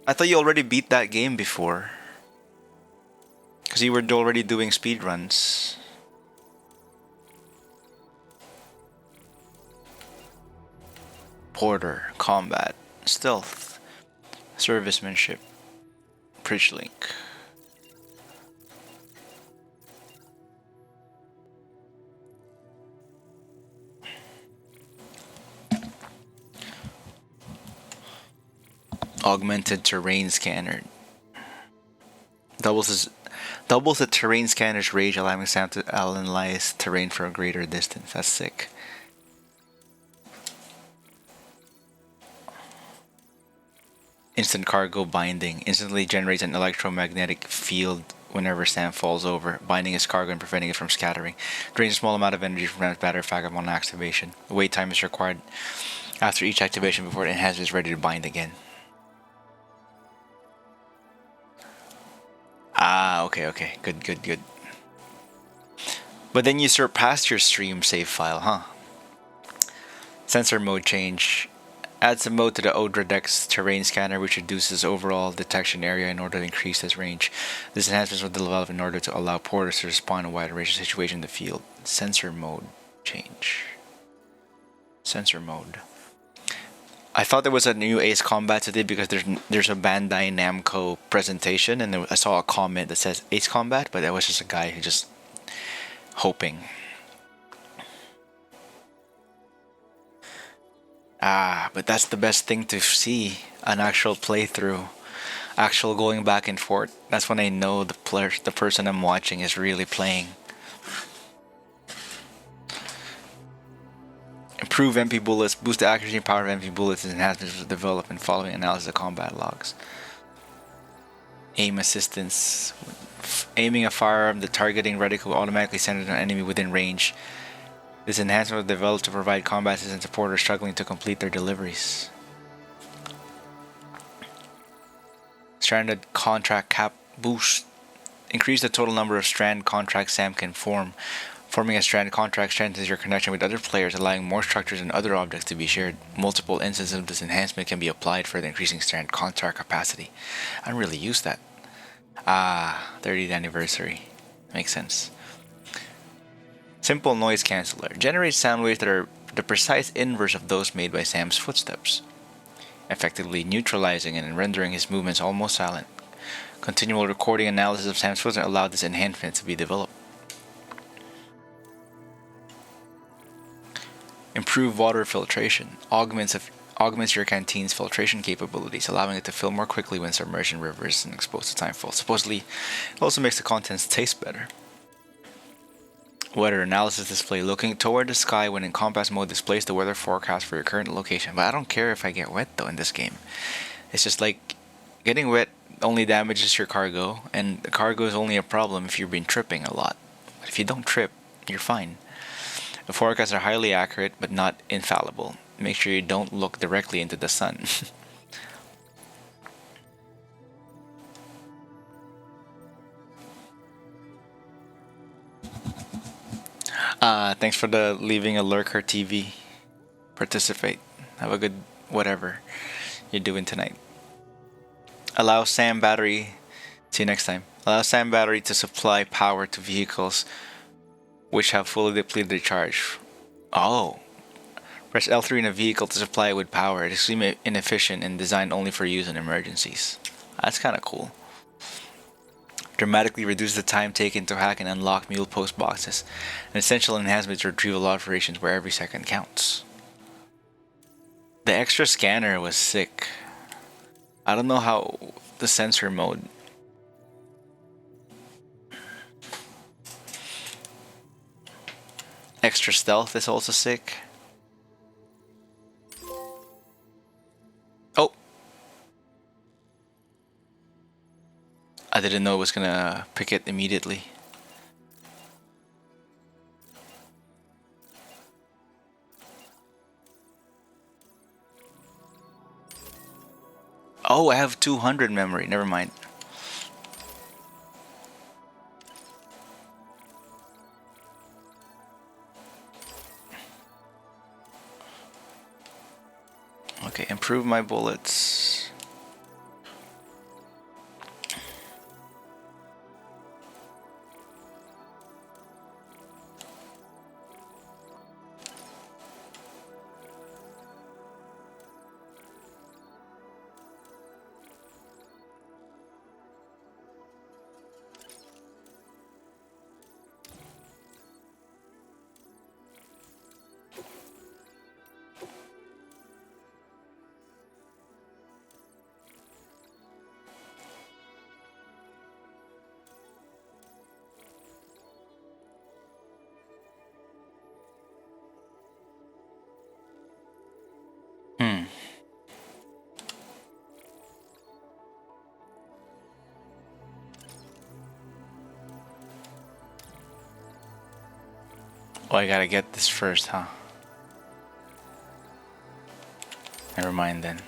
I thought you already beat that game before. Because you were already doing speed runs. Porter, combat, stealth, servicemanship, bridge link. Augmented terrain scanner. Doubles the terrain scanner's range, allowing Sam to analyze terrain for a greater distance. That's sick. Instant cargo binding. Instantly generates an electromagnetic field whenever Sam falls over, binding his cargo and preventing it from scattering. Drains a small amount of energy from its battery pack upon activation. Wait time is required after each activation before the enhancer is ready to bind again. Ah, okay. Good. But then you surpassed your stream save file, huh? Sensor mode change. Adds a mode to the Odra terrain scanner, which reduces overall detection area in order to increase its range. This enhancement was developed in order to allow porters to respond in a wide range of situations in the field. Sensor mode change. Sensor mode. I thought there was a new Ace Combat today because there's a Bandai Namco presentation, and I saw a comment that says Ace Combat, but that was just a guy who just hoping. But that's the best thing to see, an actual playthrough, actual going back and forth. That's when I know the person I'm watching is really playing. Improve MP bullets, boost the accuracy and power of MP bullets as enhancements was developed and following analysis of combat logs. Aim assistance. Aiming a firearm, the targeting reticle will automatically send an enemy within range. This enhancement was developed to provide combat assistance to porters struggling to complete their deliveries. Stranded contract cap boost. Increase the total number of strand contracts Sam can form. Forming a strand contract strengthens your connection with other players, allowing more structures and other objects to be shared. Multiple instances of this enhancement can be applied, further increasing strand contract capacity. I don't really use that. 30th anniversary. Makes sense. Simple noise canceller. Generates sound waves that are the precise inverse of those made by Sam's footsteps, effectively neutralizing and rendering his movements almost silent. Continual recording analysis of Sam's footsteps allowed this enhancement to be developed. Improve water filtration. Augments your canteen's filtration capabilities, allowing it to fill more quickly when submerged in rivers and exposed to timefall. Supposedly, it also makes the contents taste better. Weather analysis display. Looking toward the sky when in compass mode displays the weather forecast for your current location. But I don't care if I get wet though in this game. It's just like getting wet only damages your cargo, and the cargo is only a problem if you've been tripping a lot. But if you don't trip, you're fine. The forecasts are highly accurate but not infallible. Make sure you don't look directly into the sun. Thanks for the leaving a lurker TV. Participate. Have a good whatever you're doing tonight. Allow SAM battery. See you next time. Allow SAM battery to supply power to vehicles which have fully depleted their charge. Oh. Press L3 in a vehicle to supply it with power. It is extremely inefficient and designed only for use in emergencies. That's kind of cool. Dramatically reduce the time taken to hack and unlock mule post boxes. An essential enhancement to retrieval operations where every second counts. The extra scanner was sick. I don't know how the sensor mode extra stealth is also sick. Oh! I didn't know it was gonna pick it immediately. Oh, I have 200 memory. Never mind. Okay, improve my bullets. Oh, I gotta get this first, huh? Never mind then.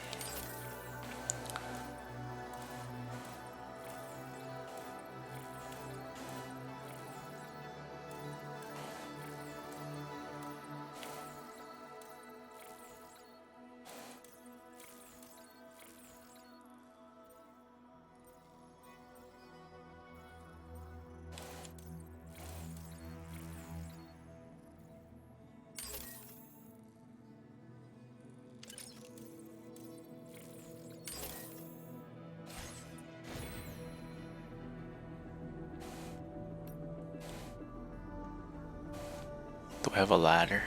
Do I have a ladder?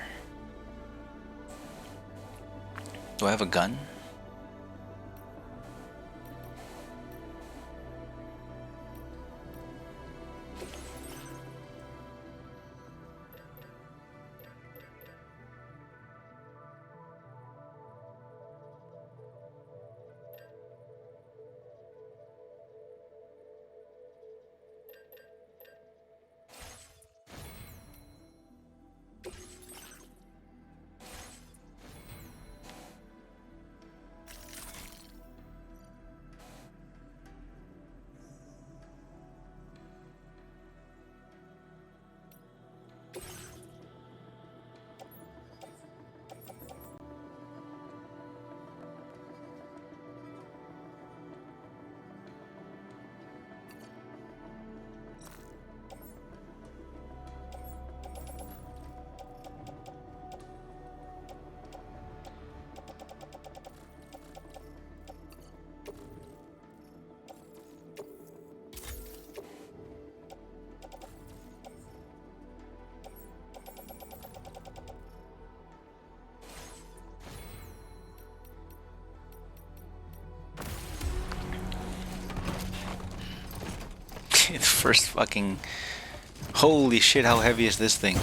Do I have a gun? The first fucking... Holy shit, how heavy is this thing?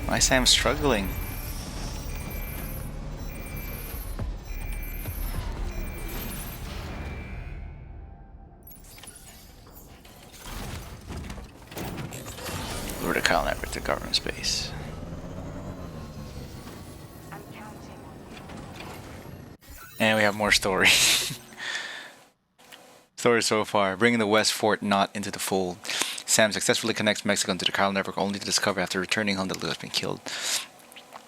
Why is Sam struggling? Lure the Kyle network to government space. And we have more story. Story so far. Bringing the West Fort not into the fold. Sam successfully connects Mexico to the Kyle network only to discover after returning home that Lou has been killed.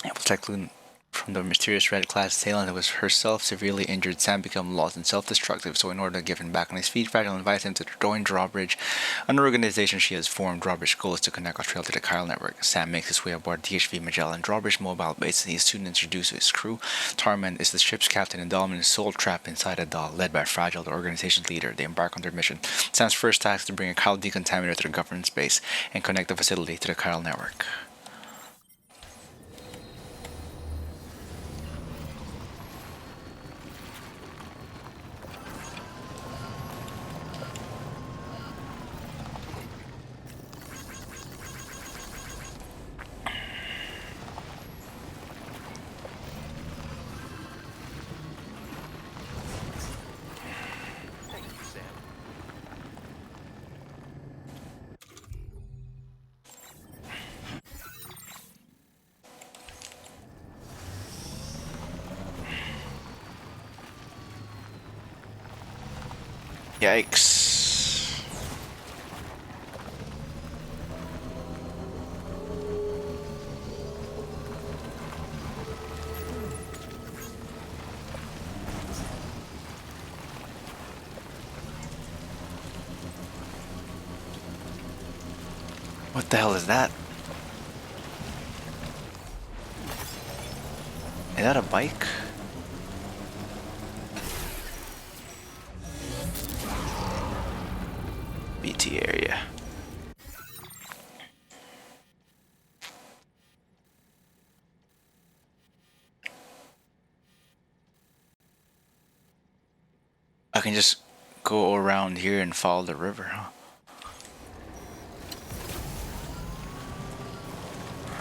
And protect Lou from the mysterious Red Class assailant that was herself severely injured. Sam becomes lost and self-destructive, so in order to get him back on his feet, Fragile invites him to join Drawbridge, an organization she has formed. Drawbridge's goal is to connect Australia to the Kyle network. Sam makes his way aboard DHV Magellan, Drawbridge mobile base, and he is soon introduced to his crew. Tarman is the ship's captain, and Dalman is soul trapped inside a doll, led by Fragile, the organization's leader. They embark on their mission. Sam's first task is to bring a Kyle decontaminator to the government base and connect the facility to the Kyle network. Yikes. What the hell is that? Is that a bike? BT area. I can just go around here and follow the river, huh?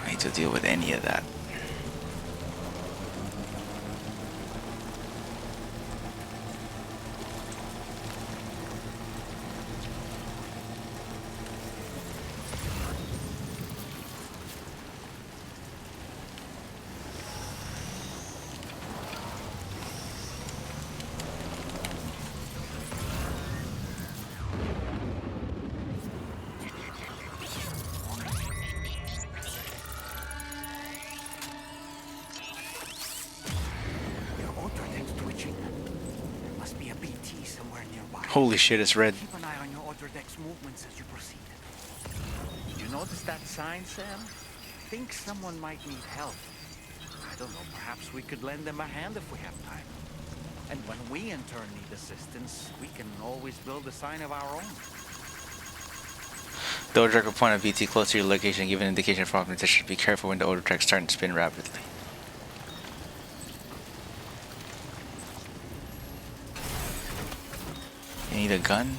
I need to deal with any of that. Holy shit, it's red. Keep an eye on your other deck's movements as you proceed. Did you notice that sign, Sam? Think someone might need help. I don't know, perhaps we could lend them a hand if we have time. And when we in turn need assistance, we can always build a sign of our own. The odor track will point a BT close to your location and give an indication for optimization. Be careful when the odor track starting to spin rapidly. You need a gun?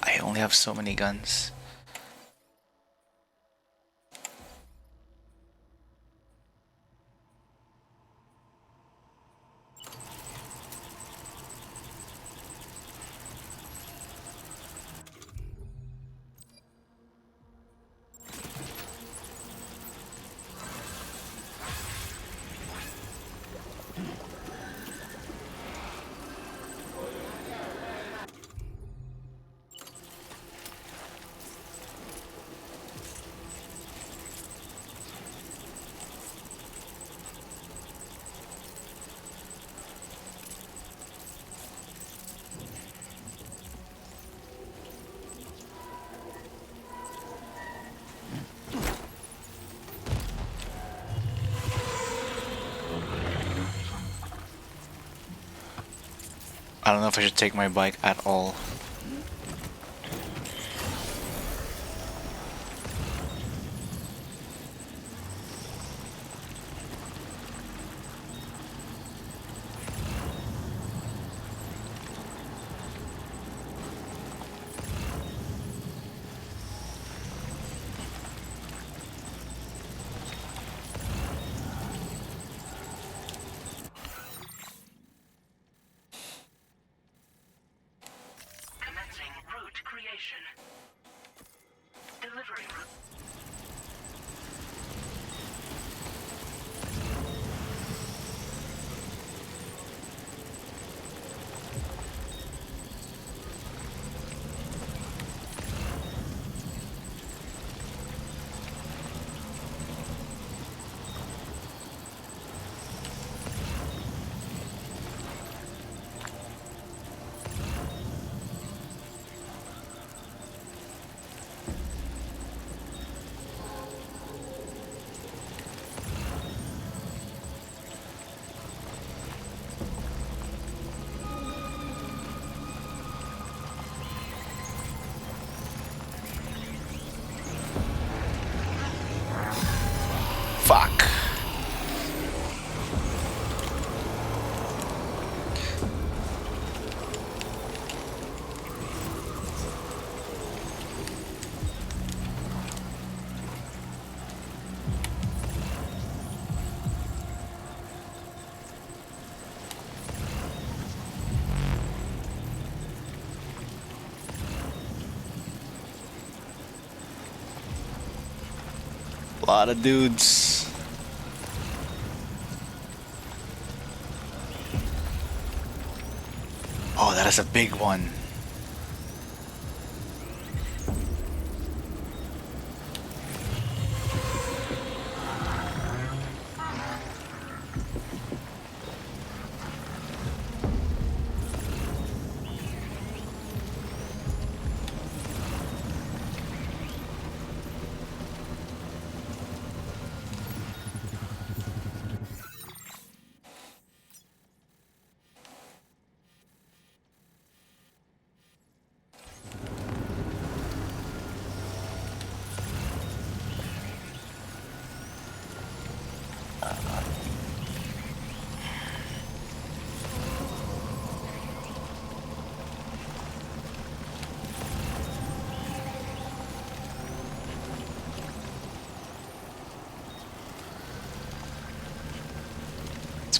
I only have so many guns. I don't know if I should take my bike at all. Fuck. A lot of dudes. Oh, that is a big one.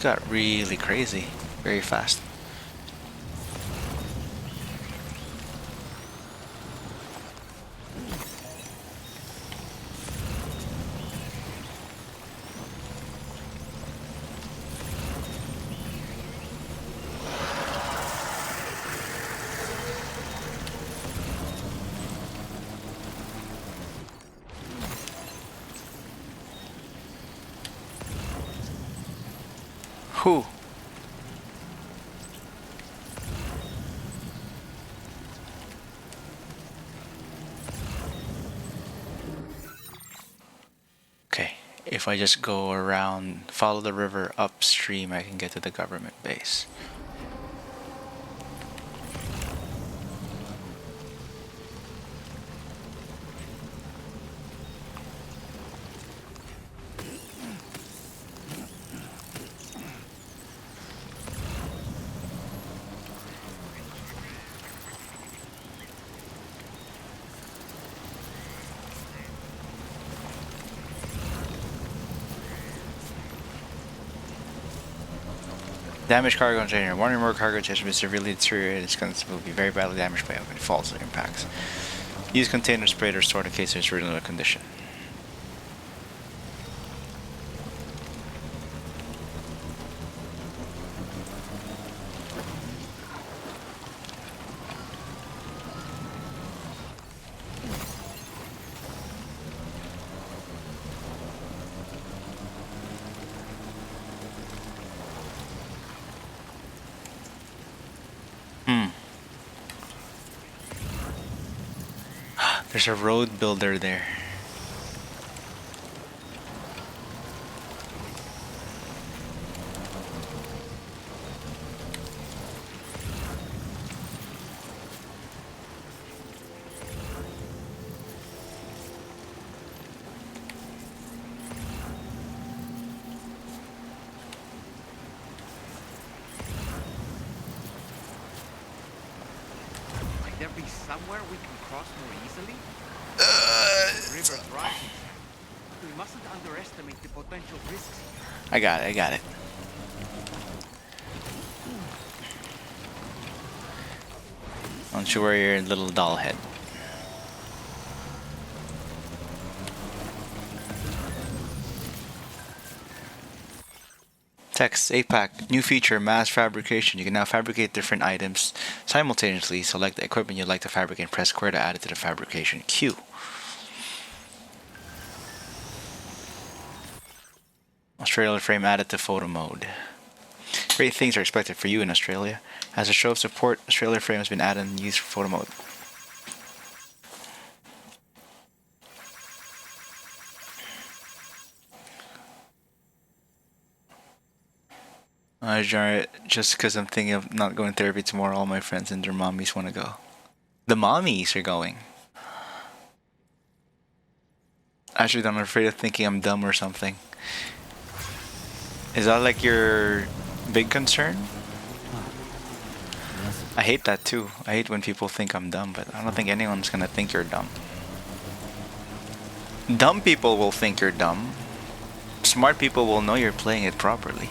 got really crazy very fast. Whew. Okay, if I just go around, follow the river upstream, I can get to the government base. Damaged cargo container. One or more cargo containers will be severely deteriorated. Its contents will be very badly damaged by open faults or impacts. Use container spray to restore the case in its original condition. There's a road builder there. Might there be somewhere we can cross more easily? River's rising. We mustn't underestimate the potential risks. I got it, I got it. Don't you worry your little doll head. Text, APAC, new feature, mass fabrication. You can now fabricate different items simultaneously. Select the equipment you'd like to fabricate and press square to add it to the fabrication queue. Australia frame added to photo mode. Great things are expected for you in Australia. As a show of support, Australia frame has been added and used for photo mode. Just because I'm thinking of not going therapy tomorrow, all my friends and their mommies want to go. The mommies are going. Actually, I'm afraid of thinking I'm dumb or something. Is that like your big concern? I hate that too. I hate when people think I'm dumb, but I don't think anyone's gonna think you're dumb. Dumb people will think you're dumb. Smart people will know you're playing it properly.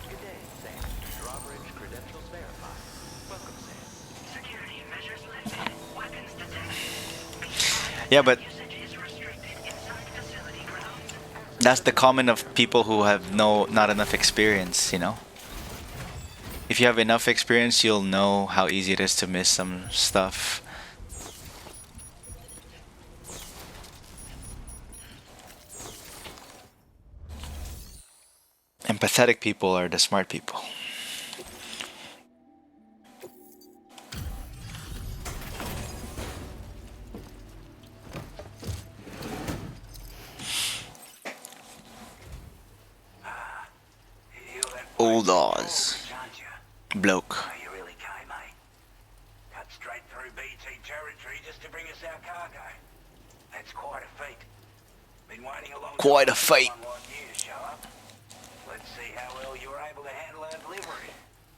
Good day, Sam. Drawbridge credentials verified. Welcome, Sam. Security measures lifted. Weapons detected. Yeah, but that's the common of people who have not enough experience, you know? If you have enough experience, you'll know how easy it is to miss some stuff. Empathetic people are the smart people. Old Oz. Bloke. You really came, mate. Cut straight through BT territory just to bring us our cargo. That's quite a feat. Been waiting a long time. Quite a feat. Let's see how well you were able to handle our delivery.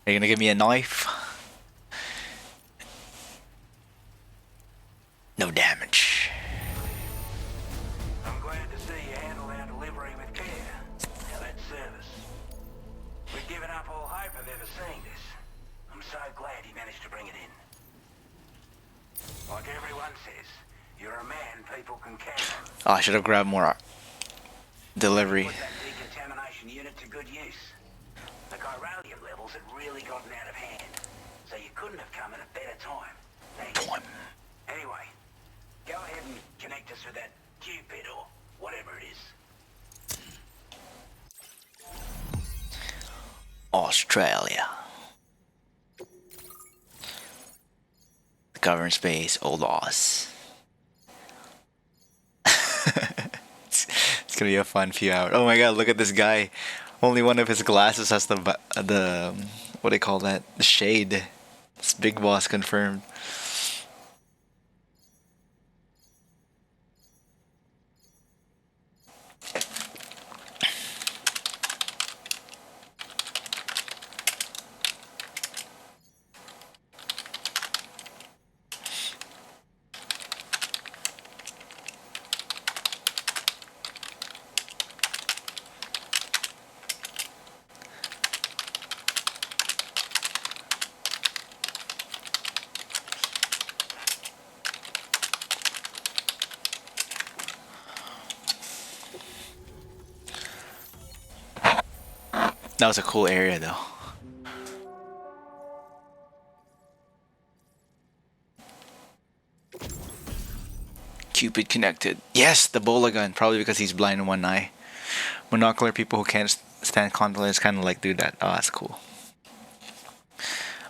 Are you gonna give me a knife? No damage. I'm glad to see you handle our delivery with care. Now that service Like everyone says, you're a man people can count on. Oh, I should have grabbed more delivery. Put that decontamination unit to good use. The chiralium levels had really gotten out of hand, so you couldn't have come at a better time. Anyway, go ahead and connect us with that Cupid or whatever it is. Australia. The government space, old Oz. It's gonna be a fun few hours. Oh my god, look at this guy. Only one of his glasses has the what do they call that? The shade. It's Big Boss confirmed. That was a cool area though. Cupid connected. Yes, the bola gun. Probably because he's blind in one eye. Monocular people who can't stand contact kind of like do that. Oh, that's cool.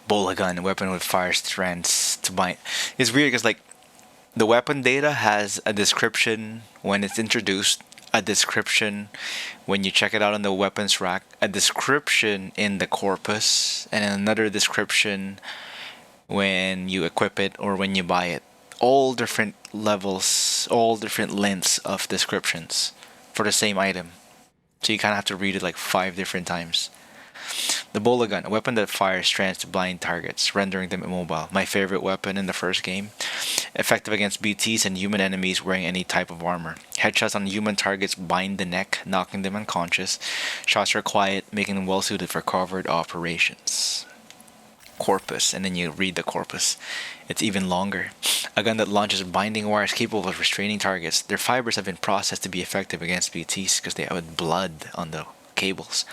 Bola gun, a weapon with fire strands to bind. It's weird because like the weapon data has a description when it's introduced, a description when you check it out on the weapons rack, a description in the corpus, and another description when you equip it or when you buy it. All different levels, all different lengths of descriptions for the same item. So you kind of have to read it like 5 different times. The bola gun, a weapon that fires strands to blind targets, rendering them immobile. My favorite weapon in the first game. Effective against BTs and human enemies wearing any type of armor. Headshots on human targets bind the neck, knocking them unconscious. Shots are quiet, making them well suited for covert operations. Corpus, and then you read the corpus. It's even longer. A gun that launches binding wires capable of restraining targets. Their fibers have been processed to be effective against BTs because they have blood on the cables.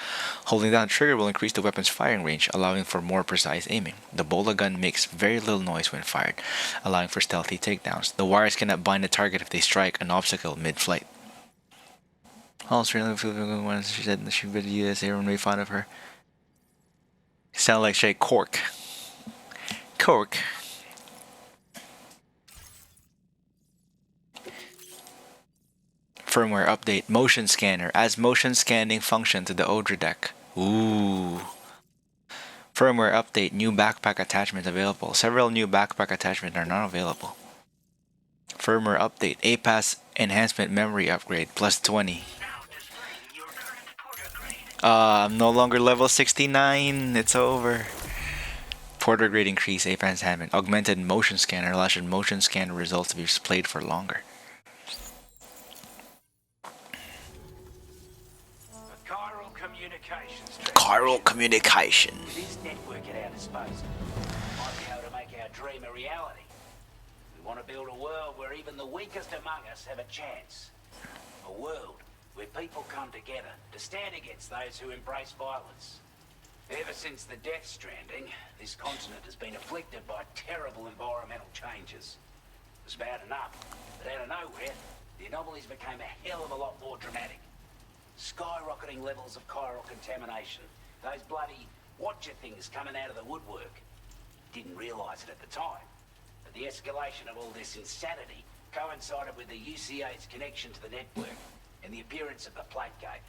Holding down the trigger will increase the weapon's firing range, allowing for more precise aiming. The bola gun makes very little noise when fired, allowing for stealthy takedowns. The wires cannot bind the target if they strike an obstacle mid-flight. Oh, it's really when she said she would use everyone made fun of her. Sound like Shay Cork. Cork. Firmware update. Motion scanner. Adds motion scanning function to the Odra deck. Ooh. Firmware update. New backpack attachments available. Several new backpack attachments are not available. Firmware update. APAS enhancement memory upgrade. Plus 20. I'm no longer level 69. It's over. Porter grade increase. APAS enhancement. Augmented motion scanner. Allows your motion scanner results to be displayed for longer. Chiral communication. This network at our disposal might be able to make our dream a reality. We want to build a world where even the weakest among us have a chance. A world where people come together to stand against those who embrace violence. Ever since the death stranding, this continent has been afflicted by terrible environmental changes. It was bad enough, but out of nowhere, the anomalies became a hell of a lot more dramatic. Skyrocketing levels of chiral contamination. Those bloody watcher things coming out of the woodwork. Didn't realise it at the time, but the escalation of all this insanity coincided with the UCA's connection to the network and the appearance of the plate gate.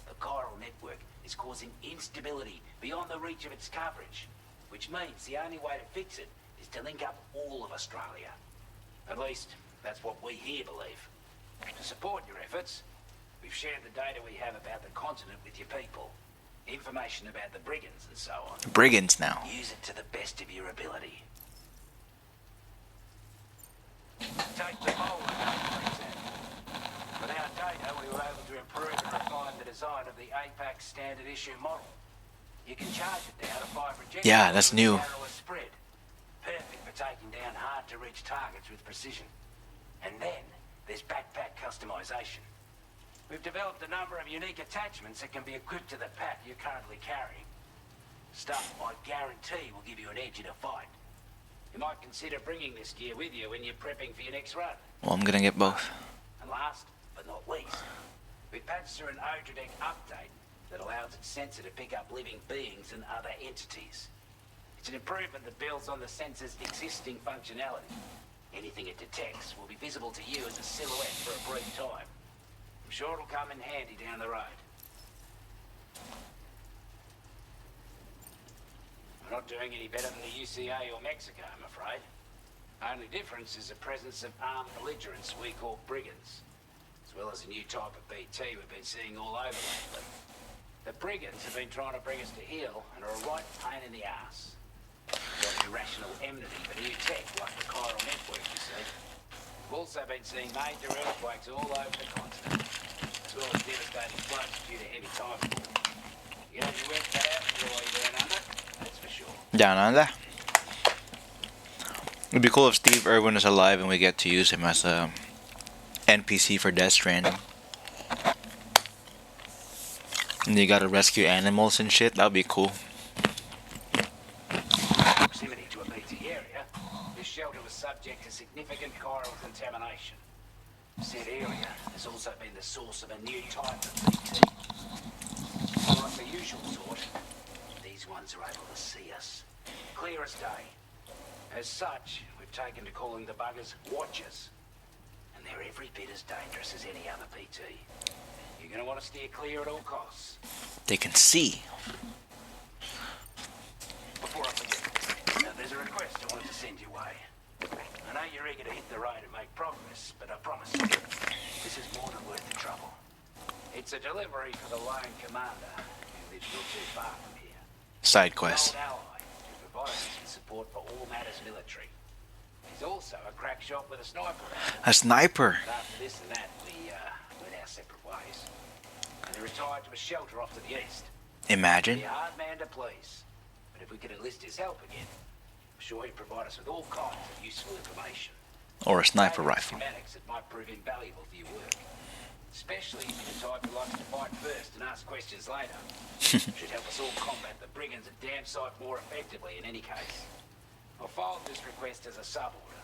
The chiral network is causing instability beyond the reach of its coverage, which means the only way to fix it is to link up all of Australia. At least, that's what we here believe. To support your efforts, we've shared the data we have about the continent with your people. Information about the brigands and so on. Brigands now. Use it to the best of your ability. Take the whole for example. With our data, we were able to improve and refine the design of the APAC standard issue model. You can charge it down to 5 projectiles. Yeah, that's new. Spread. Perfect for taking down hard to reach targets with precision. And then there's backpack customization. We've developed a number of unique attachments that can be equipped to the pack you're currently carrying. Stuff I guarantee will give you an edge in a fight. You might consider bringing this gear with you when you're prepping for your next run. Well, I'm gonna get both. And last but not least, we patched through an Odradek update that allows its sensor to pick up living beings and other entities. It's an improvement that builds on the sensor's existing functionality. Anything it detects will be visible to you as a silhouette for a brief time. I'm sure it'll come in handy down the road. We're not doing any better than the UCA or Mexico, I'm afraid. Only difference is the presence of armed belligerents we call brigands, as well as a new type of BT we've been seeing all over lately. The brigands have been trying to bring us to heel and are a right pain in the ass. Got an irrational enmity for new tech like the chiral network, you see. We've also been seeing major earthquakes all over the continent, as well as devastating floods due to heavy tidal. You have your work cut out for all you're doing under, that's for sure. Down under. It'd be cool if Steve Irwin is alive and we get to use him as a NPC for Death Stranding. And you gotta rescue animals and shit. That'd be cool. Proximity to a BT area, this shelter was subject to significant chiral contamination. Said area has also been the source of a new type of BT. Unlike the usual sort, these ones are able to see us. Clear as day. As such, we've taken to calling the buggers Watchers. And they're every bit as dangerous as any other PT. You're going to want to steer clear at all costs. They can see. Before I forget, there's a request I wanted to send your way. I know you're eager to hit the road and make progress, but I promise you, this is more than worth the trouble. It's a delivery for the lone commander who lives not too far from here. Side quest. An old ally who provides us with support for all matters military. He's also a crack shot with a sniper. A sniper. After this and that, we went our separate ways. And he retired to a shelter off to the east. Imagine. He's a hard man to please. But if we could enlist his help again, I'm sure he'd provide us with all kinds of useful information. Or a sniper rifle. Schematics that might prove invaluable for your work. Especially if you're the type who likes to fight first and ask questions later. Should help us all combat the brigands a damn sight more effectively in any case. I'll file this request as a sub-order.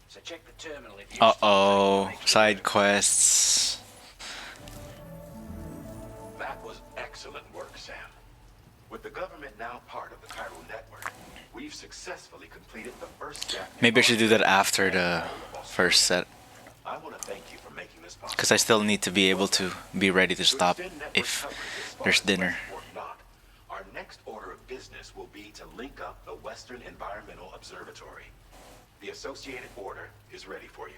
So check the terminal if you... Uh-oh. Side quests. That was excellent work, Sam. With the government now part of the chiral network, we've successfully completed the first step. Maybe I should do that after the first set. I want to thank you for making this possible. Because I still need to be able to be ready to stop if there's dinner. Or not, our next order of business will be to link up the Western Environmental Observatory. The associated order is ready for you.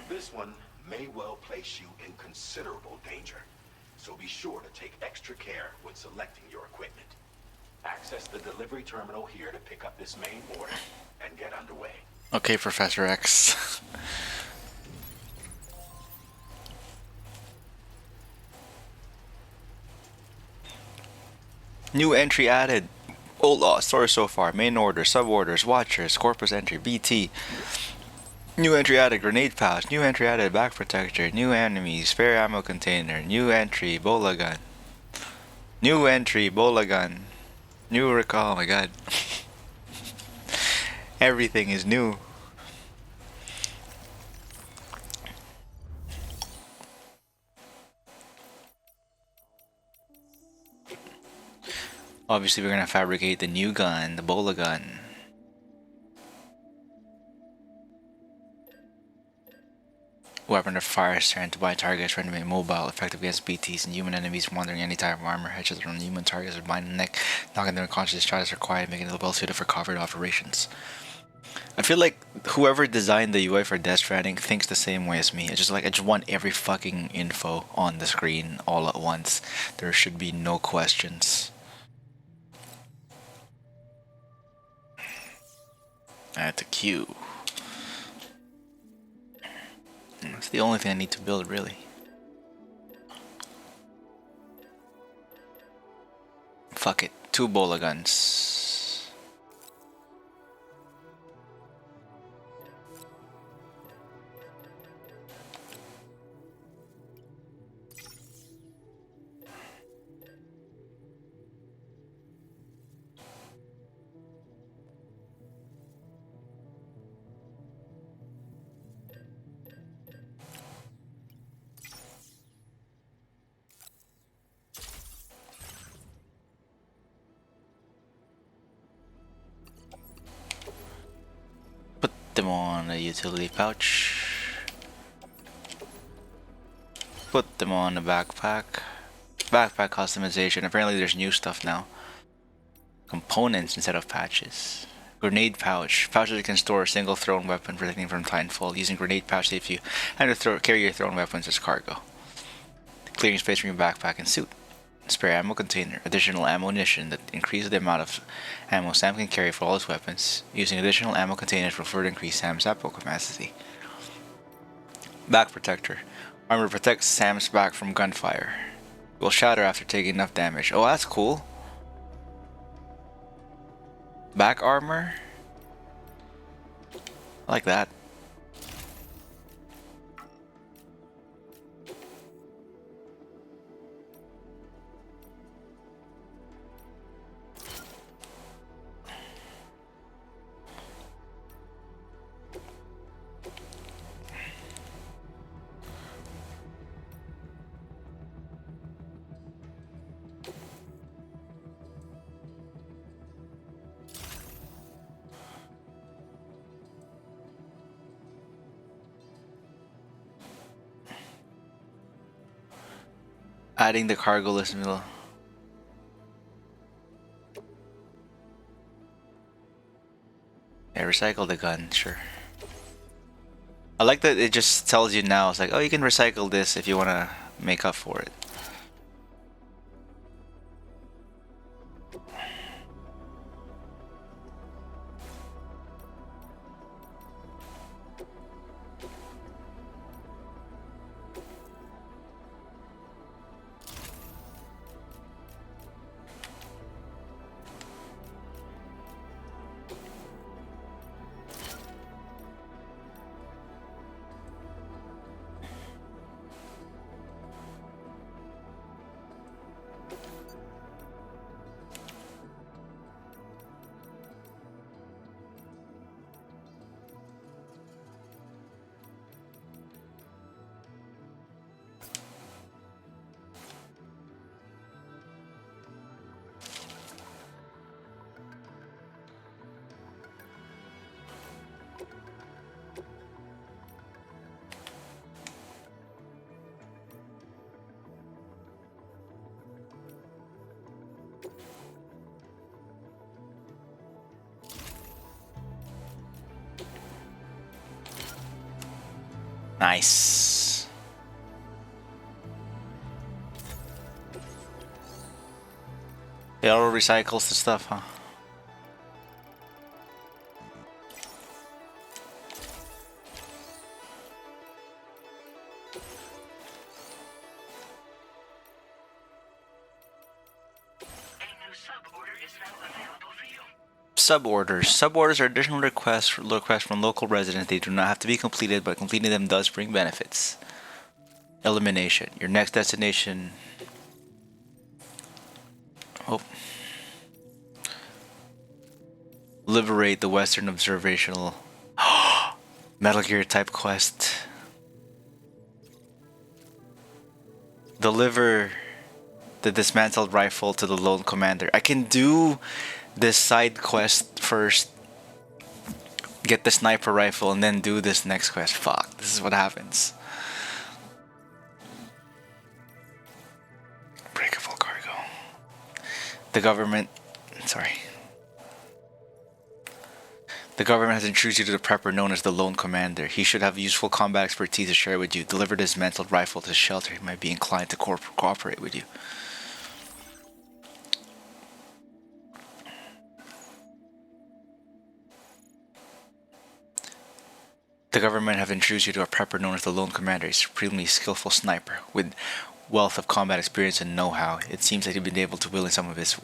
This one may well place you in considerable danger, so be sure to take extra care when selecting your equipment. Access the delivery terminal here to pick up this main order and get underway. Okay, Professor X. New entry added. Old law, story so far. Main order, sub-orders, watchers, corpus entry, BT. New entry added, grenade pouch. New entry added, back protector. New enemies, spare ammo container. New entry, bola gun. New entry, bola gun. New recall, oh my god. Everything is new. Obviously, we're gonna fabricate the new gun, the bola gun. Weapon of fire strength to bind targets, render them mobile, effective against BTs and human enemies wandering any type of armor. Hedges on human targets or bind the neck, knocking them unconscious. Charges required, making it well suited for covert operations. I feel like whoever designed the UI for Death Stranding thinks the same way as me. It's just like I just want every fucking info on the screen all at once. There should be no questions. Add to queue. That's the only thing I need to build, really. Fuck it. 2 bola guns. them on a utility pouch. Put them on a backpack. Backpack customization. Apparently there's new stuff now. Components instead of patches. Grenade pouch. Pouches that can store a single thrown weapon protecting from Titanfall. Using grenade pouch saves you and carry your thrown weapons as cargo. Clearing space from your backpack and suit. Spare ammo container. Additional ammunition that increases the amount of ammo Sam can carry for all his weapons. Using additional ammo containers will further increase Sam's ammo capacity. Back protector. Armor protects Sam's back from gunfire. Will shatter after taking enough damage. Oh, that's cool. Back armor? I like that. Adding the cargo list middle. Yeah, recycle the gun, sure. I like that it just tells you now. It's like, oh, you can recycle this if you want to make up for it. Nice. It auto recycles the stuff, huh? Suborders. Suborders are additional requests from local residents. They do not have to be completed, but completing them does bring benefits. Elimination. Your next destination. Oh. Liberate the Western Observational. Metal Gear type quest. Deliver the dismantled rifle to the lone commander. I can do this side quest first, get the sniper rifle, and then do this next quest. Fuck, this is what happens. Breakable cargo. The government has introduced you to the prepper known as the Lone Commander. He should have useful combat expertise to share with you. Deliver the dismantled rifle to the shelter. He might be inclined to cooperate with you. The government have introduced you to a prepper known as the Lone Commander, a supremely skillful sniper with wealth of combat experience and know-how. It seems that he's been able to will in some of this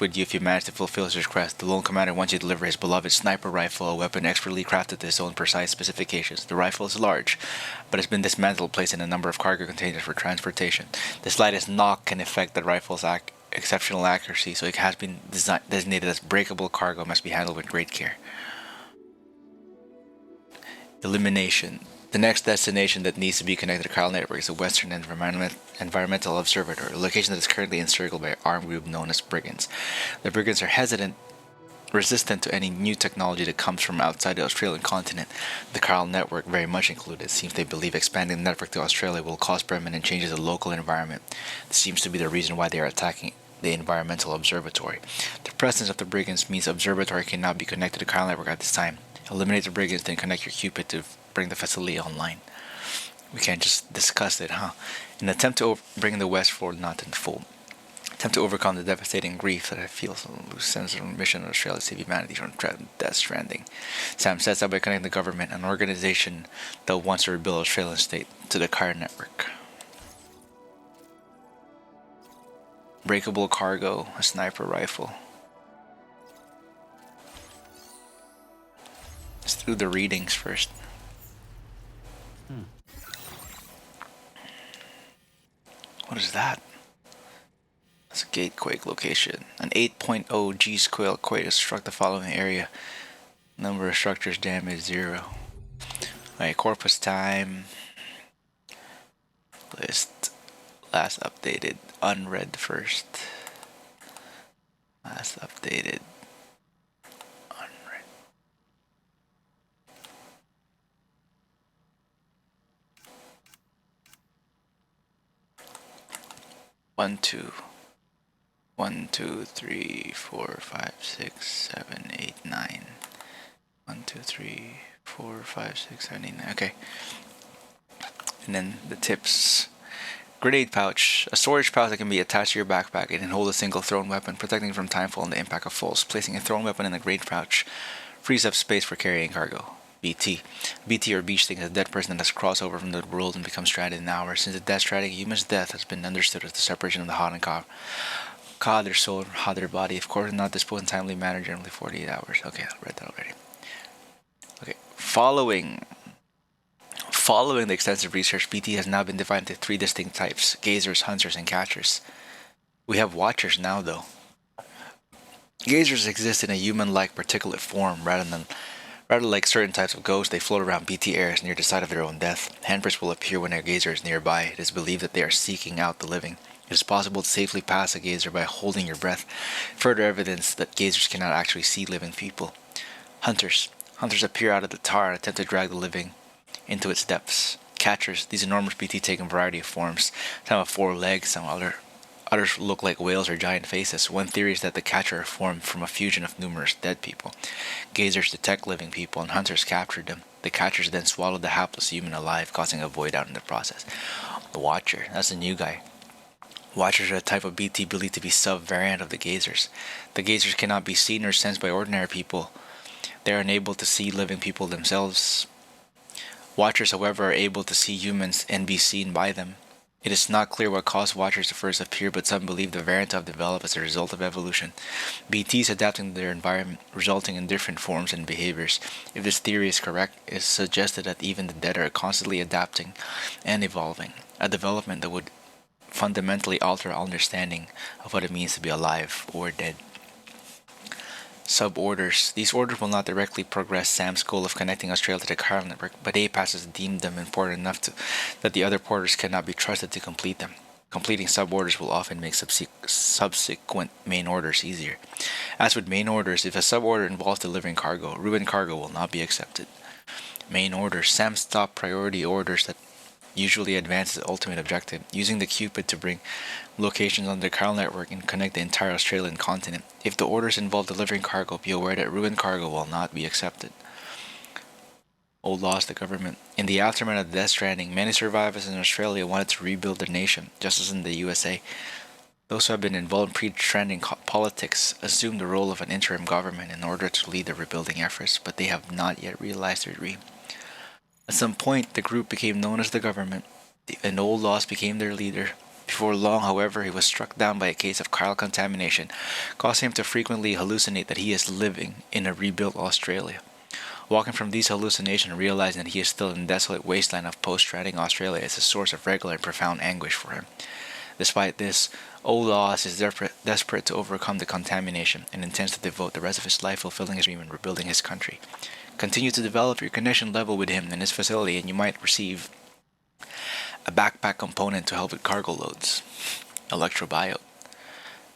with you if you manage to fulfill his request. The Lone Commander wants you to deliver his beloved sniper rifle, a weapon expertly crafted to his own precise specifications. The rifle is large, but has been dismantled, placed in a number of cargo containers for transportation. The slightest knock can affect the rifle's exceptional accuracy, so it has been designated as breakable cargo, must be handled with great care. Elimination. The next destination that needs to be connected to Chiral Network is the Western Environmental Observatory, a location that is currently encircled by an armed group known as Brigands. The Brigands are hesitant resistant to any new technology that comes from outside the Australian continent, the chiral network very much included. It seems they believe expanding the network to Australia will cause permanent changes in the local environment. This seems to be the reason why they are attacking the environmental observatory. The presence of the brigands means the observatory cannot be connected to the chiral network at this time. Eliminate the brigands, then connect your Cupid to bring the facility online. We can't just discuss it, huh? In an attempt to bring the West forward, not in full. Attempt to overcome the devastating grief that I feel from the loose sense of mission of Australia to save humanity from death stranding. Sam sets out by connecting the government, an organization that wants to rebuild Australian state, to the chiral network. Breakable cargo, a sniper rifle. Let's do the readings first. What is that? It's a gatequake location. An 8.0 G-scale quake has struck the following area. Number of structures damaged 0. Alright, corpus time. List. Last updated. Unread first. Last updated. Unread. One, two. 1, 2, 3, 4, 5, 6, 7, 8, 9. 1, 2, 3, 4, 5, 6, 7, 8, 9. Okay. And then the tips. Grenade pouch. A storage pouch that can be attached to your backpack and can hold a single thrown weapon, protecting from timefall and the impact of falls. Placing a thrown weapon in a grenade pouch frees up space for carrying cargo. BT. BT or beach thing is a dead person that has crossed over from the world and becomes stranded in hours. Since the death stranding, a human's death has been understood as the separation of the hot and cold. Their soul, how their body, of course, not disposed in a timely manner, generally 48 hours. Okay, I read that already. Okay, following the extensive research, BT has now been divided into 3 distinct types: gazers, hunters, and catchers. We have watchers now, though. Gazers exist in a human-like particulate form, rather like certain types of ghosts. They float around BT areas near the site of their own death. Handprints will appear when a gazer is nearby. It is believed that they are seeking out the living. It is possible to safely pass a gazer by holding your breath. Further evidence that gazers cannot actually see living people. Hunters. Hunters appear out of the tar and attempt to drag the living into its depths. Catchers. These enormous BT take a variety of forms. Some have 4 legs, some others look like whales or giant faces. One theory is that the catcher are formed from a fusion of numerous dead people. Gazers detect living people and hunters capture them. The catchers then swallow the hapless human alive, causing a void out in the process. The Watcher. That's a new guy. Watchers are a type of BT believed to be sub-variant of the gazers. The gazers cannot be seen or sensed by ordinary people. They are unable to see living people themselves. Watchers, however, are able to see humans and be seen by them. It is not clear what caused Watchers to first appear, but some believe the variant have developed as a result of evolution. BTs adapting to their environment, resulting in different forms and behaviors. If this theory is correct, it is suggested that even the dead are constantly adapting and evolving, a development that would fundamentally alter our understanding of what it means to be alive or dead. Suborders. These orders will not directly progress Sam's goal of connecting Australia to the chiral network, but APAS has deemed them important enough that the other porters cannot be trusted to complete them. Completing suborders will often make subsequent main orders easier. As with main orders, if a suborder involves delivering cargo, ruined cargo will not be accepted. Main orders. Sam's top priority orders that usually advances the ultimate objective, using the Cupid to bring locations on the chiral network and connect the entire Australian continent. If the orders involve delivering cargo, be aware that ruined cargo will not be accepted. Old laws, the government. In the aftermath of the death stranding, many survivors in Australia wanted to rebuild the nation, just as in the USA. Those who have been involved in pre-stranding politics assumed the role of an interim government in order to lead the rebuilding efforts, but they have not yet realized their dream. At some point, the group became known as the government, and Old Laws became their leader. Before long, however, he was struck down by a case of chiral contamination, causing him to frequently hallucinate that he is living in a rebuilt Australia. Walking from these hallucinations and realizing that he is still in the desolate wasteland of post-stranding Australia is a source of regular and profound anguish for him. Despite this, Old Laws is desperate to overcome the contamination and intends to devote the rest of his life fulfilling his dream and rebuilding his country. Continue to develop your connection level with him and his facility, and you might receive a backpack component to help with cargo loads. Electrobio.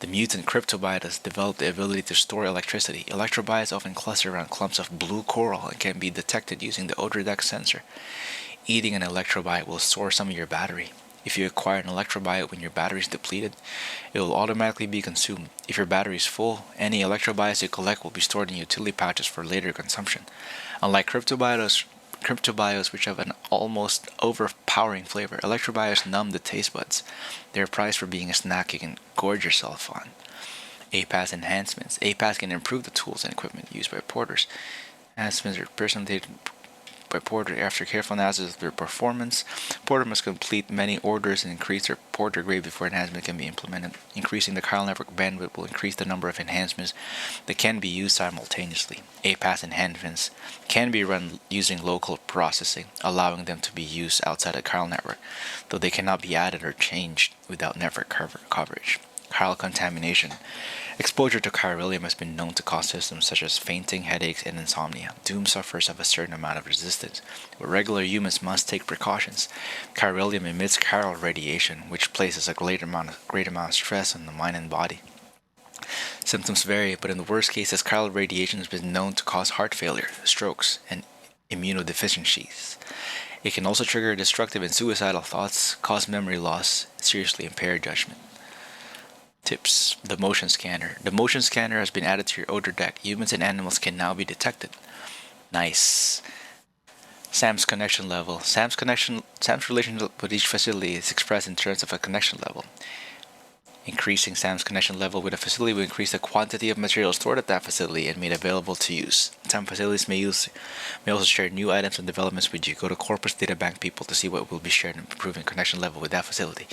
The mutant cryptobiotes develop the ability to store electricity. Electrobiotes often cluster around clumps of blue coral and can be detected using the odor deck sensor. Eating an electrobiot will store some of your battery. If you acquire an electrobiot when your battery is depleted, it will automatically be consumed. If your battery is full, any electrobiots you collect will be stored in utility pouches for later consumption. Unlike cryptobiotes which have an almost overpowering flavor, electrobiotes numb the taste buds. They are prized for being a snack you can gorge yourself on. APAS enhancements. APAS can improve the tools and equipment used by porters. Enhancements are personally by porter after careful analysis of their performance. Porter must complete many orders and increase their porter grade before enhancement can be implemented. Increasing the chiral network bandwidth will increase the number of enhancements that can be used simultaneously. APAS enhancements can be run using local processing, allowing them to be used outside the chiral network, though they cannot be added or changed without network coverage. Chiral contamination. Exposure to chiralium has been known to cause symptoms such as fainting, headaches, and insomnia. Doom sufferers have a certain amount of resistance, but regular humans must take precautions. Chiralium emits chiral radiation, which places a great amount of stress on the mind and body. Symptoms vary, but in the worst cases, chiral radiation has been known to cause heart failure, strokes, and immunodeficiencies. It can also trigger destructive and suicidal thoughts, cause memory loss, seriously impair judgment. Tips. The motion scanner. The motion scanner has been added to your odor deck. Humans and animals can now be detected. Nice. Sam's connection level. Sam's relationship with each facility is expressed in terms of a connection level. Increasing Sam's connection level with a facility will increase the quantity of material stored at that facility and made available to use. Some facilities may also share new items and developments with you. Go to Corpus Data Bank people to see what will be shared and improving connection level with that facility.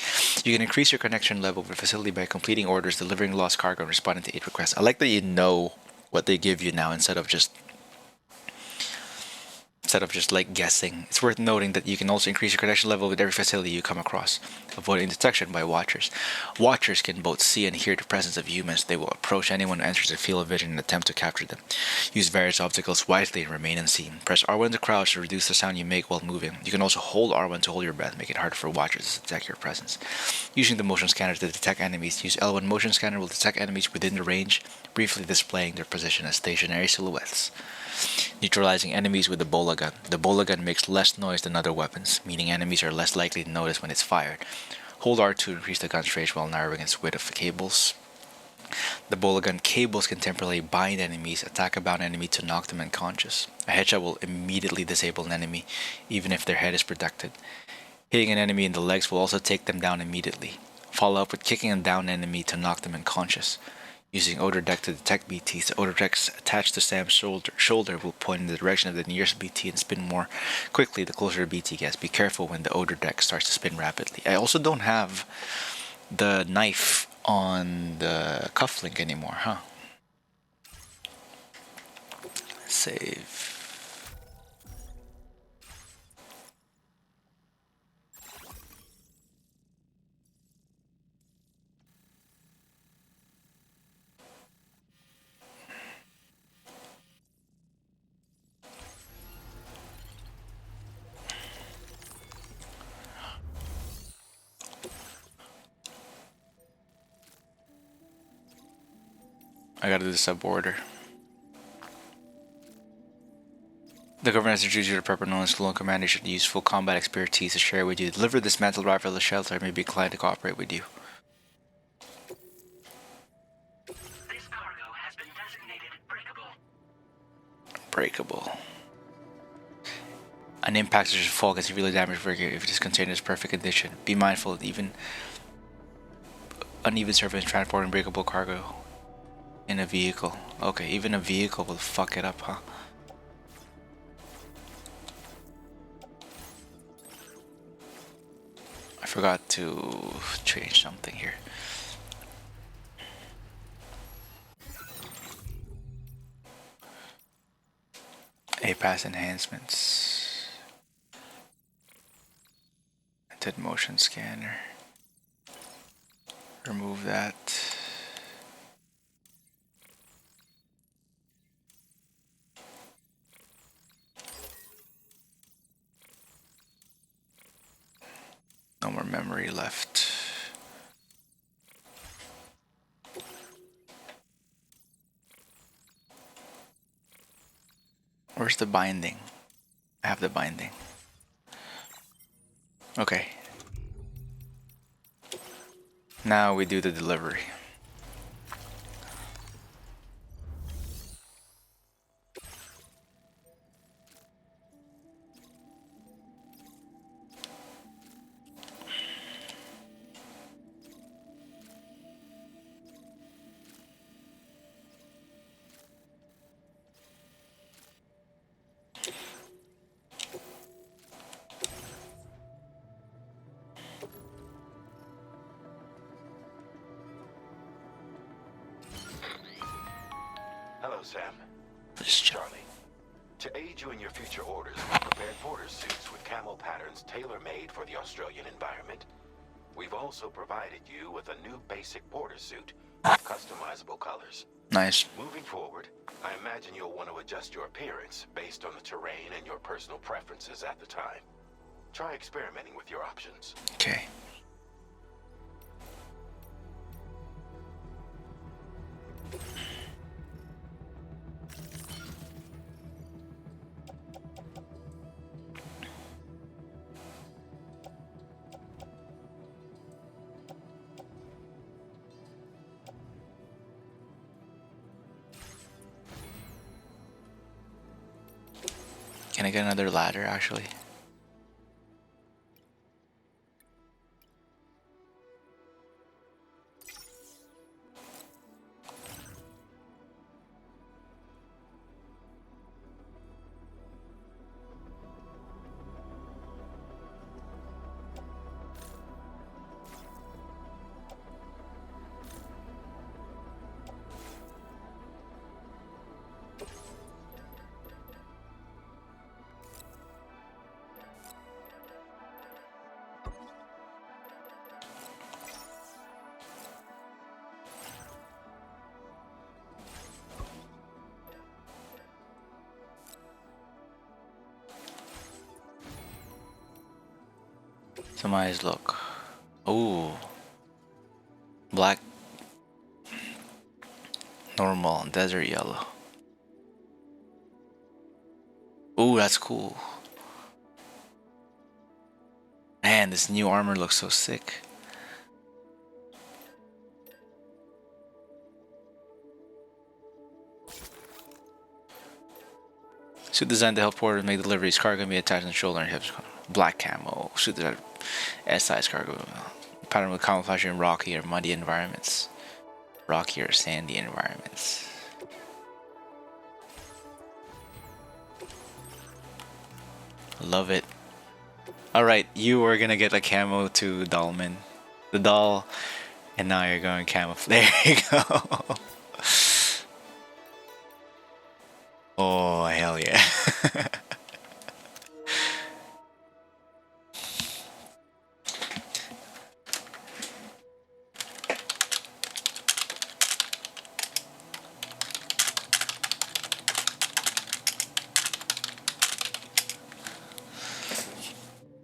You can increase your connection level with a facility by completing orders, delivering lost cargo, and responding to aid requests. I like that you know what they give you now instead of just like guessing. It's worth noting that you can also increase your connection level with every facility you come across, avoiding detection by watchers. Watchers can both see and hear the presence of humans. They will approach anyone who enters their field of vision and attempt to capture them. Use various obstacles wisely and remain unseen. Press R1 to crouch to reduce the sound you make while moving. You can also hold R1 to hold your breath, make it harder for watchers to detect your presence. Using the motion scanner to detect enemies. Use L1 motion scanner will detect enemies within the range, briefly displaying their position as stationary silhouettes. Neutralizing enemies with the bola gun. The bola gun makes less noise than other weapons, meaning enemies are less likely to notice when it's fired. Hold R2 to increase the gun's range while narrowing its width of cables. The bola gun cables can temporarily bind enemies, attack a bound enemy to knock them unconscious. A headshot will immediately disable an enemy, even if their head is protected. Hitting an enemy in the legs will also take them down immediately. Follow up with kicking a downed enemy to knock them unconscious. Using odor deck to detect BTs, the odor decks attached to Sam's shoulder will point in the direction of the nearest BT and spin more quickly the closer the BT gets. Be careful when the odor deck starts to spin rapidly. I also don't have the knife on the cufflink anymore, huh? Save. I gotta do the sub order. The government has introduced you to proper knowledge. School and commander should use full combat expertise to share with you. Deliver this dismantled rifle to the shelter. May be inclined to cooperate with you. This cargo has been designated breakable. Breakable. An impact such as fall can severely damage rigor if it is contained in its perfect condition. Be mindful that even uneven surface transporting breakable cargo in a vehicle. Okay, even a vehicle will fuck it up, huh? I forgot to change something here. APAS enhancements. Did motion scanner. Remove that. No more memory left. Where's the binding? I have the binding. Okay. Now we do the delivery. Hello, Sam. This is Charlie. To aid you in your future orders, we prepared border suits with camo patterns tailor-made for the Australian environment. We've also provided you with a new basic border suit with customizable colors. Nice. Moving forward, I imagine you'll want to adjust your appearance based on the terrain and your personal preferences at the time. Try experimenting with your options. Okay. Can I get another ladder, actually? Somebody's look. Ooh. Black. Normal. Desert yellow. Ooh, that's cool. Man, this new armor looks so sick. Suit designed to help porters make deliveries. Cargo can be attached on the shoulder and hips. Black camo. Suit designed S-size cargo. Pattern with camouflage in rocky or muddy environments. Rocky or sandy environments. Love it. Alright, you were gonna get a camo to Dollman. The doll. And now you're going camo. There you go. Oh, hell yeah.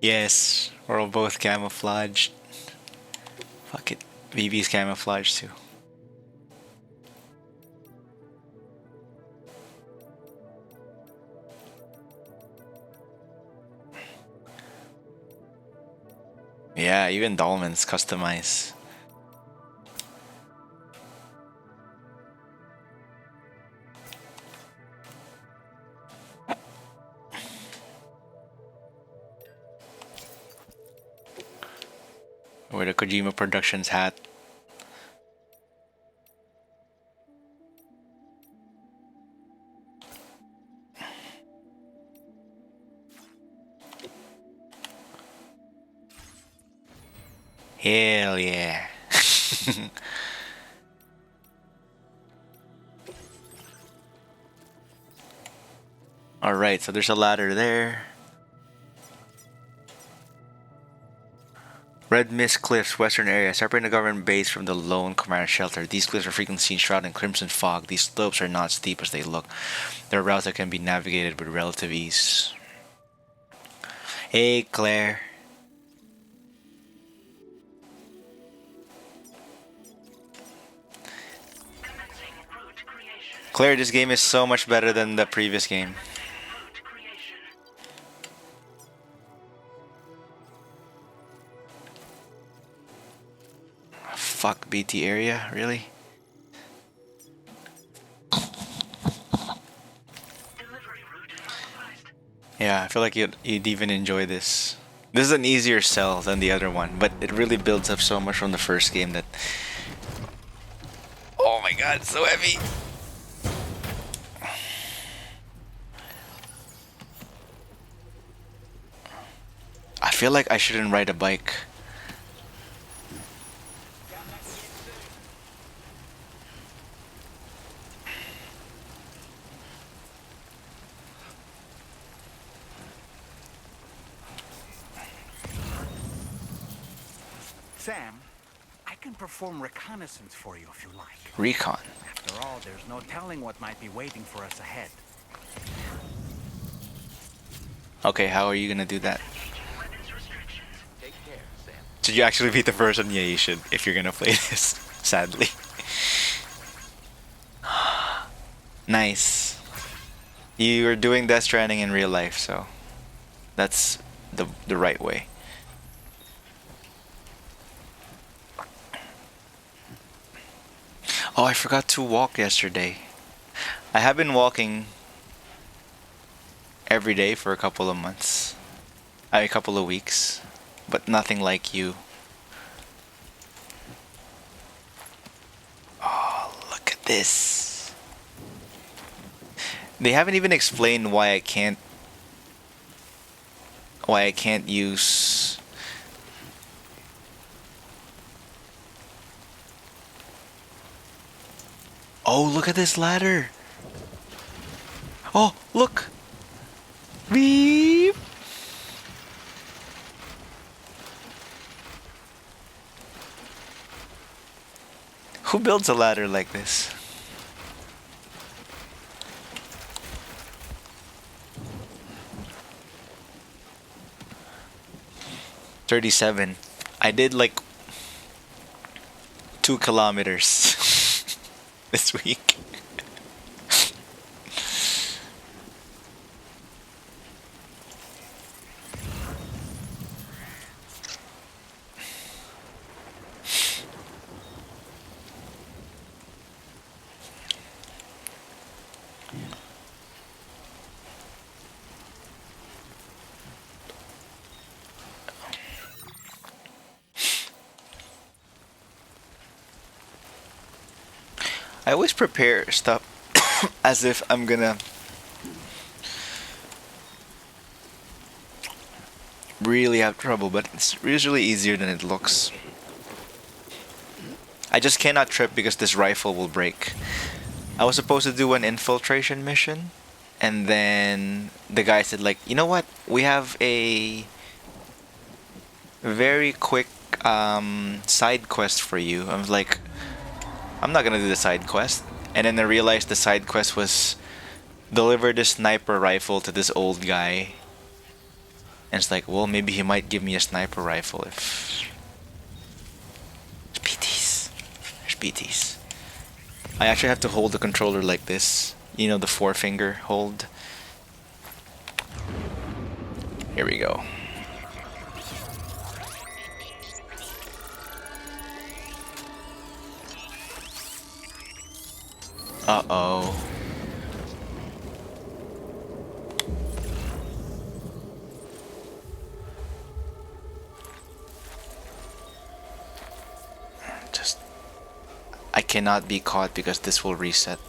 Yes, we're both camouflaged. Fuck it. BB's camouflaged too. Yeah, even Dolman's customized. With a Kojima Productions hat. Hell yeah. Alright, so there's a ladder there. Red Mist Cliffs, western area, separating the government base from the lone commander shelter. These cliffs are frequently seen shrouded in crimson fog. These slopes are not steep as they look. There are routes that can be navigated with relative ease. Hey, Claire. Claire, this game is so much better than the previous game. Fuck, BT area, really? Yeah, I feel like you'd even enjoy this. This is an easier sell than the other one, but it really builds up so much from the first game that... Oh my god, it's so heavy! I feel like I shouldn't ride a bike. Sam, I can perform reconnaissance for you if you like. Recon. After all, there's no telling what might be waiting for us ahead. Okay, how are you gonna do that? Take care, Sam. Should you actually beat the person? Yeah, you should, if you're gonna play this, sadly. Nice. You are doing Death Stranding in real life, so that's the right way. Oh, I forgot to walk yesterday. I have been walking every day for a couple of months. A couple of weeks. But nothing like you. Oh, look at this. They haven't even explained why I can't use... Oh, look at this ladder. Oh, look. Beep. Who builds a ladder like this? $37. I did like 2 kilometers this week. I always prepare stuff as if I'm gonna really have trouble, but it's usually easier than it looks. I just cannot trip because this rifle will break. I was supposed to do an infiltration mission, and then the guy said like, you know what? We have a very quick side quest for you. I was like, I'm not gonna do the side quest. And then I realized the side quest was deliver this sniper rifle to this old guy. And it's like, well, maybe he might give me a sniper rifle if... There's BTs. There's BTs. I actually have to hold the controller like this. You know, the 4-finger hold. Here we go. Uh-oh. I cannot be caught because this will reset.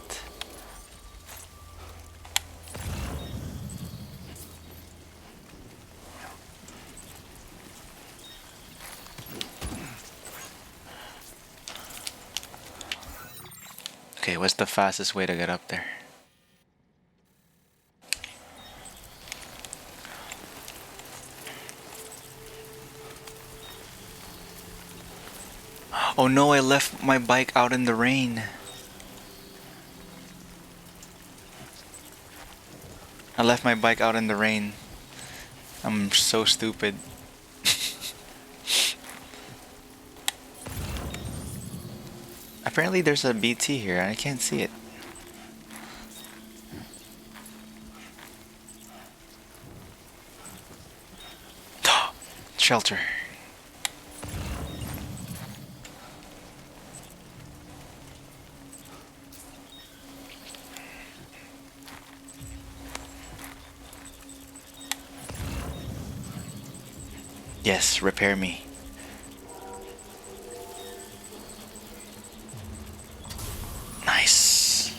Okay, what's the fastest way to get up there? Oh no, I left my bike out in the rain. I left my bike out in the rain. I'm so stupid. Apparently there's a BT here, I can't see it. Shelter. Yes, repair me. Nice.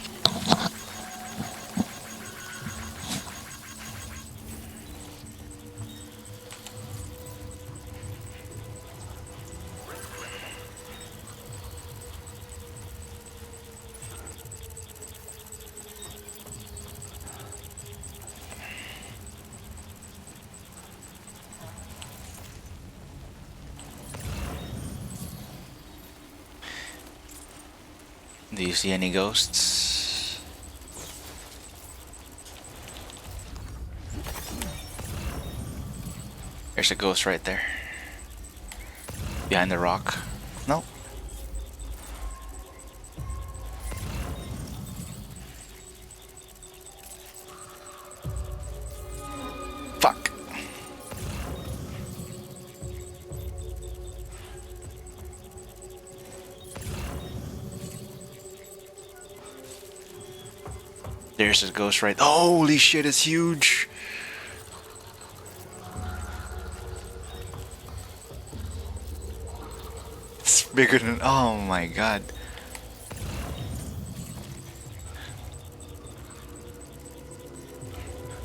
Do you see any ghosts? There's a ghost right there. Behind the rock. Nope. Fuck. There's a ghost right. Holy shit, it's huge. It's bigger than. Oh my god.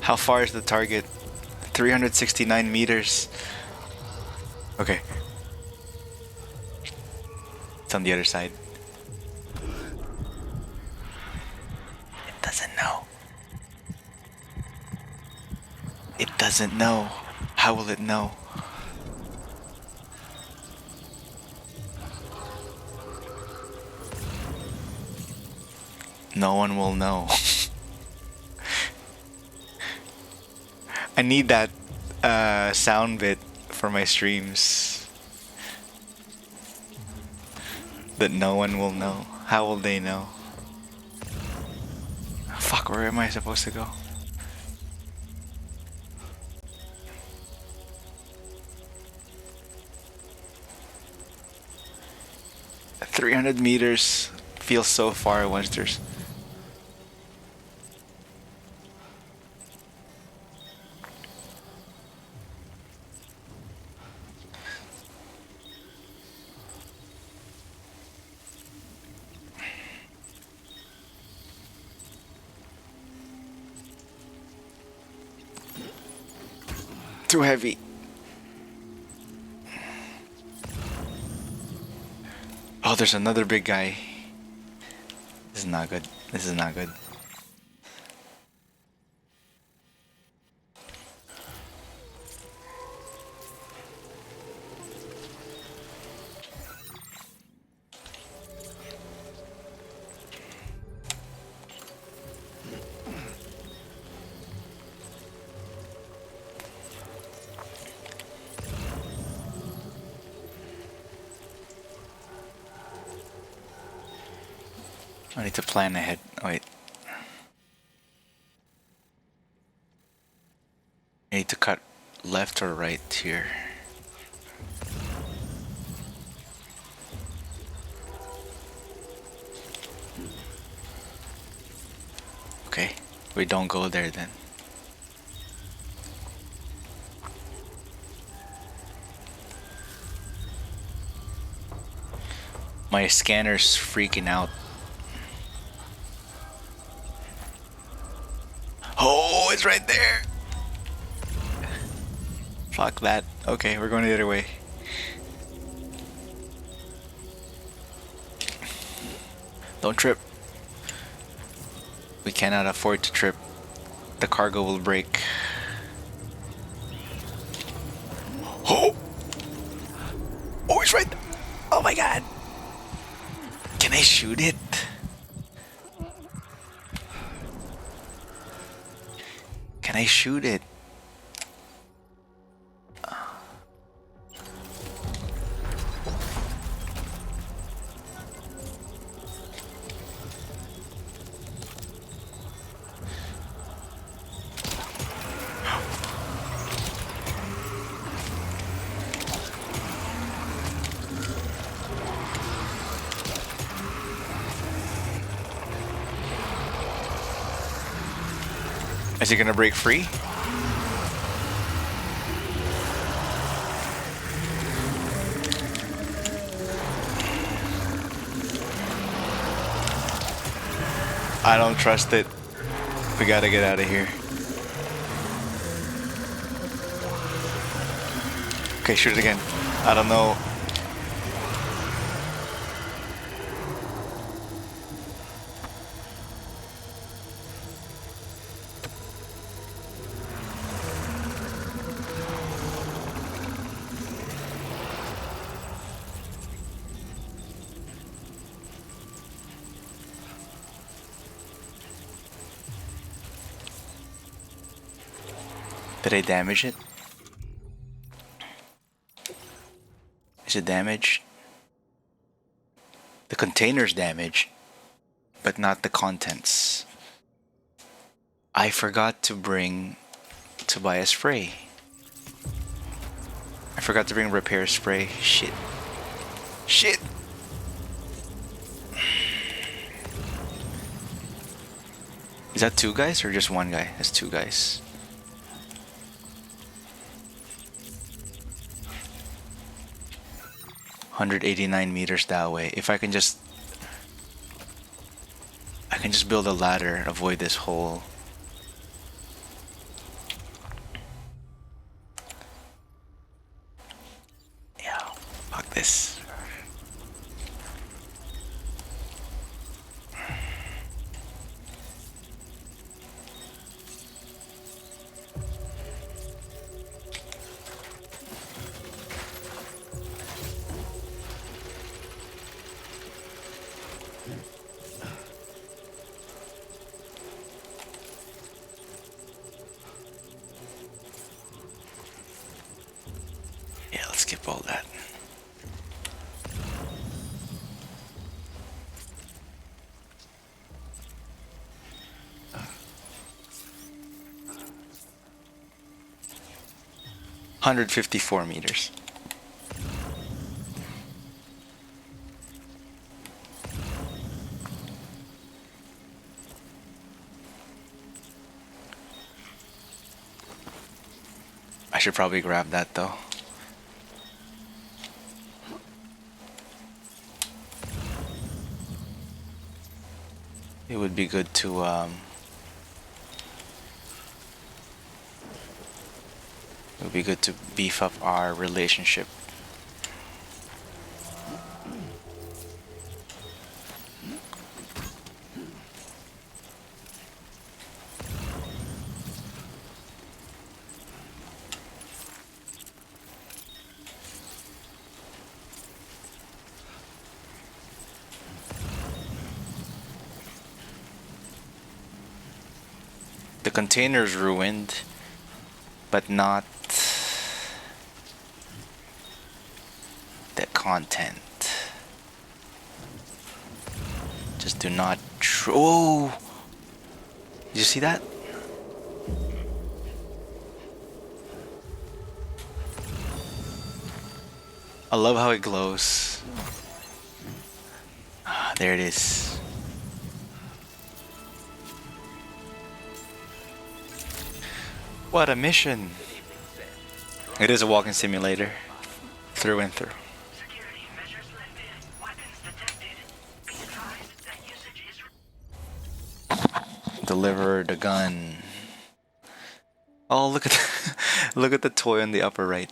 How far is the target? 369 meters. Okay. It's on the other side. It doesn't know. It doesn't know. How will it know? No one will know. I need that sound bit for my streams. That no one will know. How will they know? Fuck, where am I supposed to go? At 300 meters feels so far once there's. Too heavy. Oh, there's another big guy. This is not good. This is not good. I need to plan ahead. Wait. I need to cut left or right here. Okay, we don't go there then. My scanner's freaking out. Oh, it's right there. Fuck that. Okay, we're going the other way. Don't trip. We cannot afford to trip. The cargo will break. Oh! Oh, it's right there. Oh my god. Can I shoot it? Can I shoot it? Is he gonna break free? I don't trust it. We gotta get out of here. Okay, shoot it again. I don't know. Did I damage it? Is it damaged? The container's damaged, but not the contents. I forgot to buy a spray. I forgot to bring repair spray. Shit. Shit! Is that two guys or just one guy? That's two guys. $189 that way. If I can just build a ladder, avoid this hole. Yeah, fuck this. Yeah, let's skip all that. $154. I should probably grab that though. It would be good to it would be good to beef up our relationship. The container's ruined, but not the content. Just do not. Oh! Did you see that? I love how it glows. Ah, there it is. What a mission! It is a walking simulator, through and through. Deliver the gun. Oh, look at the, look at the toy on the upper right.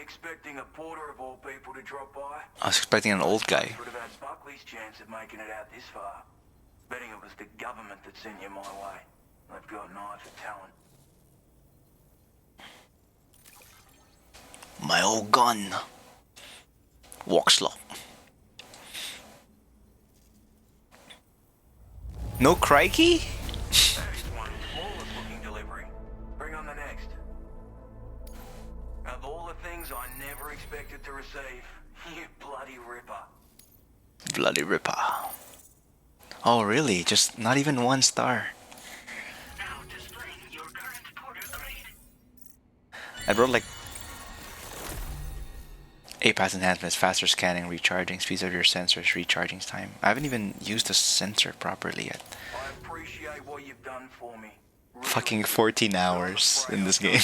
Expecting a porter of all people to drop by. I was expecting an old guy. Would have had Buckley's chance of making it out this far. Betting it was the government that sent you my way. They've got an eye for talent. My old gun. Walk slow. No crikey? Bring on the next. Of all the things I never expected to receive, you bloody ripper. Bloody ripper. Oh really? Just not even 1 star. Now displaying your current porter grade. I brought like A-Pass enhancements, faster scanning, recharging, speeds of your sensors, recharging time. I haven't even used the sensor properly yet. I appreciate what you've done for me. fucking 14 hours in this game.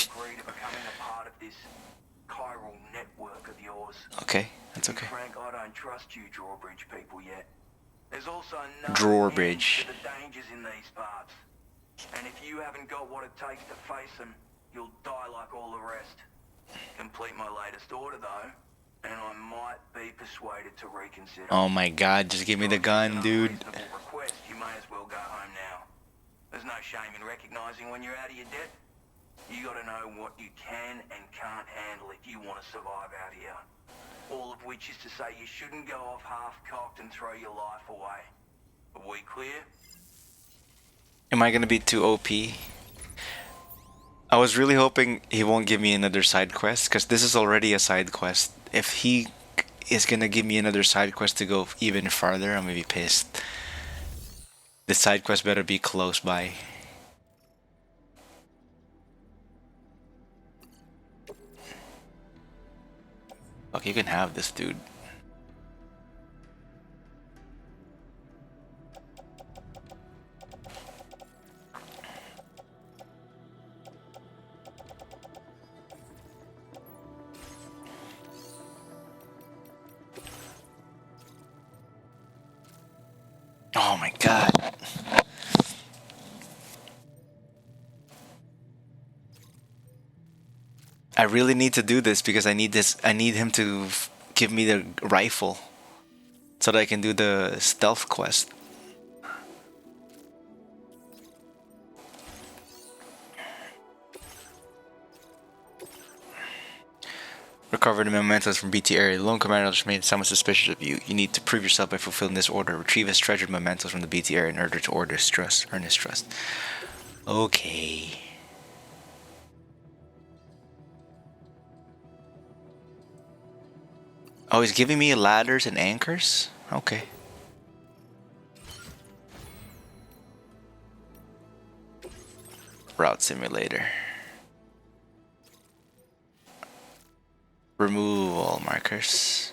Okay, that's okay. Frank, I don't trust you drawbridge people yet. There's also no Drawbridge. end to the dangers in these parts. And if you haven't got what it takes to face them, you'll die like all the rest. Complete my latest order though, and I might be persuaded to reconsider. Oh my god, just give me the gun, dude. Request, you may as well go home now. There's no shame in recognizing when you're out of your depth. You gotta know what you can and can't handle if you want to survive out here. All of which is to say you shouldn't go off half-cocked and throw your life away. Are we clear? Am I gonna be too OP? I was really hoping he won't give me another side quest, because this is already a side quest. If he is gonna give me another side quest to go even farther, I'm gonna be pissed. The side quest better be close by. Okay, you can have this, dude. Oh my god. I really need to do this because I need this. I need him to give me the rifle so that I can do the stealth quest. Recover the mementos from BT area. The lone commander has made someone suspicious of you. You need to prove yourself by fulfilling this order. Retrieve his treasured mementos from the BT area in order to earn his trust. Okay. Oh, he's giving me ladders and anchors? Okay. Route simulator. Remove all markers.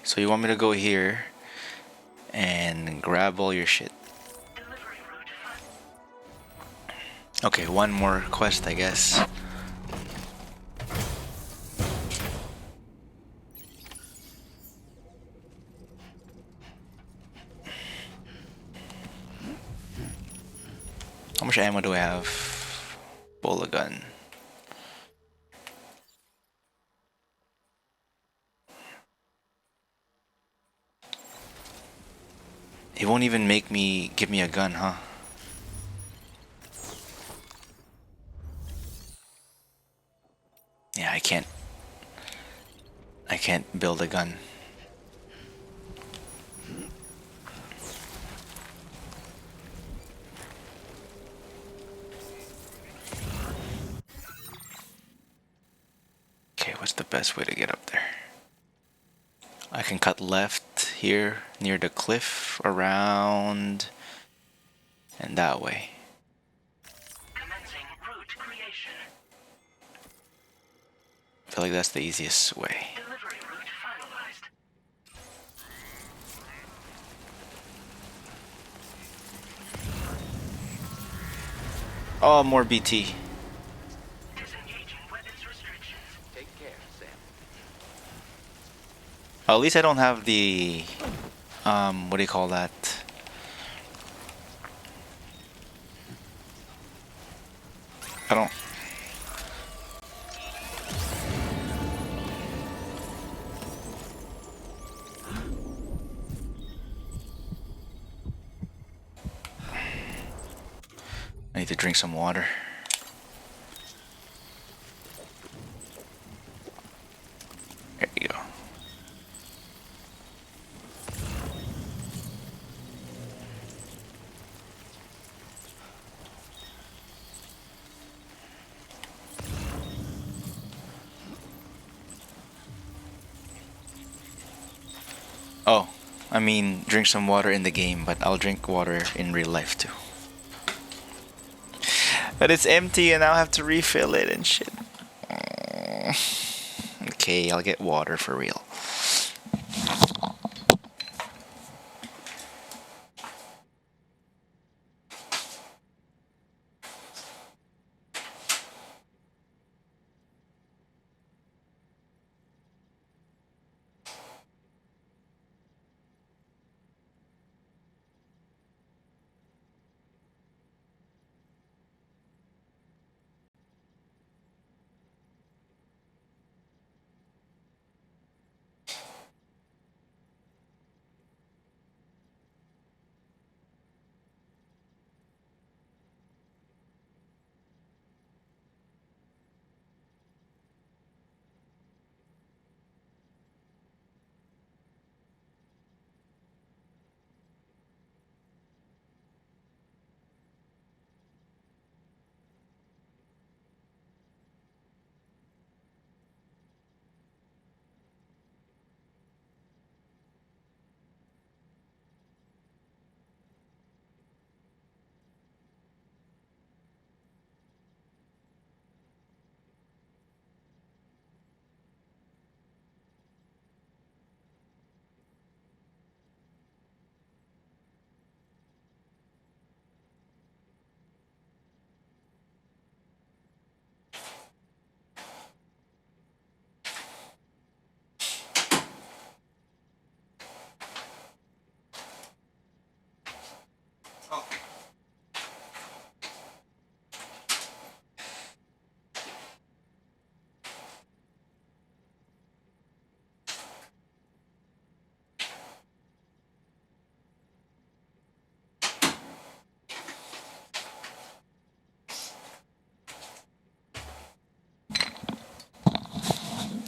So you want me to go here and grab all your shit? Okay, one more quest, I guess. How much ammo do I have? Bullet gun. He won't even make me give me a gun, huh? Yeah, I can't build a gun. Okay, what's the best way to get up there? I can cut left here near the cliff, around, and that way. I feel like that's the easiest way. Oh, more BT. Take care, Sam. At least I don't have the what do you call that? I don't. I need to drink some water. There you go. Oh, I mean, drink some water in the game, but I'll drink water in real life too. But it's empty and I'll have to refill it and shit. Okay, I'll get water for real.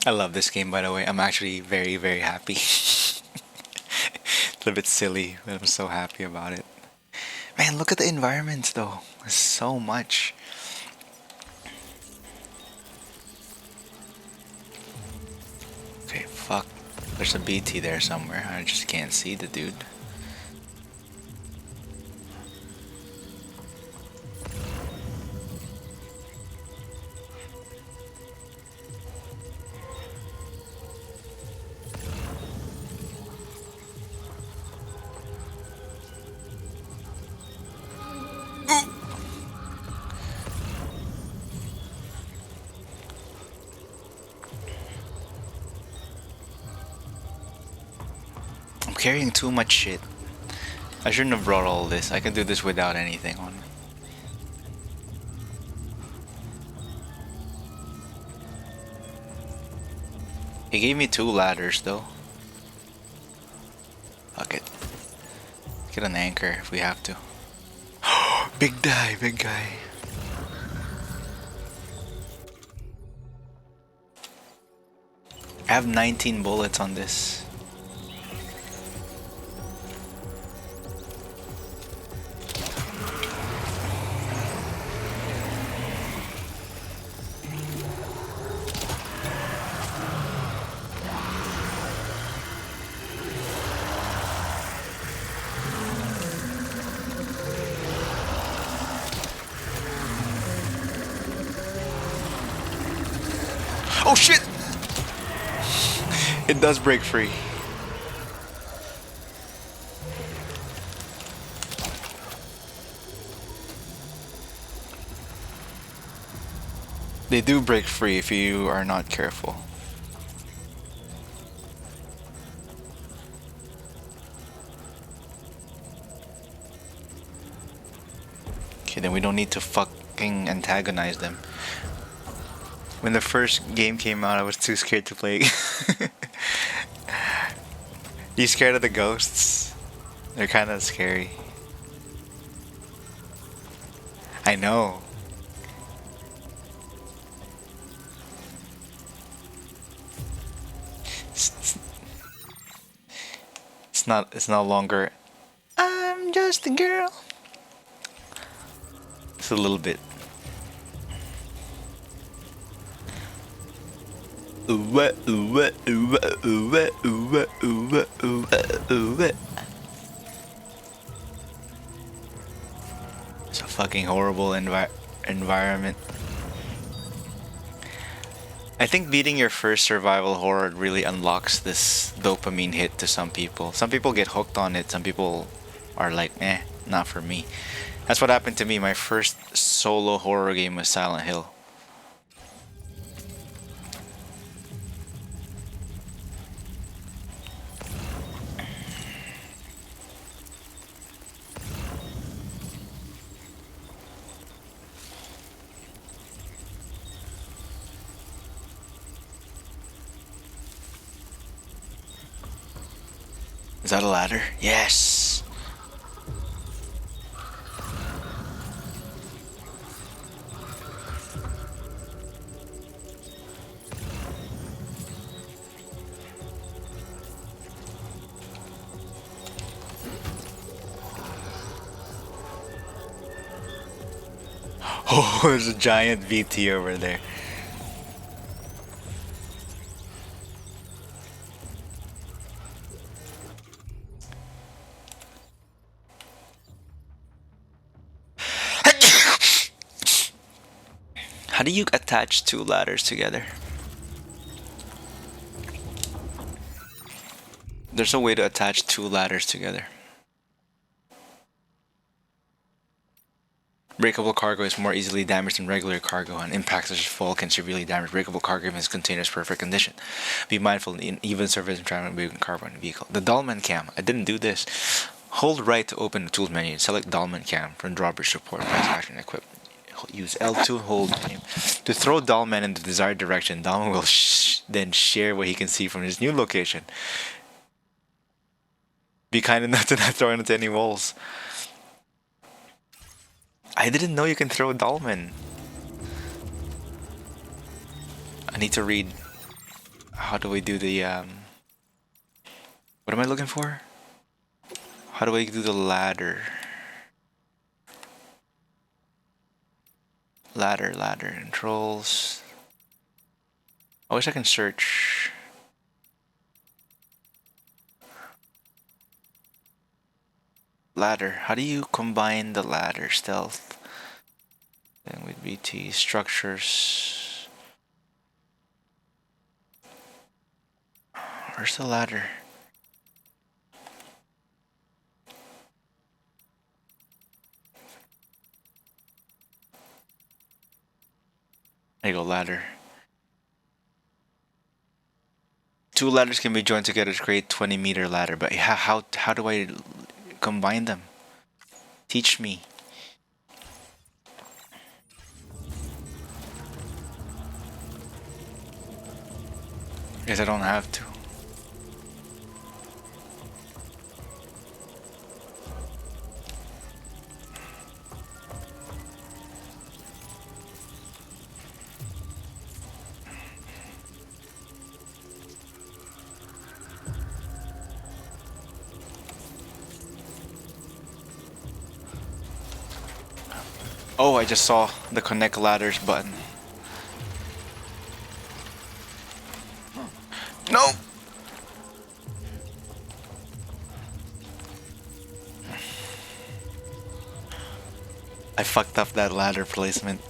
I love this game, by the way. I'm actually very, very happy. It's a bit silly, but I'm so happy about it. Man, look at the environments, though. There's so much. Okay, fuck. There's a BT there somewhere. I just can't see the dude. I'm carrying too much shit. I shouldn't have brought all this. I can do this without anything on me. He gave me 2 ladders though. Fuck it. Get an anchor if we have to. Big guy, big guy. I have 19 bullets on this. Oh shit! It does break free. They do break free if you are not careful. Okay, then we don't need to fucking antagonize them. When the first game came out, I was too scared to play. You scared of the ghosts? They're kind of scary. I know. It's no longer I'm just a girl. It's a little bit. It's a fucking horrible environment. I think beating your first survival horror really unlocks this dopamine hit to some people. Some people get hooked on it, some people are like, eh, not for me. That's what happened to me. My first solo horror game was Silent Hill. Is that a ladder? Yes! Oh, there's a giant VT over there. How do you attach 2 ladders together? There's a way to attach 2 ladders together. Breakable cargo is more easily damaged than regular cargo, and impacts such as fall can severely damage breakable cargo if its container is perfect condition. Be mindful in even surface and traveling with cargo in the vehicle. The Dolman cam. I didn't do this. Hold right to open the tools menu. Select Dolman cam from drawbridge support. Press action equip. Use L2 hold menu. To throw Dolman in the desired direction, Dolman will then share what he can see from his new location. Be kind enough to not throw it into any walls. I didn't know you can throw Dolman. I need to read. How do we do the what am I looking for? How do I do the ladder? Ladder controls. I wish I can search. Ladder. How do you combine the ladder? Stealth. Then with BT structures. Where's the ladder? There you go, ladder. 2 ladders can be joined together to create 20-meter ladder, but how do I combine them? Teach me. Guess I don't have to. Oh, I just saw the connect ladders button. No! I fucked up that ladder placement.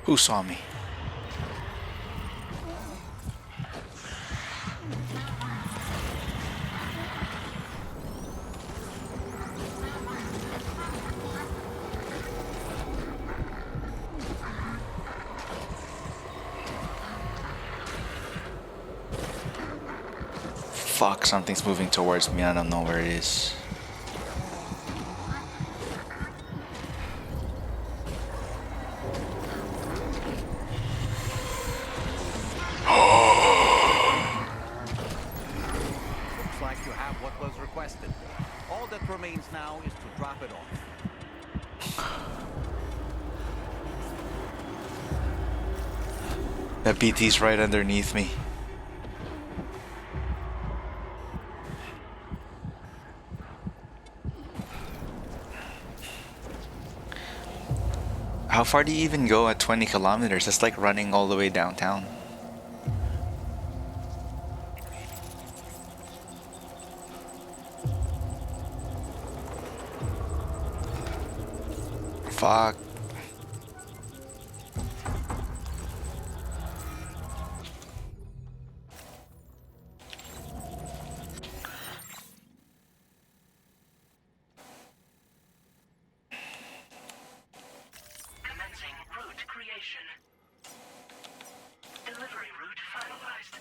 Who saw me? Fuck, something's moving towards me. I don't know where it is. Looks like you have what was requested. All that remains now is to drop it off. That BT's right underneath me. How far do you even go at 20 kilometers? It's like running all the way downtown. Fuck. Commencing route creation. Delivery route finalized.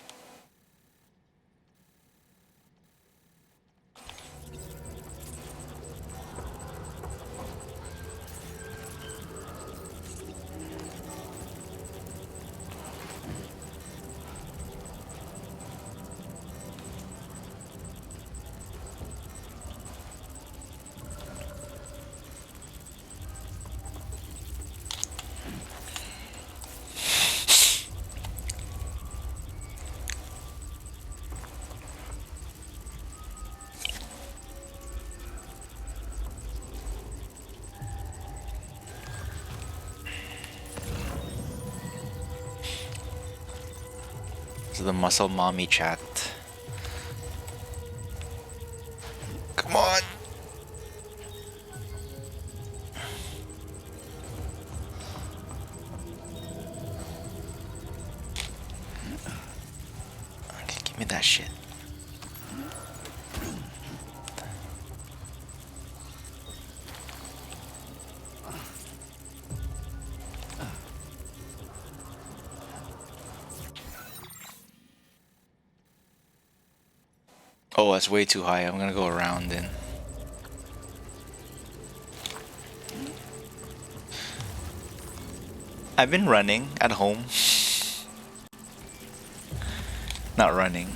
This is the muscle mommy chat. Come on. Okay, give me that shit. Oh, that's way too high. I'm gonna go around then. I've been running at home. Not running.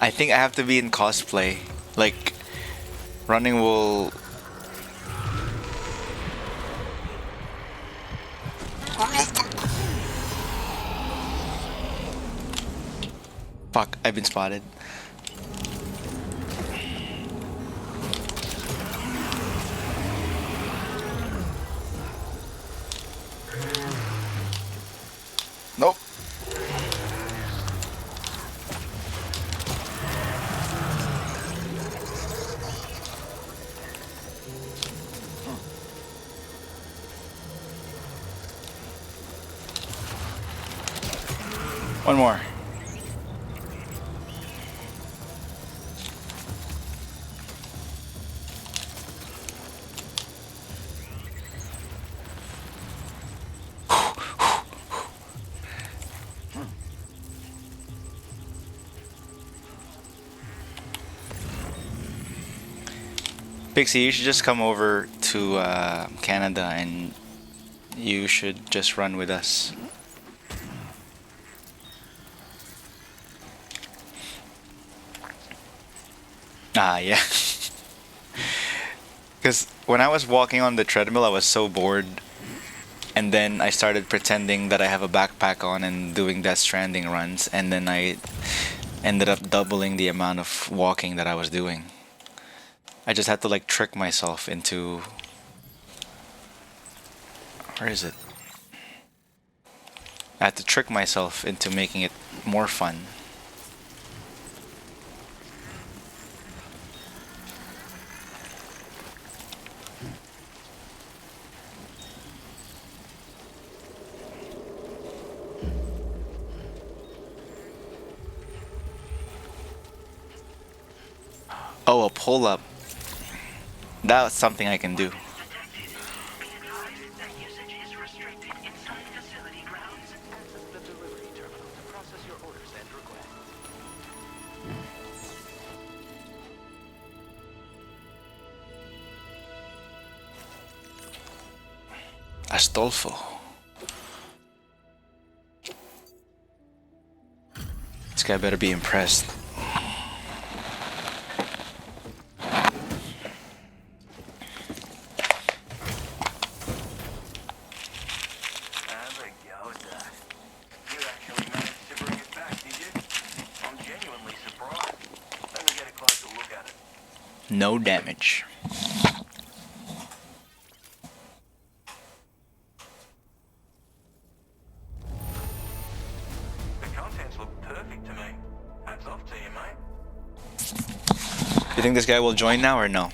I think I have to be in cosplay. Like, running will... Fuck, I've been spotted. Nope. One more. Pixie, you should just come over to Canada and you should just run with us. Ah, yeah. Because when I was walking on the treadmill, I was so bored. And then I started pretending that I have a backpack on and doing Death Stranding runs. And then I ended up doubling the amount of walking that I was doing. I just had to like trick myself into... Where is it? I had to trick myself into making it more fun. Oh, a pull-up. That's something I can do. Astolfo. This guy better be impressed. No damage. The contents look perfect to me. Hats off to you, mate. You think this guy will join now or no?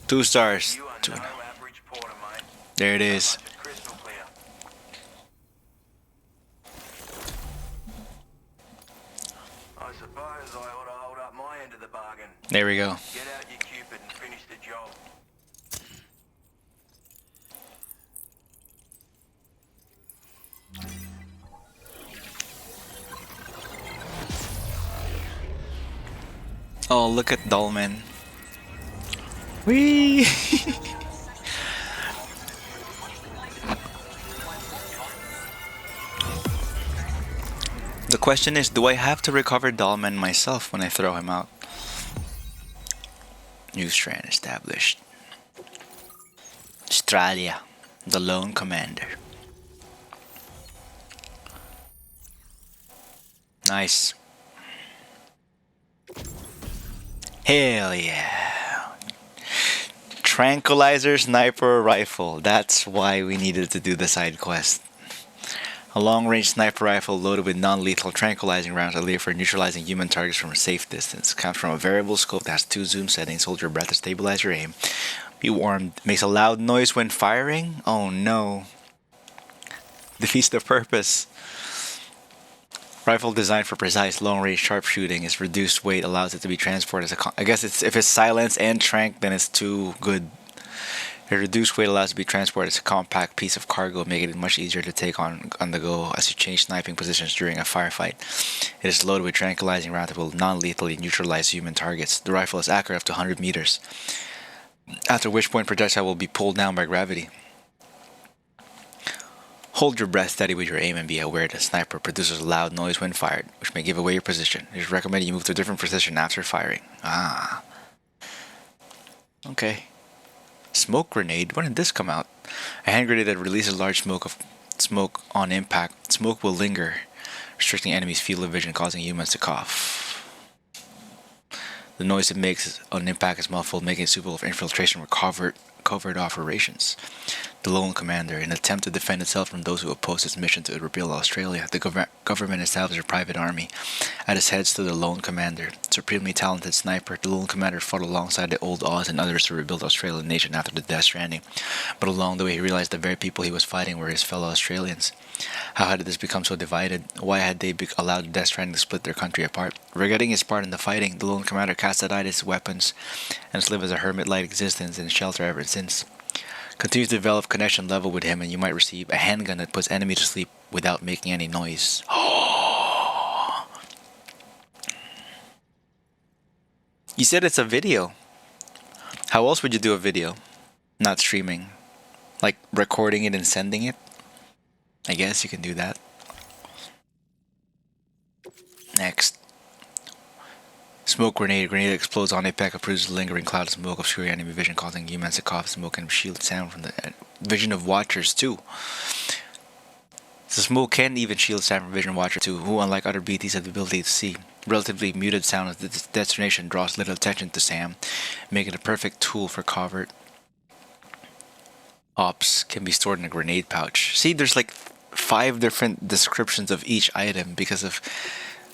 2 stars. You are no average porter, mate. There it is. Crystal clear. I suppose I ought to hold up my end of the bargain. There we go. Get out your Cupid and finish the job. Oh, look at Dolmen. Whee! The question is, do I have to recover Dolmen myself when I throw him out? New strand established. Australia, the lone commander. Nice. Hell yeah. Tranquilizer sniper rifle. That's why we needed to do the side quest. A long-range sniper rifle loaded with non-lethal tranquilizing rounds are for neutralizing human targets from a safe distance. Comes from a variable scope that has 2 zoom settings. Hold your breath to stabilize your aim. Be warned. Makes a loud noise when firing? Oh no. Defeats the purpose. Rifle designed for precise long-range sharpshooting. Its reduced weight allows it to be transported as a... I guess it's if it's silence and trank, then it's too good. A reduced weight allows it to be transported as a compact piece of cargo, making it much easier to take on the go as you change sniping positions during a firefight. It is loaded with tranquilizing rounds that will non-lethally neutralize human targets. The rifle is accurate up to 100 meters, after which point projectile will be pulled down by gravity. Hold your breath steady with your aim and be aware that a sniper produces a loud noise when fired, which may give away your position. It is recommended you move to a different position after firing. Ah. Okay. Smoke grenade? When did this come out? A hand grenade that releases large smoke on impact. Smoke will linger, restricting enemies' field of vision, causing humans to cough. The noise it makes on impact is muffled, making it suitable for infiltration or covert operations. The Lone Commander, in an attempt to defend itself from those who oppose its mission to rebuild Australia, the government established a private army. At its head stood the Lone Commander, supremely talented sniper. The Lone Commander fought alongside the Old Oz and others to rebuild Australian nation after the Death Stranding, but along the way he realized the very people he was fighting were his fellow Australians. How had this become so divided? Why had they allowed the Death Stranding to split their country apart? Regretting his part in the fighting, the Lone Commander cast aside his weapons and has lived as a hermit-like existence in shelter ever since. Continue to develop connection level with him and you might receive a handgun that puts enemy to sleep without making any noise. You said it's a video. How else would you do a video? Not streaming. Like recording it and sending it? I guess you can do that. Next. Smoke grenade. Grenade that explodes on impact and produces a lingering cloud of smoke, obscuring enemy vision, causing humans to cough. Smoke and shield sound from the vision of watchers too. The smoke can even shield sound from vision of watchers too, who unlike other BTs have the ability to see. Relatively muted sound of the destination draws little attention to Sam, making it a perfect tool for covert ops. Can be stored in a grenade pouch. See, there's like 5 different descriptions of each item because of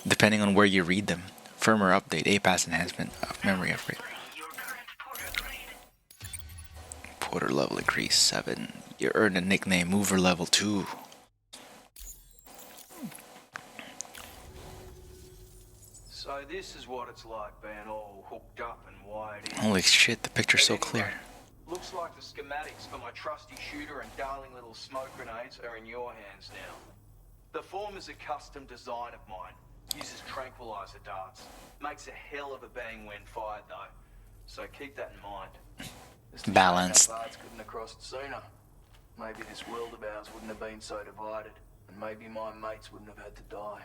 depending on where you read them. Firmware update, APAS enhancement, memory upgrade. Porter level increase 7. You earned a nickname, Mover level 2. So this is what it's like being all hooked up and wired in. Holy shit, the picture's so clear. Looks like the schematics for my trusty shooter and darling little smoke grenades are in your hands now. The form is a custom design of mine. Uses tranquilizer darts. Makes a hell of a bang when fired though. So keep that in mind. Balanced. Bards couldn't have crossed sooner. Maybe this world of ours wouldn't have been so divided. And maybe my mates wouldn't have had to die.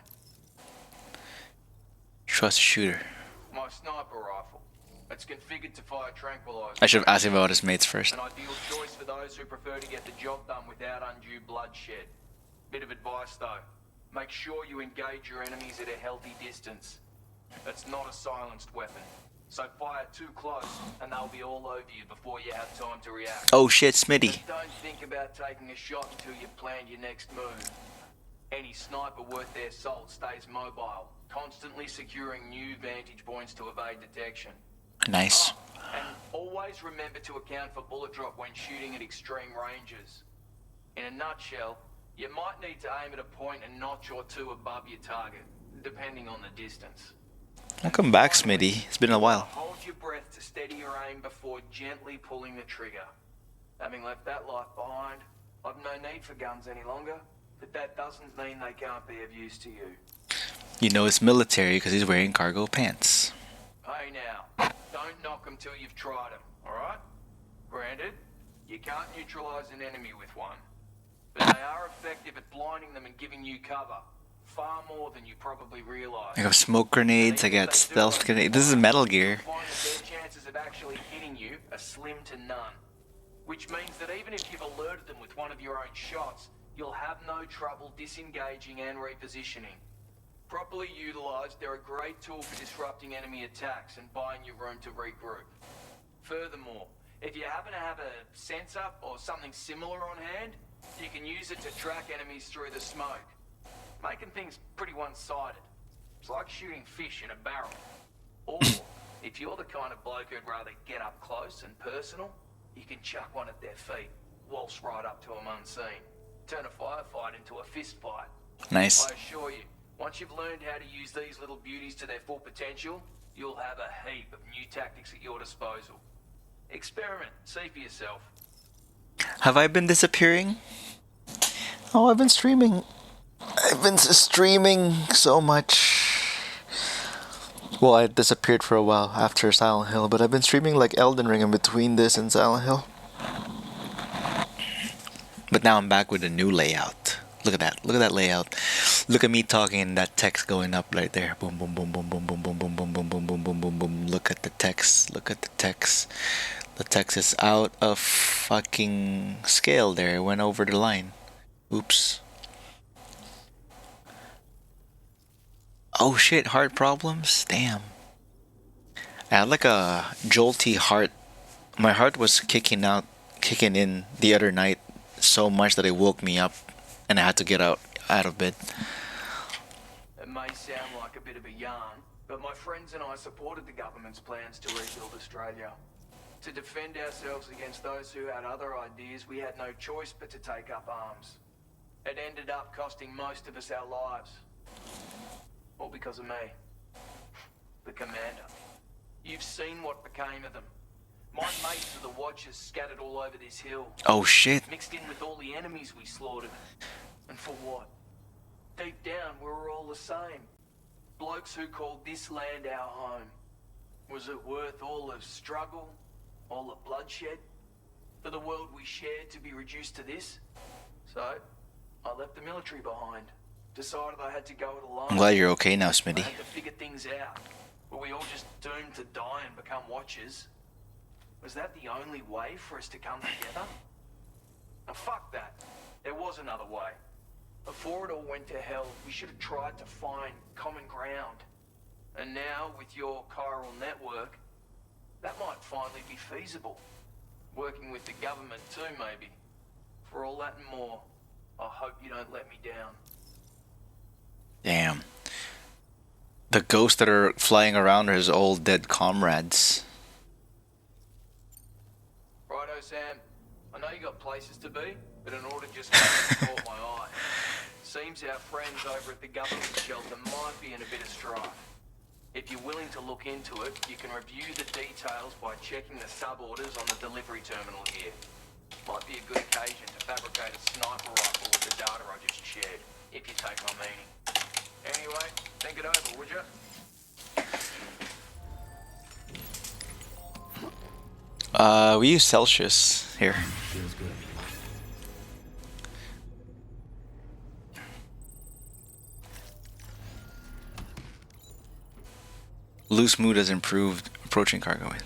Trust shooter. My sniper rifle. It's configured to fire tranquilizer. I should have asked him about his mates first. An ideal choice for those who prefer to get the job done without undue bloodshed. Bit of advice though. Make sure you engage your enemies at a healthy distance. It's not a silenced weapon. So fire too close and they'll be all over you before you have time to react. Oh shit, Smitty. Just don't think about taking a shot until you've planned your next move. Any sniper worth their salt stays mobile, constantly securing new vantage points to evade detection. Nice. And always remember to account for bullet drop when shooting at extreme ranges. In a nutshell, you might need to aim at a point a notch or two above your target, depending on the distance. Welcome back, Smitty. It's been a while. Hold your breath to steady your aim before gently pulling the trigger. Having left that life behind, I've no need for guns any longer, but that doesn't mean they can't be of use to you. You know it's military because he's wearing cargo pants. Hey now, don't knock them till you've tried them, alright? Granted, you can't neutralize an enemy with one. But they are effective at blinding them and giving you cover. Far more than you probably realize. I got smoke grenades, I got stealth grenades. This is Metal Gear. Find that their chances of actually hitting you are slim to none. Which means that even if you've alerted them with one of your own shots, you'll have no trouble disengaging and repositioning. Properly utilized, they're a great tool for disrupting enemy attacks and buying you room to regroup. Furthermore, if you happen to have a sensor or something similar on hand, you can use it to track enemies through the smoke, making things pretty one-sided. It's like shooting fish in a barrel. Or, if you're the kind of bloke who'd rather get up close and personal, you can chuck one at their feet, waltz right up to them unseen, turn a firefight into a fist fight. Nice. I assure you, once you've learned how to use these little beauties to their full potential, you'll have a heap of new tactics at your disposal. Experiment, see for yourself. Have I been disappearing? Oh, I've been streaming. I've been streaming so much. Well, I disappeared for a while after Silent Hill, but I've been streaming like Elden Ring in between this and Silent Hill. But now I'm back with a new layout. Look at that. Look at that layout. Look at me talking and that text going up right there. Boom, boom, boom, boom, boom, boom, boom, boom, boom, boom, boom, boom, boom, boom, boom. Look at the text. Look at the text. The text is out of fucking scale there. It went over the line. Oops. Oh shit, heart problems? Damn. I had like a jolty heart. My heart was kicking in the other night so much that it woke me up and I had to get out of bed. It may sound like a bit of a yarn, but my friends and I supported the government's plans to rebuild Australia. To defend ourselves against those who had other ideas, we had no choice but to take up arms. It ended up costing most of us our lives. All because of me. The commander. You've seen what became of them. My mates are the Watchers scattered all over this hill. Oh shit. Mixed in with all the enemies we slaughtered. And for what? Deep down, we were all the same. Blokes who called this land our home. Was it worth all the struggle? All the bloodshed? For the world we shared to be reduced to this? So, I left the military behind. Decided I had to go it alone. I'm glad you're okay now, I Smitty. had to figure things out. Were we all just doomed to die and become Watchers? Was that the only way for us to come together? Now fuck that. There was another way. Before it all went to hell, we should have tried to find common ground. And now, with your chiral network, that might finally be feasible. Working with the government too, maybe. For all that and more, I hope you don't let me down. Damn. The ghosts that are flying around are his old dead comrades. Righto, Sam. I know you got places to be, but an order just caught my eye. Seems our friends over at the government shelter might be in a bit of strife. If you're willing to look into it, you can review the details by checking the sub-orders on the delivery terminal here. Might be a good occasion to fabricate a sniper rifle with the data I just shared, if you take my meaning. Anyway, think it over, would you? We use Celsius here. Feels good. Loose mood has improved. Approaching cargo in.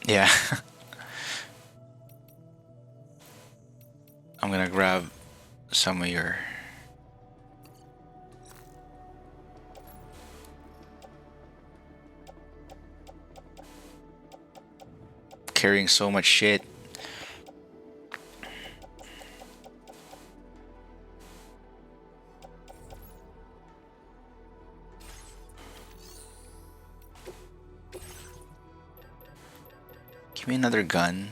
Yeah. I'm gonna grab some of your carrying so much shit. Give me another gun.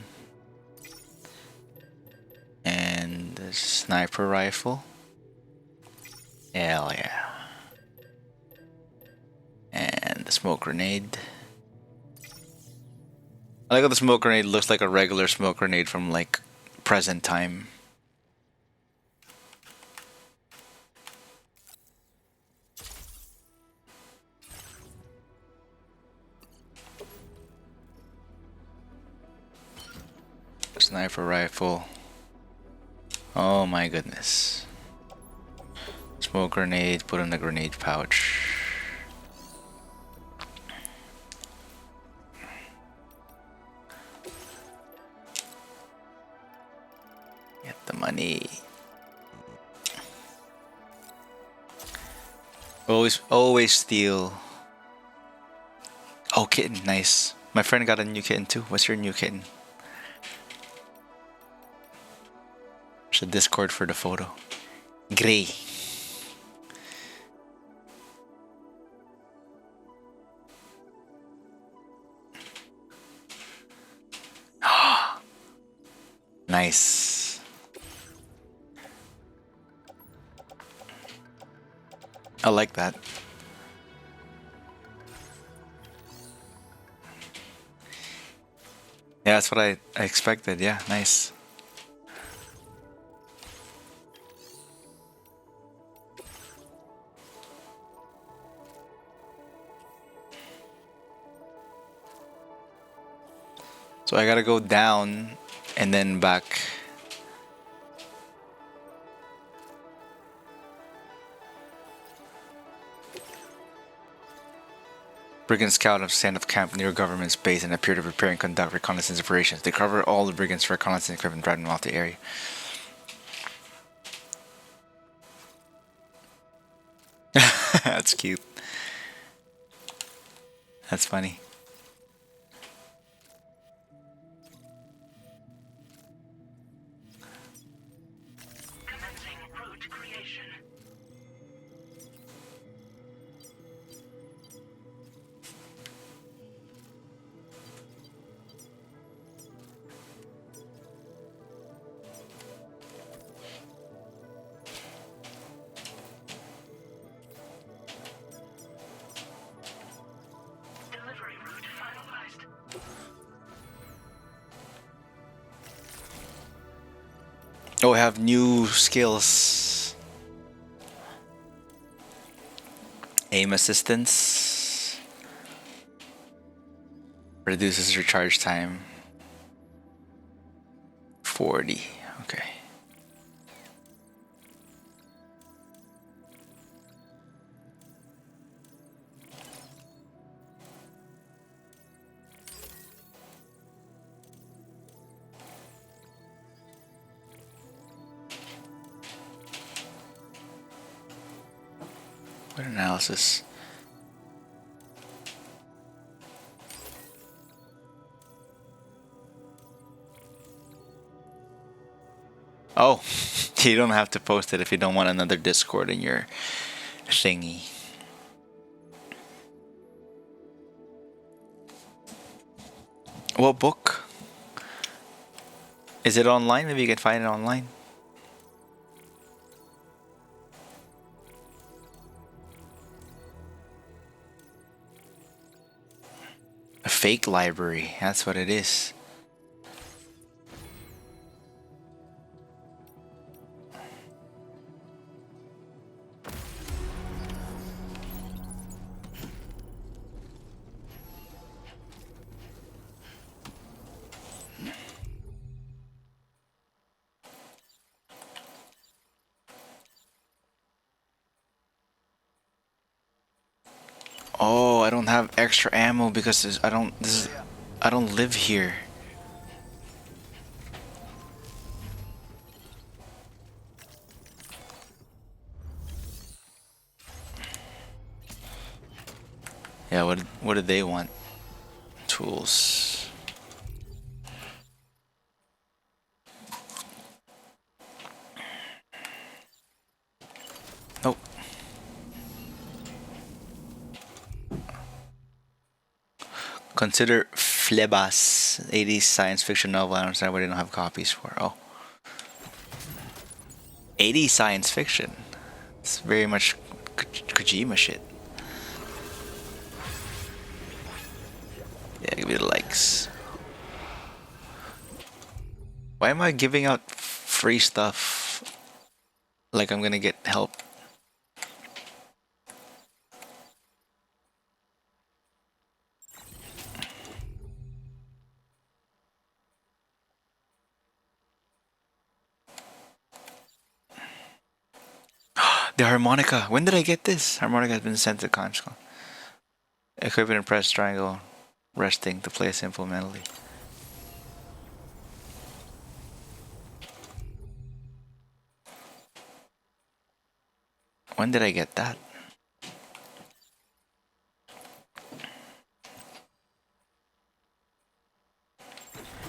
And a sniper rifle. Hell yeah. And the smoke grenade. I like how the smoke grenade looks like a regular smoke grenade from like present time. Sniper rifle. Oh my goodness. Smoke grenade, put in the grenade pouch. Get the money. Always steal. Oh, kitten, nice. My friend got a new kitten too. What's your new kitten? There's a Discord for the photo. Gray. Nice. I like that. Yeah, that's what I expected. Yeah, nice. So I gotta go down and then back. Brigands scout and stand up camp near government's base and appear to prepare and conduct reconnaissance operations. They cover all the brigands' reconnaissance equipment, driving them off the area. That's cute. That's funny. Oh, I have new skills. Aim assistance. Reduces recharge time. 40. Okay. What analysis? Oh, you don't have to post it if you don't want another Discord in your thingy. What book? Is it online? Maybe you can find it online. A fake library, that's what it is. Oh, I don't have extra ammo because I don't live here. Yeah, what did they want? Tools. Nope. Consider Flebas, 80s science fiction novel. I don't understand why they don't have copies for. Oh. 80s science fiction. It's very much Kojima shit. Yeah, give me the likes. Why am I giving out free stuff like I'm gonna get help? The harmonica. When did I get this? Harmonica has been sent to Conscom. Equip and press triangle, resting to play a simple melody. When did I get that?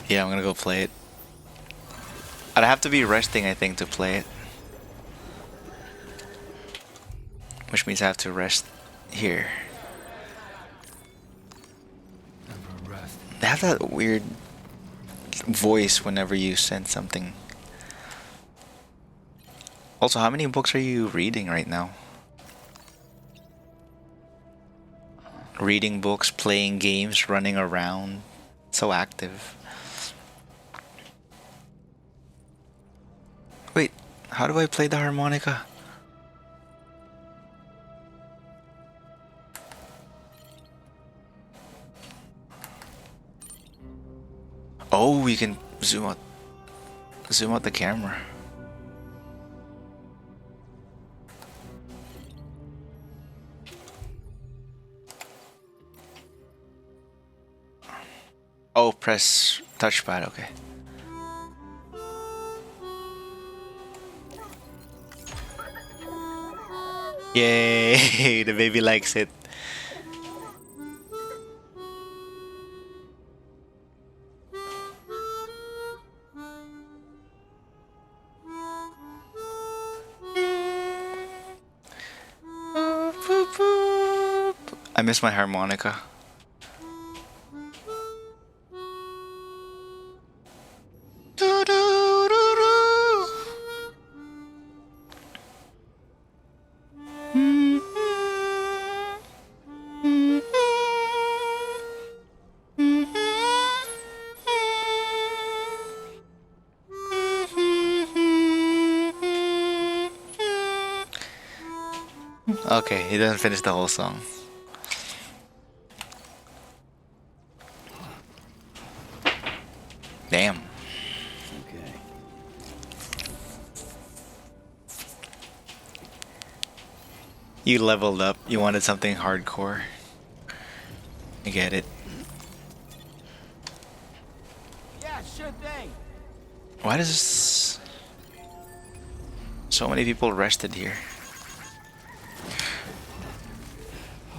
Yeah, I'm gonna go play it. I'd have to be resting, I think, to play it. Which means I have to rest here. They have that weird voice whenever you send something. Also, how many books are you reading right now? Reading books, playing games, running around. So active. Wait, how do I play the harmonica? Oh, you can zoom out the camera. Oh, press touchpad, okay. Yay, the baby likes it. I miss my harmonica. Okay, he doesn't finish the whole song. Damn. Okay. You leveled up. You wanted something hardcore. I get it. Yeah, sure thing. Why does so many people rested here?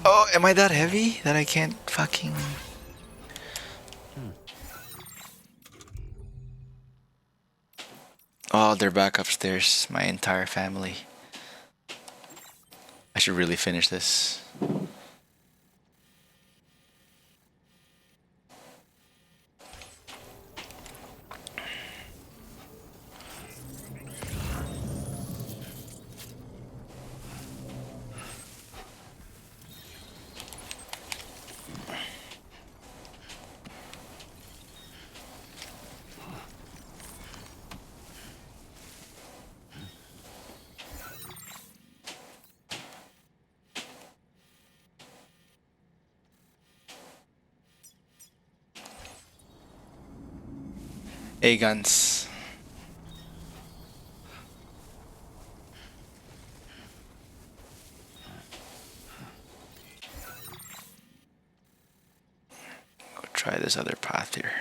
Oh, am I that heavy that I can't fucking... Oh, they're back upstairs. My entire family. I should really finish this. Hey, guns. Go try this other path here.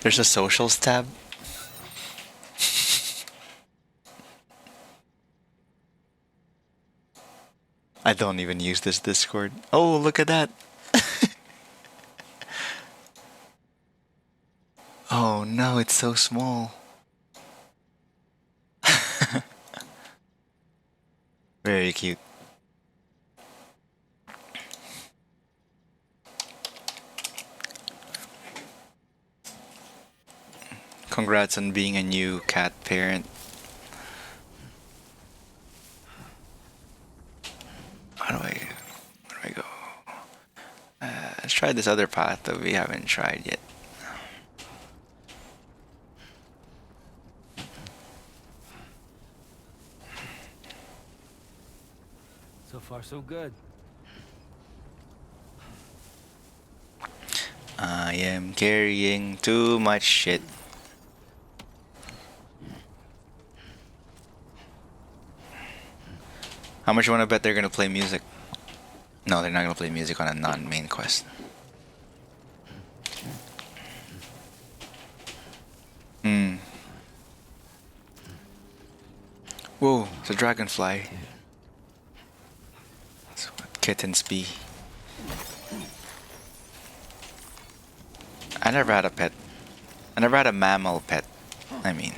There's a socials tab. I don't even use this Discord. Oh, look at that. Oh no, it's so small. Very cute. Congrats on being a new cat parent. Where do I go? Let's try this other path that we haven't tried yet. So far, so good. I am carrying too much shit. How much you want to bet they're gonna play music? No, they're not gonna play music on a non-main quest. Hmm. Whoa, it's a dragonfly. That's what kittens be. I never had a pet. I never had a mammal pet. I mean,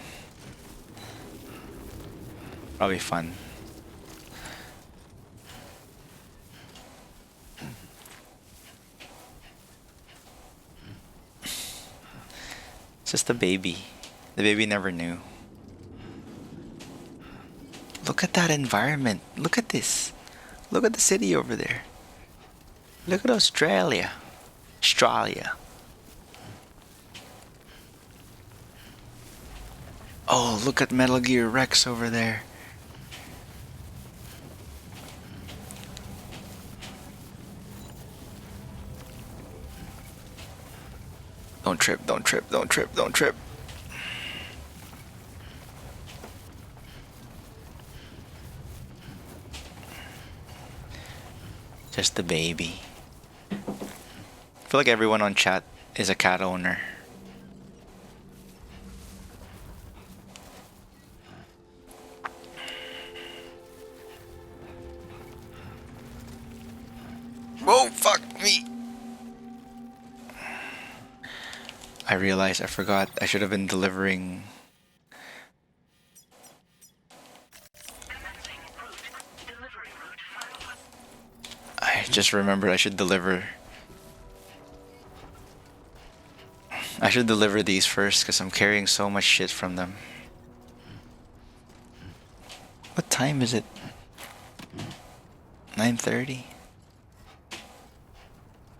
probably fun. It's just a baby. The baby never knew. Look at that environment. Look at this. Look at the city over there. Look at Australia. Australia. Oh, look at Metal Gear Rex over there. Don't trip, don't trip, don't trip, don't trip. Just a baby. I feel like everyone on chat is a cat owner. Whoa, fuck me. I realized I forgot I should have been delivering. I just remembered I should deliver. I should deliver these first because I'm carrying so much shit from them. What time is it? 9:30?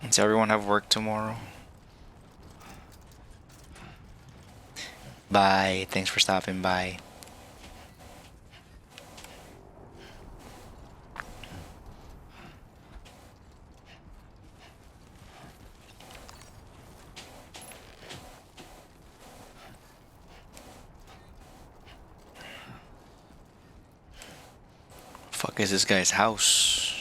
Does everyone have work tomorrow? Bye. Thanks for stopping by. Fuck is this guy's house?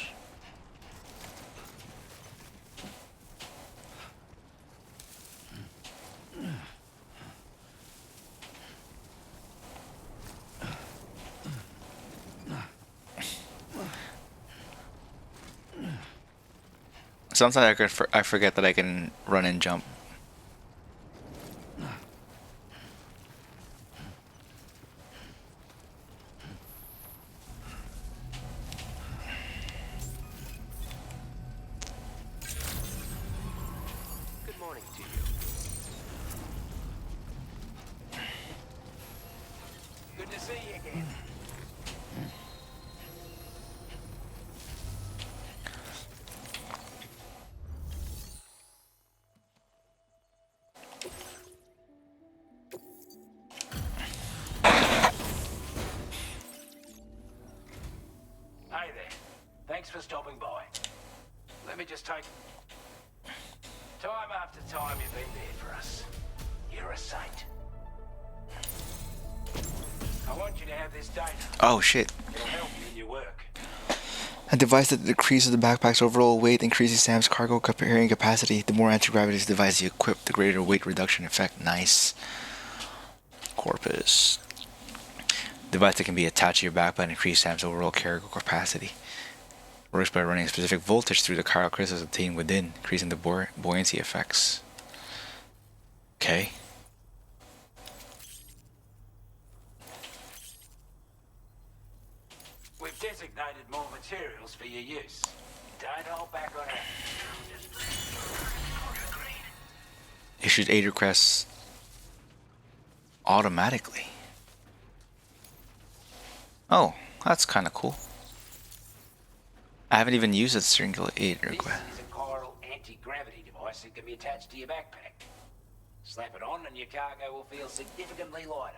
Sometimes I forget that I can run and jump. Good morning to you. Good to see you again. Hey there. Thanks for stopping by. Let me just take... Time after time you've been there for us. You're a saint. I want you to have this data. Oh shit. It'll help you in your work. A device that decreases the backpack's overall weight increases Sam's cargo carrying capacity. The more anti-gravity device you equip, the greater weight reduction effect. Nice. Corpus. Device that can be attached to your backpack and increase Sam's overall cargo capacity. Works by running a specific voltage through the cargo crystals obtained within, increasing the buoyancy effects. Okay. We've designated more materials for your use. Don't hold back on it. Issued aid requests automatically. Oh, that's kind of cool. I haven't even used a single aid request. This is a chiral anti-gravity device that can be attached to your backpack. Slap it on and your cargo will feel significantly lighter.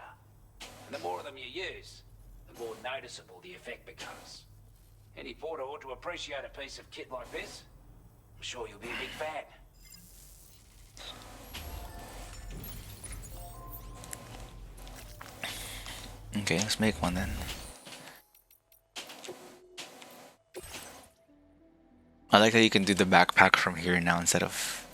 And the more of them you use, the more noticeable the effect becomes. Any porter ought to appreciate a piece of kit like this. I'm sure you'll be a big fan. Okay, let's make one then. I like that you can do the backpack from here now instead of...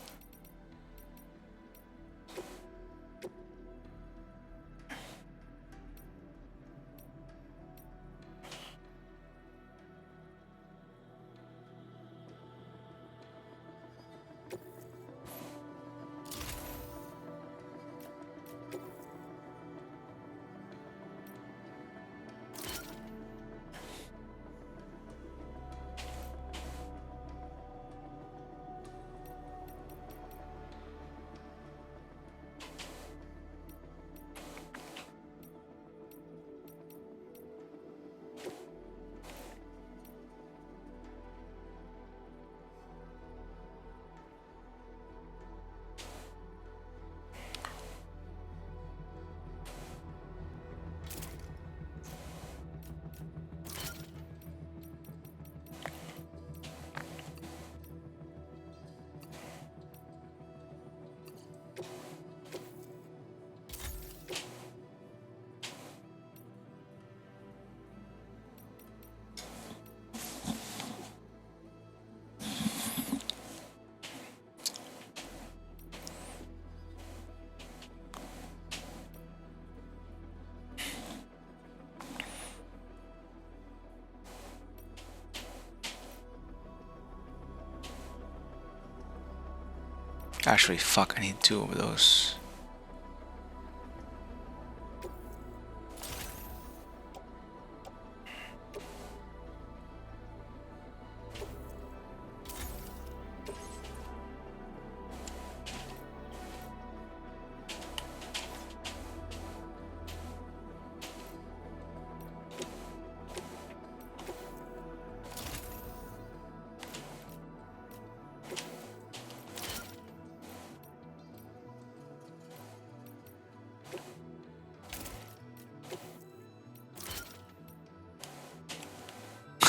Actually, fuck, I need 2 of those.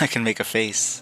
I can make a face.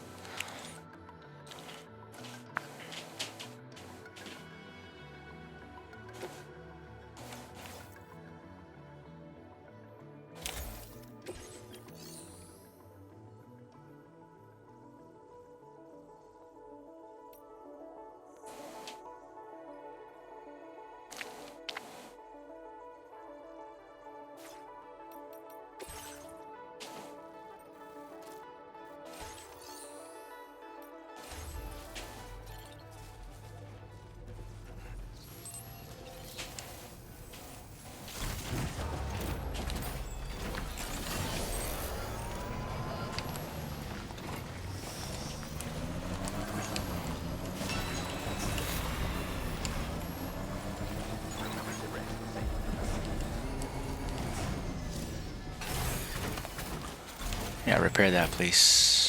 Yeah, repair that, please.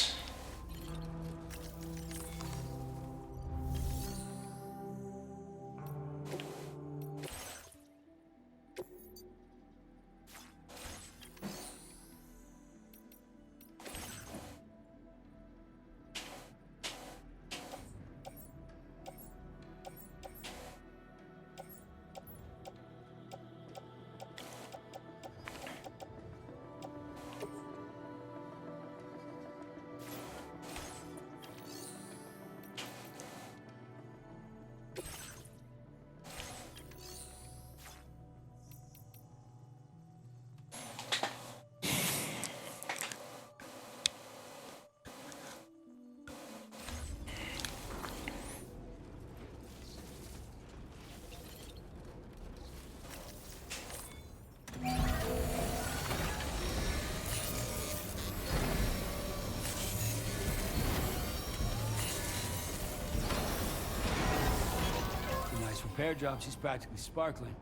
Repair job, she's practically sparkling.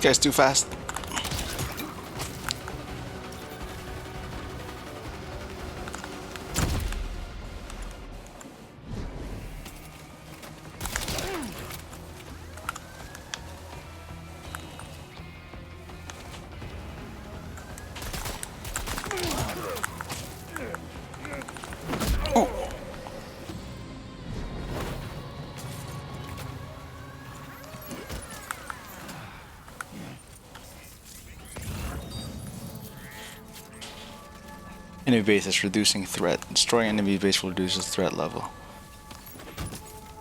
guy's too fast. Enemy base is reducing threat. Destroying enemy base will reduce the threat level.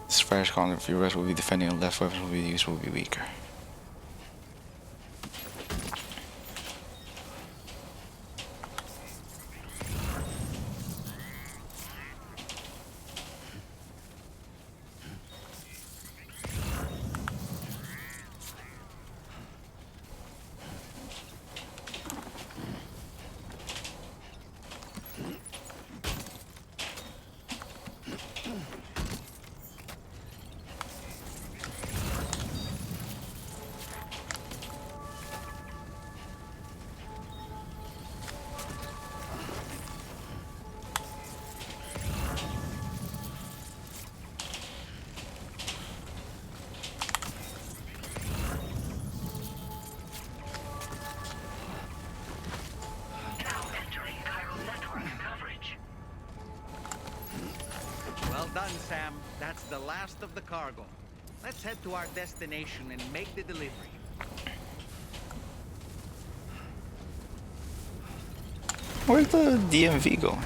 This fire's calling if your rest will be defending and left weapons will be used will be weaker. Well done, Sam. That's the last of the cargo. Let's head to our destination and make the delivery. Where's the DMV going?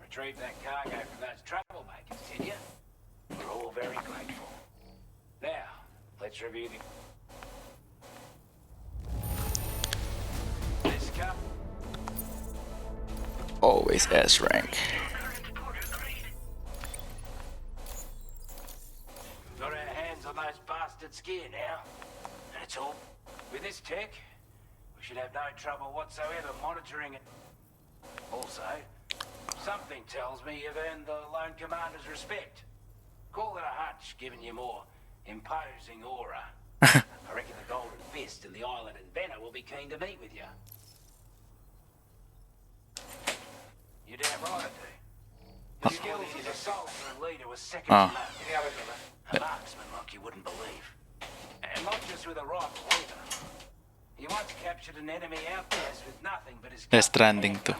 Retrieve that cargo from those troublemakers, did you? We're all very grateful. Now, let's review the... This cup. Always S rank. Got our hands on those bastards' gear now. That's all. With this tech, we should have no trouble whatsoever monitoring it. Also, something tells me you've earned the Lone Commander's respect. Call it a hunch, giving you more imposing aura. I reckon the Golden Fist and the Island Inventor will be keen to meet with you. You're damn right I do. The skills as a soldier and leader was second to none. A marksman like you wouldn't believe. And not just with a rifle either. He once captured an enemy outpost with nothing but his Stranding to.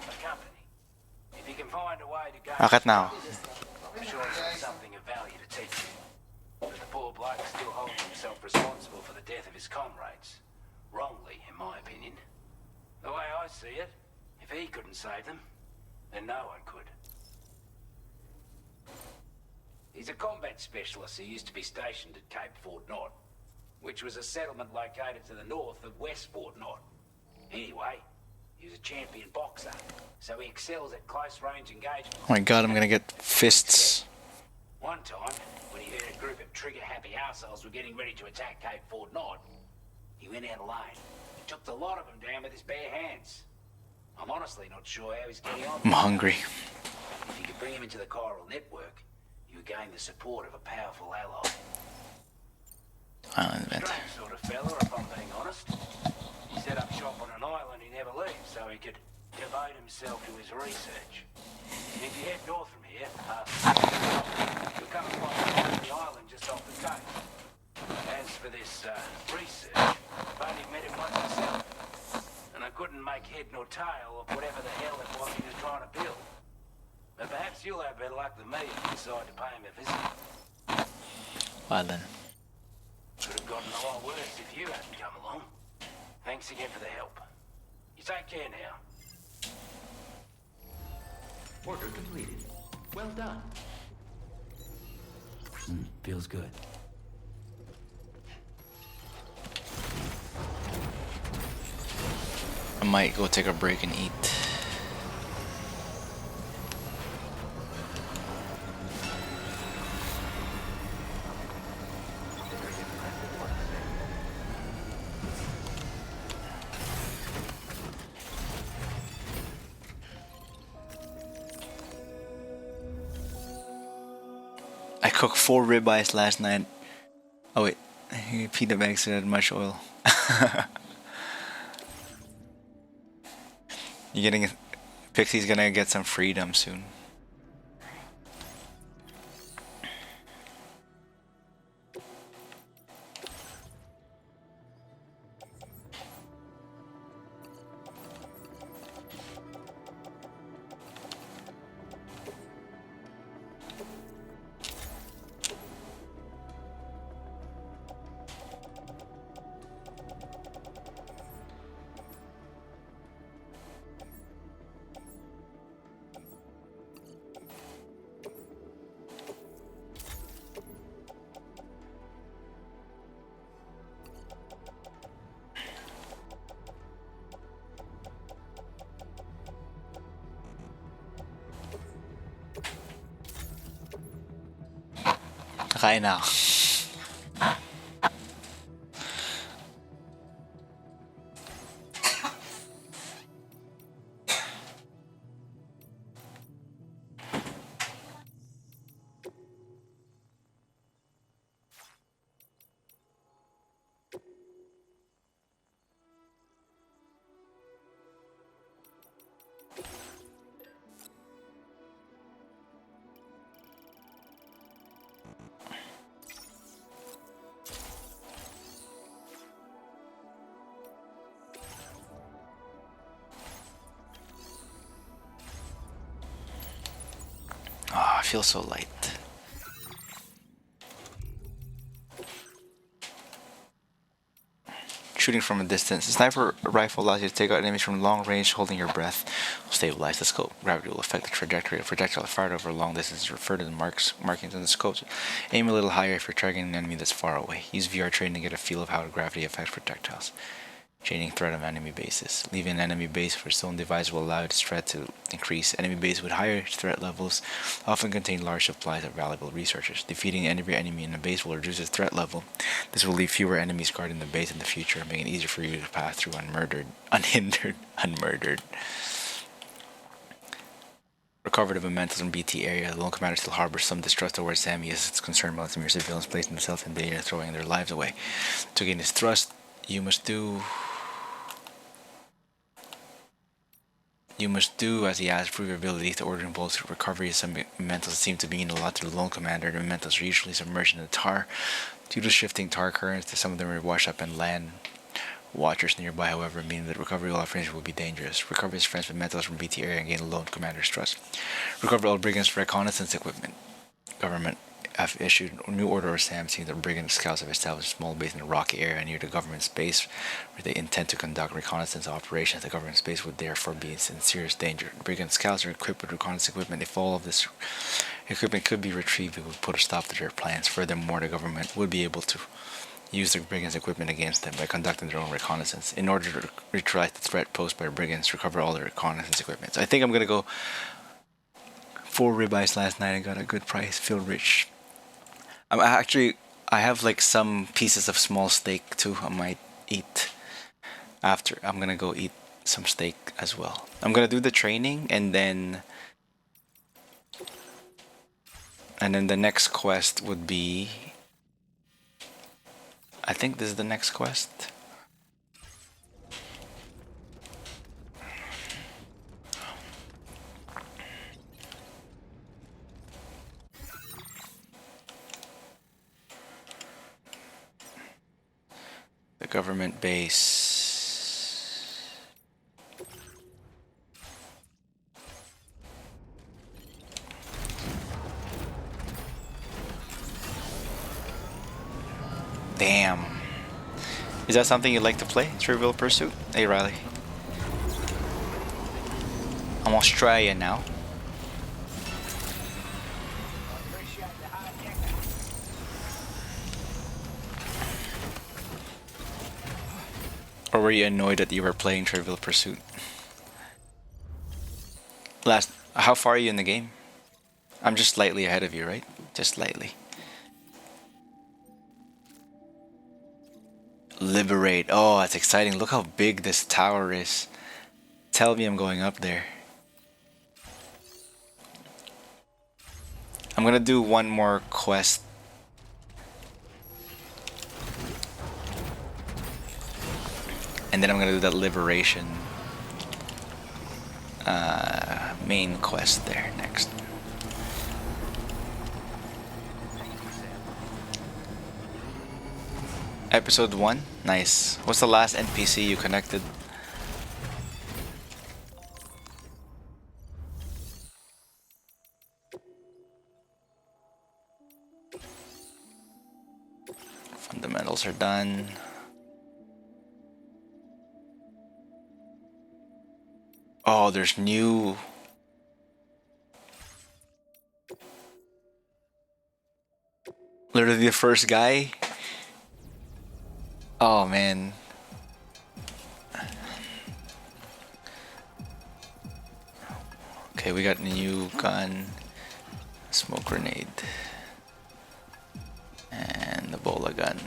If you can find a way to go, Bakit now? I'm sure there's something of value to teach you. But the poor bloke still holds himself responsible for the death of his comrades. Wrongly, in my opinion. The way I see it, if he couldn't save them, then no one could. He's a combat specialist who used to be stationed at Cape Fort Knot, which was a settlement located to the north of West Fort Knot. Anyway, he was a champion boxer, so he excels at close-range engagement. Oh my god, I'm gonna get fists. One time, when he heard a group of trigger-happy arseholes were getting ready to attack Cape Fort Knot, he went out alone. He took the lot of them down with his bare hands. I'm honestly not sure how he's getting on. I'm hungry. If you could bring him into the chiral network, you would gain the support of a powerful ally. Island Inventor. Strange sort of fella, if I'm being honest. He set up shop on an island he never leaves, so he could devote himself to his research. And if you head north from here, you'll come across the island just off the coast. As for this research, I've only met him once myself. make head nor tail of whatever the hell it was he was trying to build. But perhaps you'll have better luck than me if you decide to pay him a visit. Well then. Could have gotten a lot worse if you hadn't come along. Thanks again for the help. You take care now. Order completed. Well done. Feels good. I might go take a break and eat. I cooked 4 ribeyes last night. Oh wait, peanut bags didn't add much oil. You're getting Pixie's gonna get some freedom soon. Kakain na ako. Oh, I feel so light. Shooting from a distance. A sniper rifle allows you to take out enemies from long range, holding your breath. Stabilize the scope. Gravity will affect the trajectory of projectile fired over a long distance. Refer to the markings on the scope. Aim a little higher if you're targeting an enemy that's far away. Use VR training to get a feel of how gravity affects projectiles. Changing threat of enemy bases. Leaving an enemy base for its own device will allow its threat to increase. Enemy bases with higher threat levels often contain large supplies of valuable resources. Defeating every enemy in the base will reduce its threat level. This will leave fewer enemies guarding the base in the future, making it easier for you to pass through unmurdered. Recovered of mementos in BT area. The lone commander still harbors some distrust towards Sammy as it's concerned about some of your civilians placing themselves in danger, throwing their lives away. To gain his trust, you must do as he asks. Prove your ability to order bolts for recovery. Some mementos seem to mean a lot to the lone commander. The mementos are usually submerged in the tar. Due to shifting tar currents, some of them are washed up in land. Watchers nearby, however, mean that recovery all friends will be dangerous. Recover his friends mementos from BT area and gain the lone commander's trust. Recover all brigands reconnaissance equipment. Government have issued a new order of SAM, seeing that brigand scouts have established a small base in a rocky area near the government's base where they intend to conduct reconnaissance operations. The government's base would therefore be in serious danger. Brigand scouts are equipped with reconnaissance equipment. If all of this equipment could be retrieved, it would put a stop to their plans. Furthermore, the government would be able to use the brigands' equipment against them by conducting their own reconnaissance. In order to neutralize the threat posed by brigands, recover all the reconnaissance equipment. So I think I'm gonna go 4 ribeyes last night. I got a good price. Feel rich. I have like some pieces of small steak too. I might eat after. I'm gonna go eat some steak as well. I'm gonna do the training and then the next quest would be, I think this is the next quest. The government base. Damn. Is that something you'd like to play? Trivial Pursuit? Hey, Riley. I'm Australian now. Or were you annoyed that you were playing Trivial Pursuit? How far are you in the game? I'm just slightly ahead of you, right? Just slightly. Liberate. Oh, that's exciting. Look how big this tower is. Tell me I'm going up there. I'm gonna do one more quest. And then I'm gonna do that liberation main quest there next. Episode 1? Nice. What's the last NPC you connected? Fundamentals are done. Oh, there's new... Literally the first guy? Oh, man. Okay, we got a new gun. Smoke grenade. And the bola gun.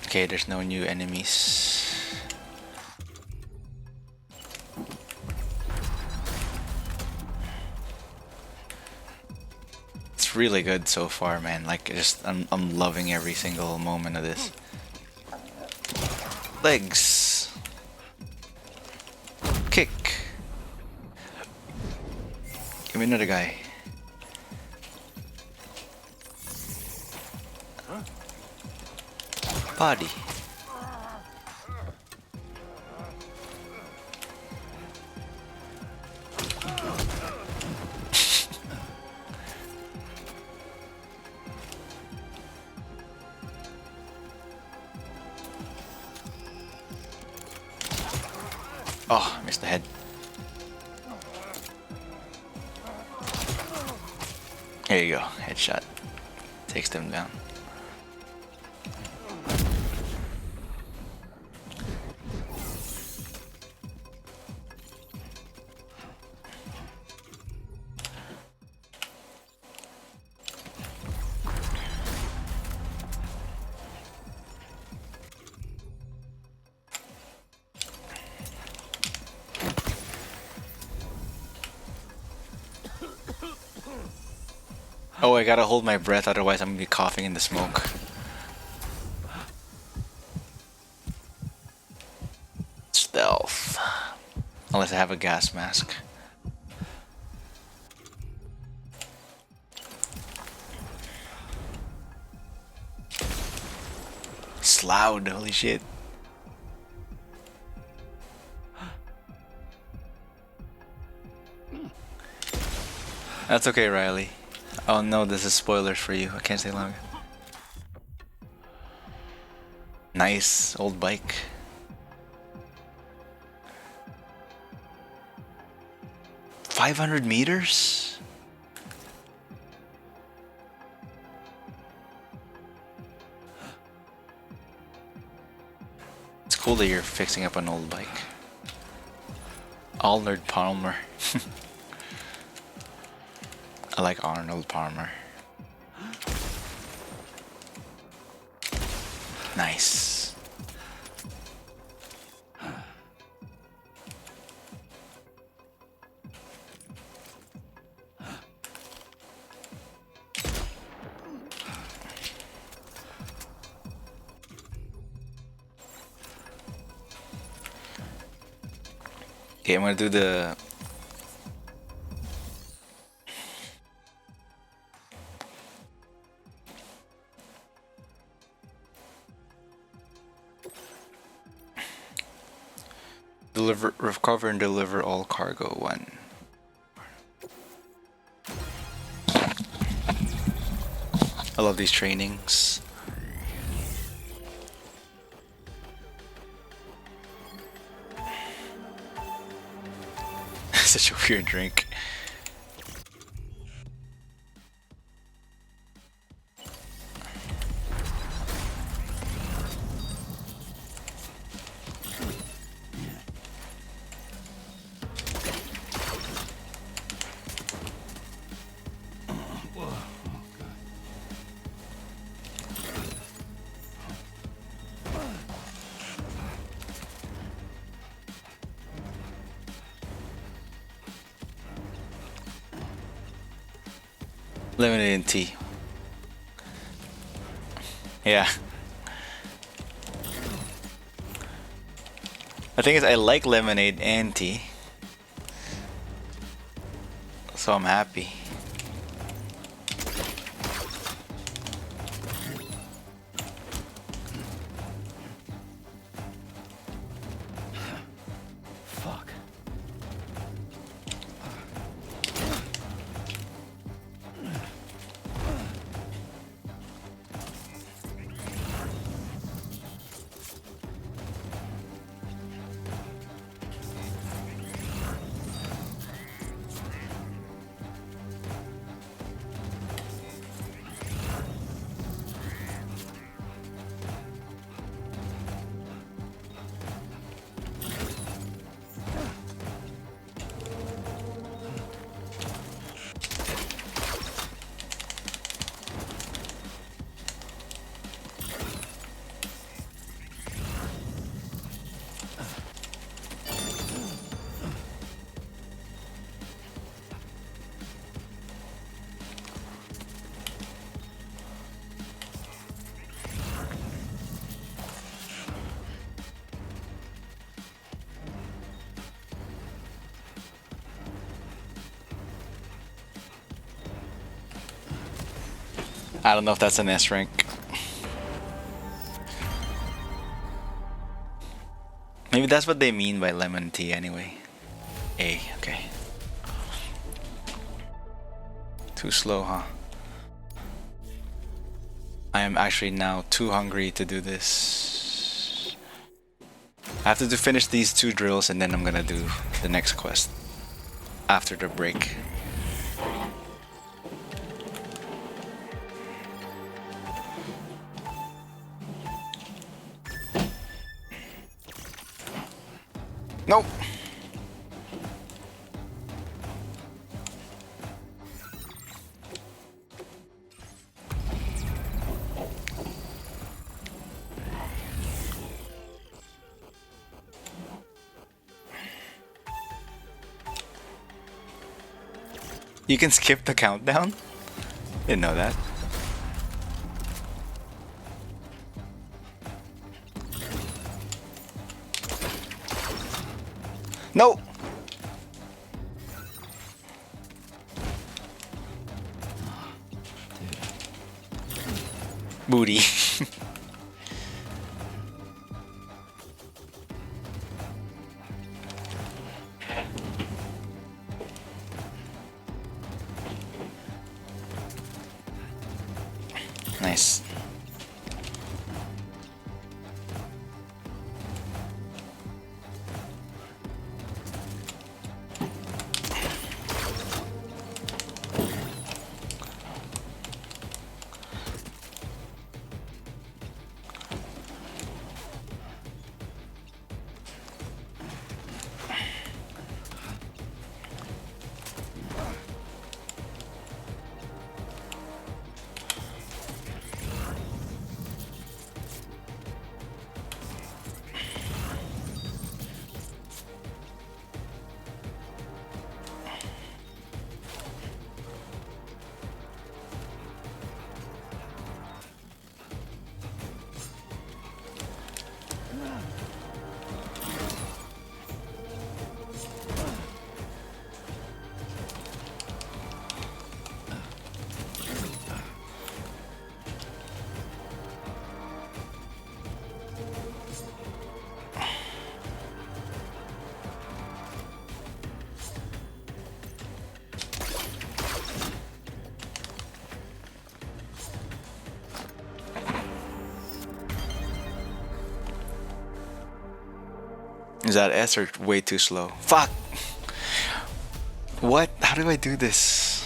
Okay, there's no new enemies. It's really good so far, man. Like, I'm loving every single moment of this. Legs. Kick. Give me another guy. Body. Oh, missed the head. There you go, headshot. Takes them down. Oh, I gotta hold my breath, otherwise I'm gonna be coughing in the smoke. Stealth. Unless I have a gas mask. Sloud, holy shit. That's okay, Riley. Oh no, this is spoilers for you. I can't stay longer. Nice old bike. $500 meters? It's cool that you're fixing up an old bike. Arnold Palmer. I like Arnold Palmer. Nice. Okay, I'm gonna do the... recover and deliver all cargo. 1. I love these trainings. Such a weird drink. Lemonade and tea. Yeah. The thing is, I like lemonade and tea, so I'm happy. Fuck. I don't know if that's an S rank. Maybe that's what they mean by lemon tea anyway. A, okay. Too slow, huh? I am actually now too hungry to do this. I have to finish these 2 drills and then I'm gonna do the next quest after the break. Nope. You can skip the countdown? Didn't know that. No! Booty. Nice. Is that S or way too slow? Fuck! What? How do I do this?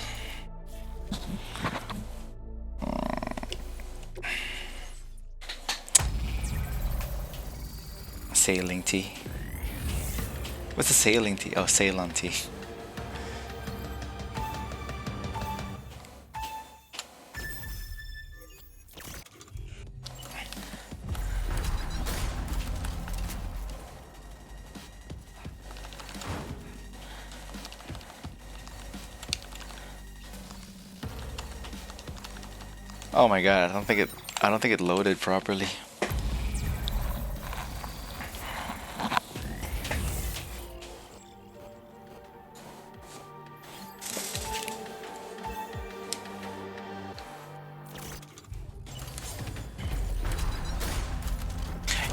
Sailing tea. What's a sailing tea? Oh, Ceylon tea. Oh my god, I don't think it loaded properly.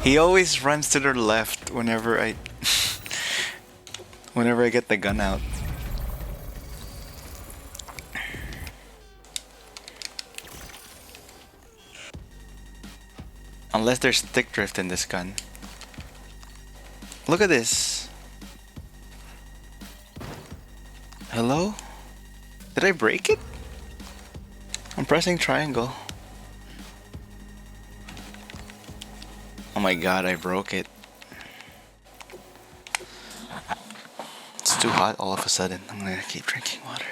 He always runs to the left whenever I whenever I get the gun out. Unless there's stick drift in this gun. Look at this. Hello? Did I break it? I'm pressing triangle. Oh my god, I broke it. It's too hot all of a sudden. I'm gonna keep drinking water.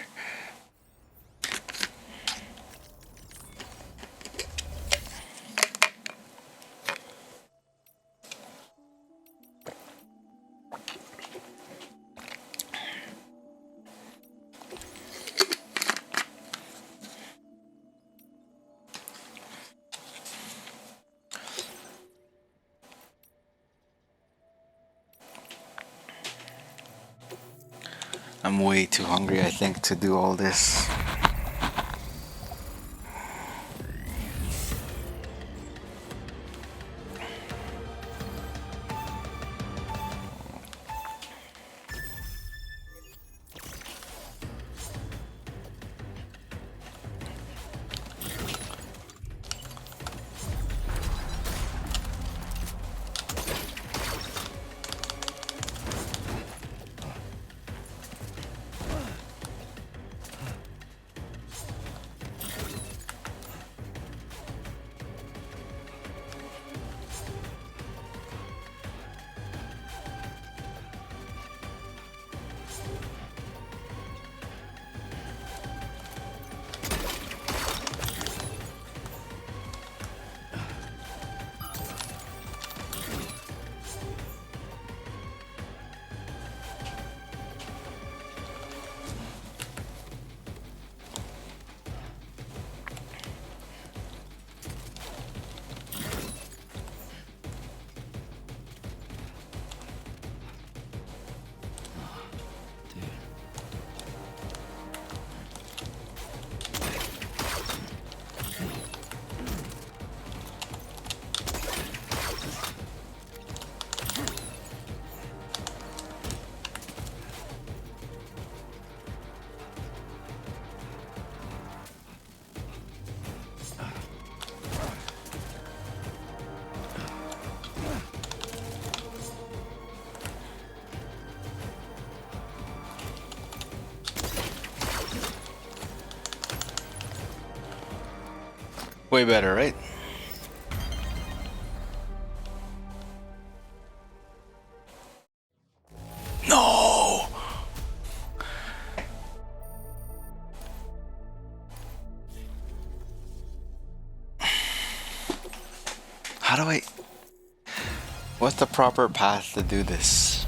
I'm way too hungry, I think, to do all this. Way better, right? No! How do I... What's the proper path to do this?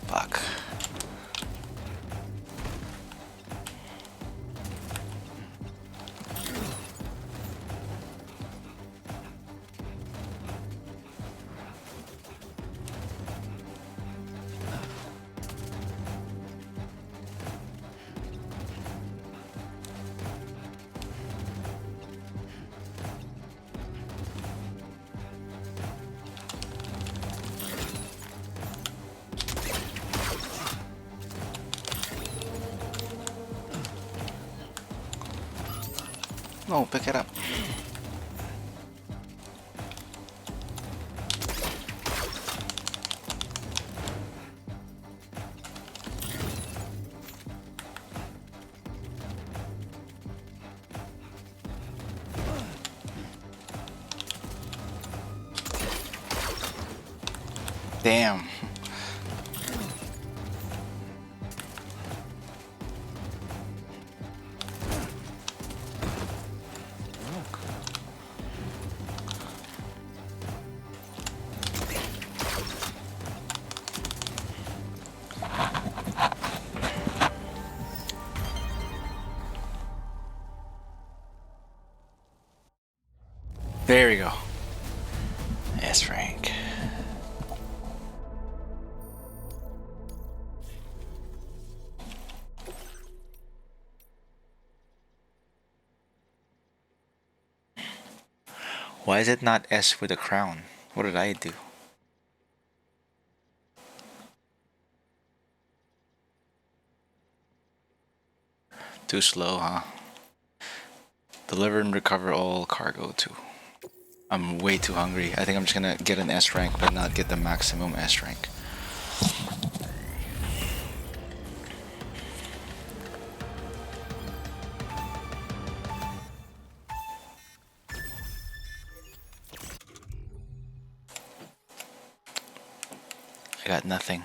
Fuck. Oh, pick it up. Damn. There we go. S rank. Why is it not S with a crown? What did I do? Too slow, huh? Deliver and recover all cargo too. I'm way too hungry. I think I'm just gonna get an S rank but not get the maximum S rank. I got nothing.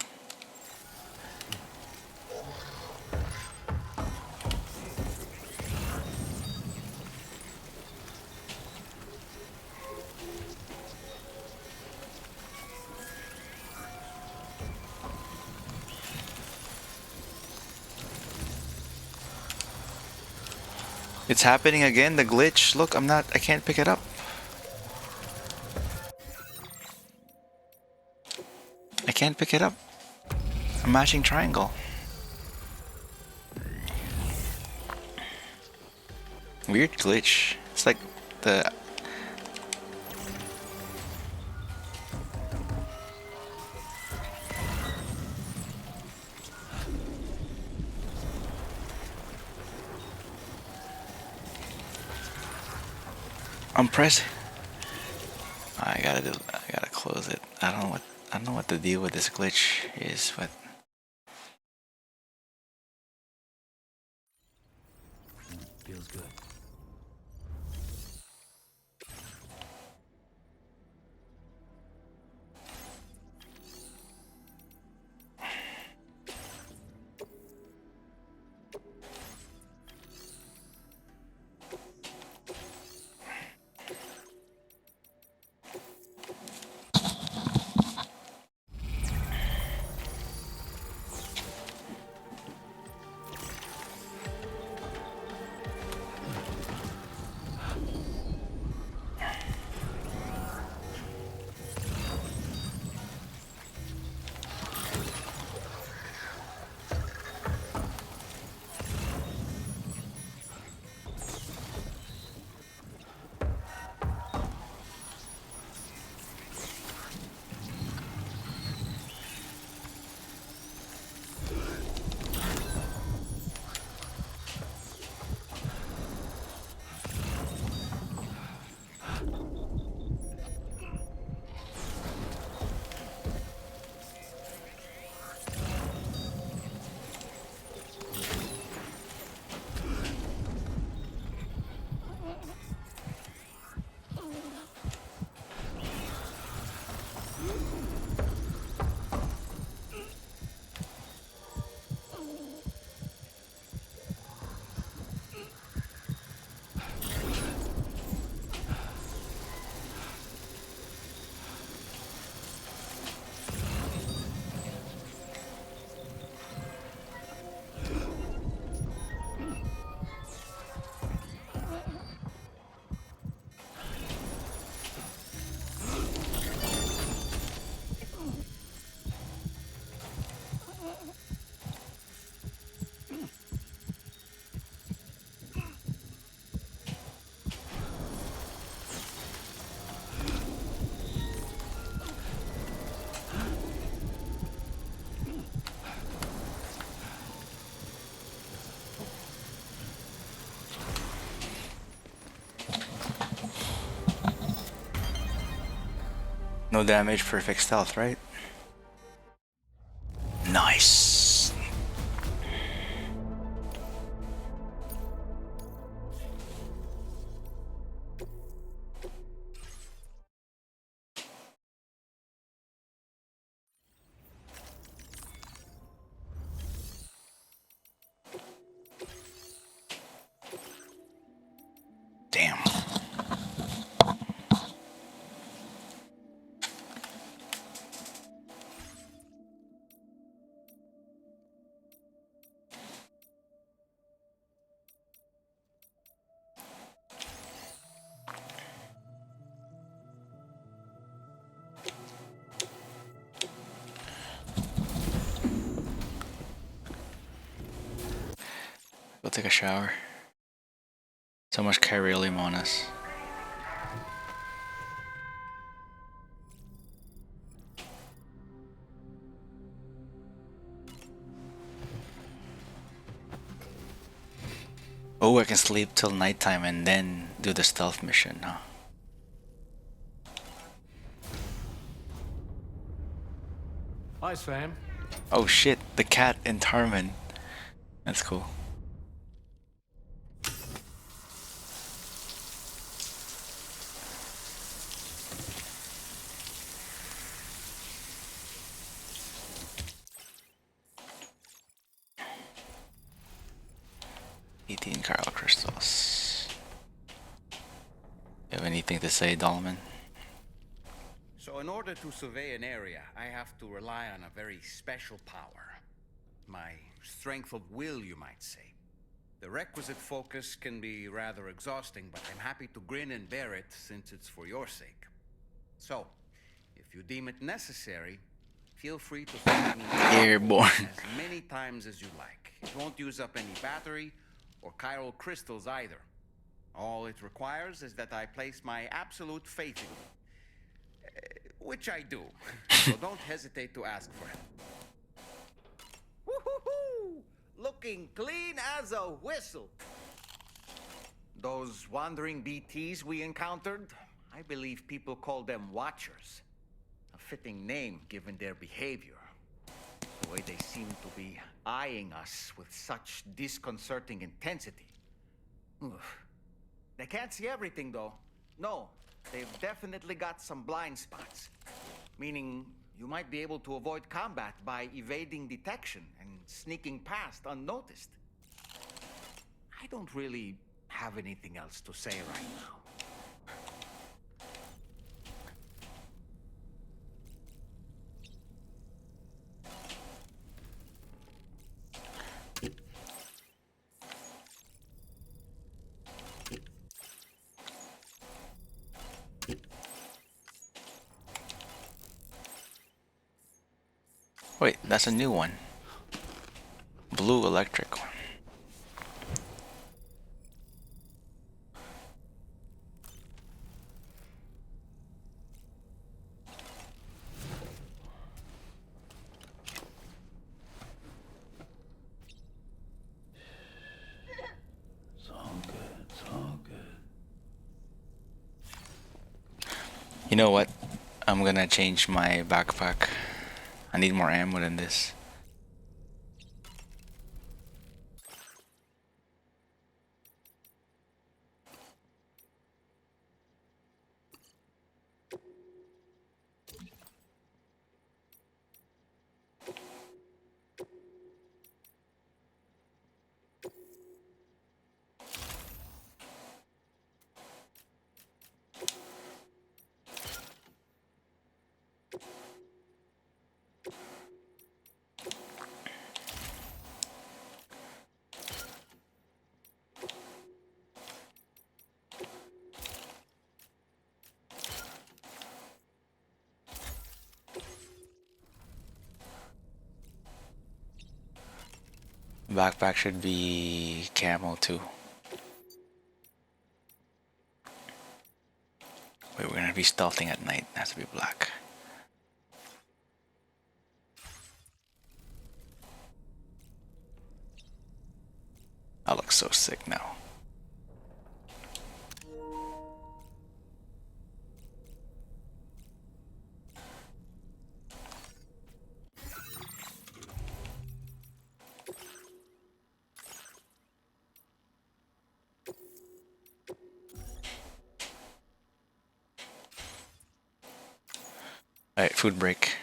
It's happening again, the glitch. Look, I can't pick it up. I can't pick it up. I'm mashing triangle. Weird glitch. It's like the... I'm pressing. I gotta close it. I don't know what the deal with this glitch is, but Feels good. No damage, perfect stealth, right? Nice. Damn. Go take a shower. So much Kyrielium on us. Oh, I can sleep till nighttime and then do the stealth mission, huh? Hi, Sam. Oh shit, the cat in Tarman. That's cool. $18 Chiral crystals. You have anything to say, Dolman? So in order to survey an area, I have to rely on a very special power. My strength of will, you might say. The requisite focus can be rather exhausting, but I'm happy to grin and bear it since it's for your sake. So, if you deem it necessary, feel free to send me Airborne. as many times as you like. It won't use up any battery or chiral crystals either. All it requires is that I place my absolute faith in you. Which I do. So don't hesitate to ask for help. Woo-hoo-hoo! Looking clean as a whistle. Those wandering BTs we encountered, I believe people call them Watchers. A fitting name given their behavior. The way they seem to be eyeing us with such disconcerting intensity. Oof. They can't see everything, though. No, they've definitely got some blind spots. Meaning, you might be able to avoid combat by evading detection and sneaking past unnoticed. I don't really have anything else to say right now. Wait, that's a new one. Blue electric one. It's all good, it's all good. You know what? I'm gonna change my backpack. I need more ammo than this. Backpack should be camo too. Wait, we're gonna be stealthing at night. It has to be black. I look so sick now. Alright, food break.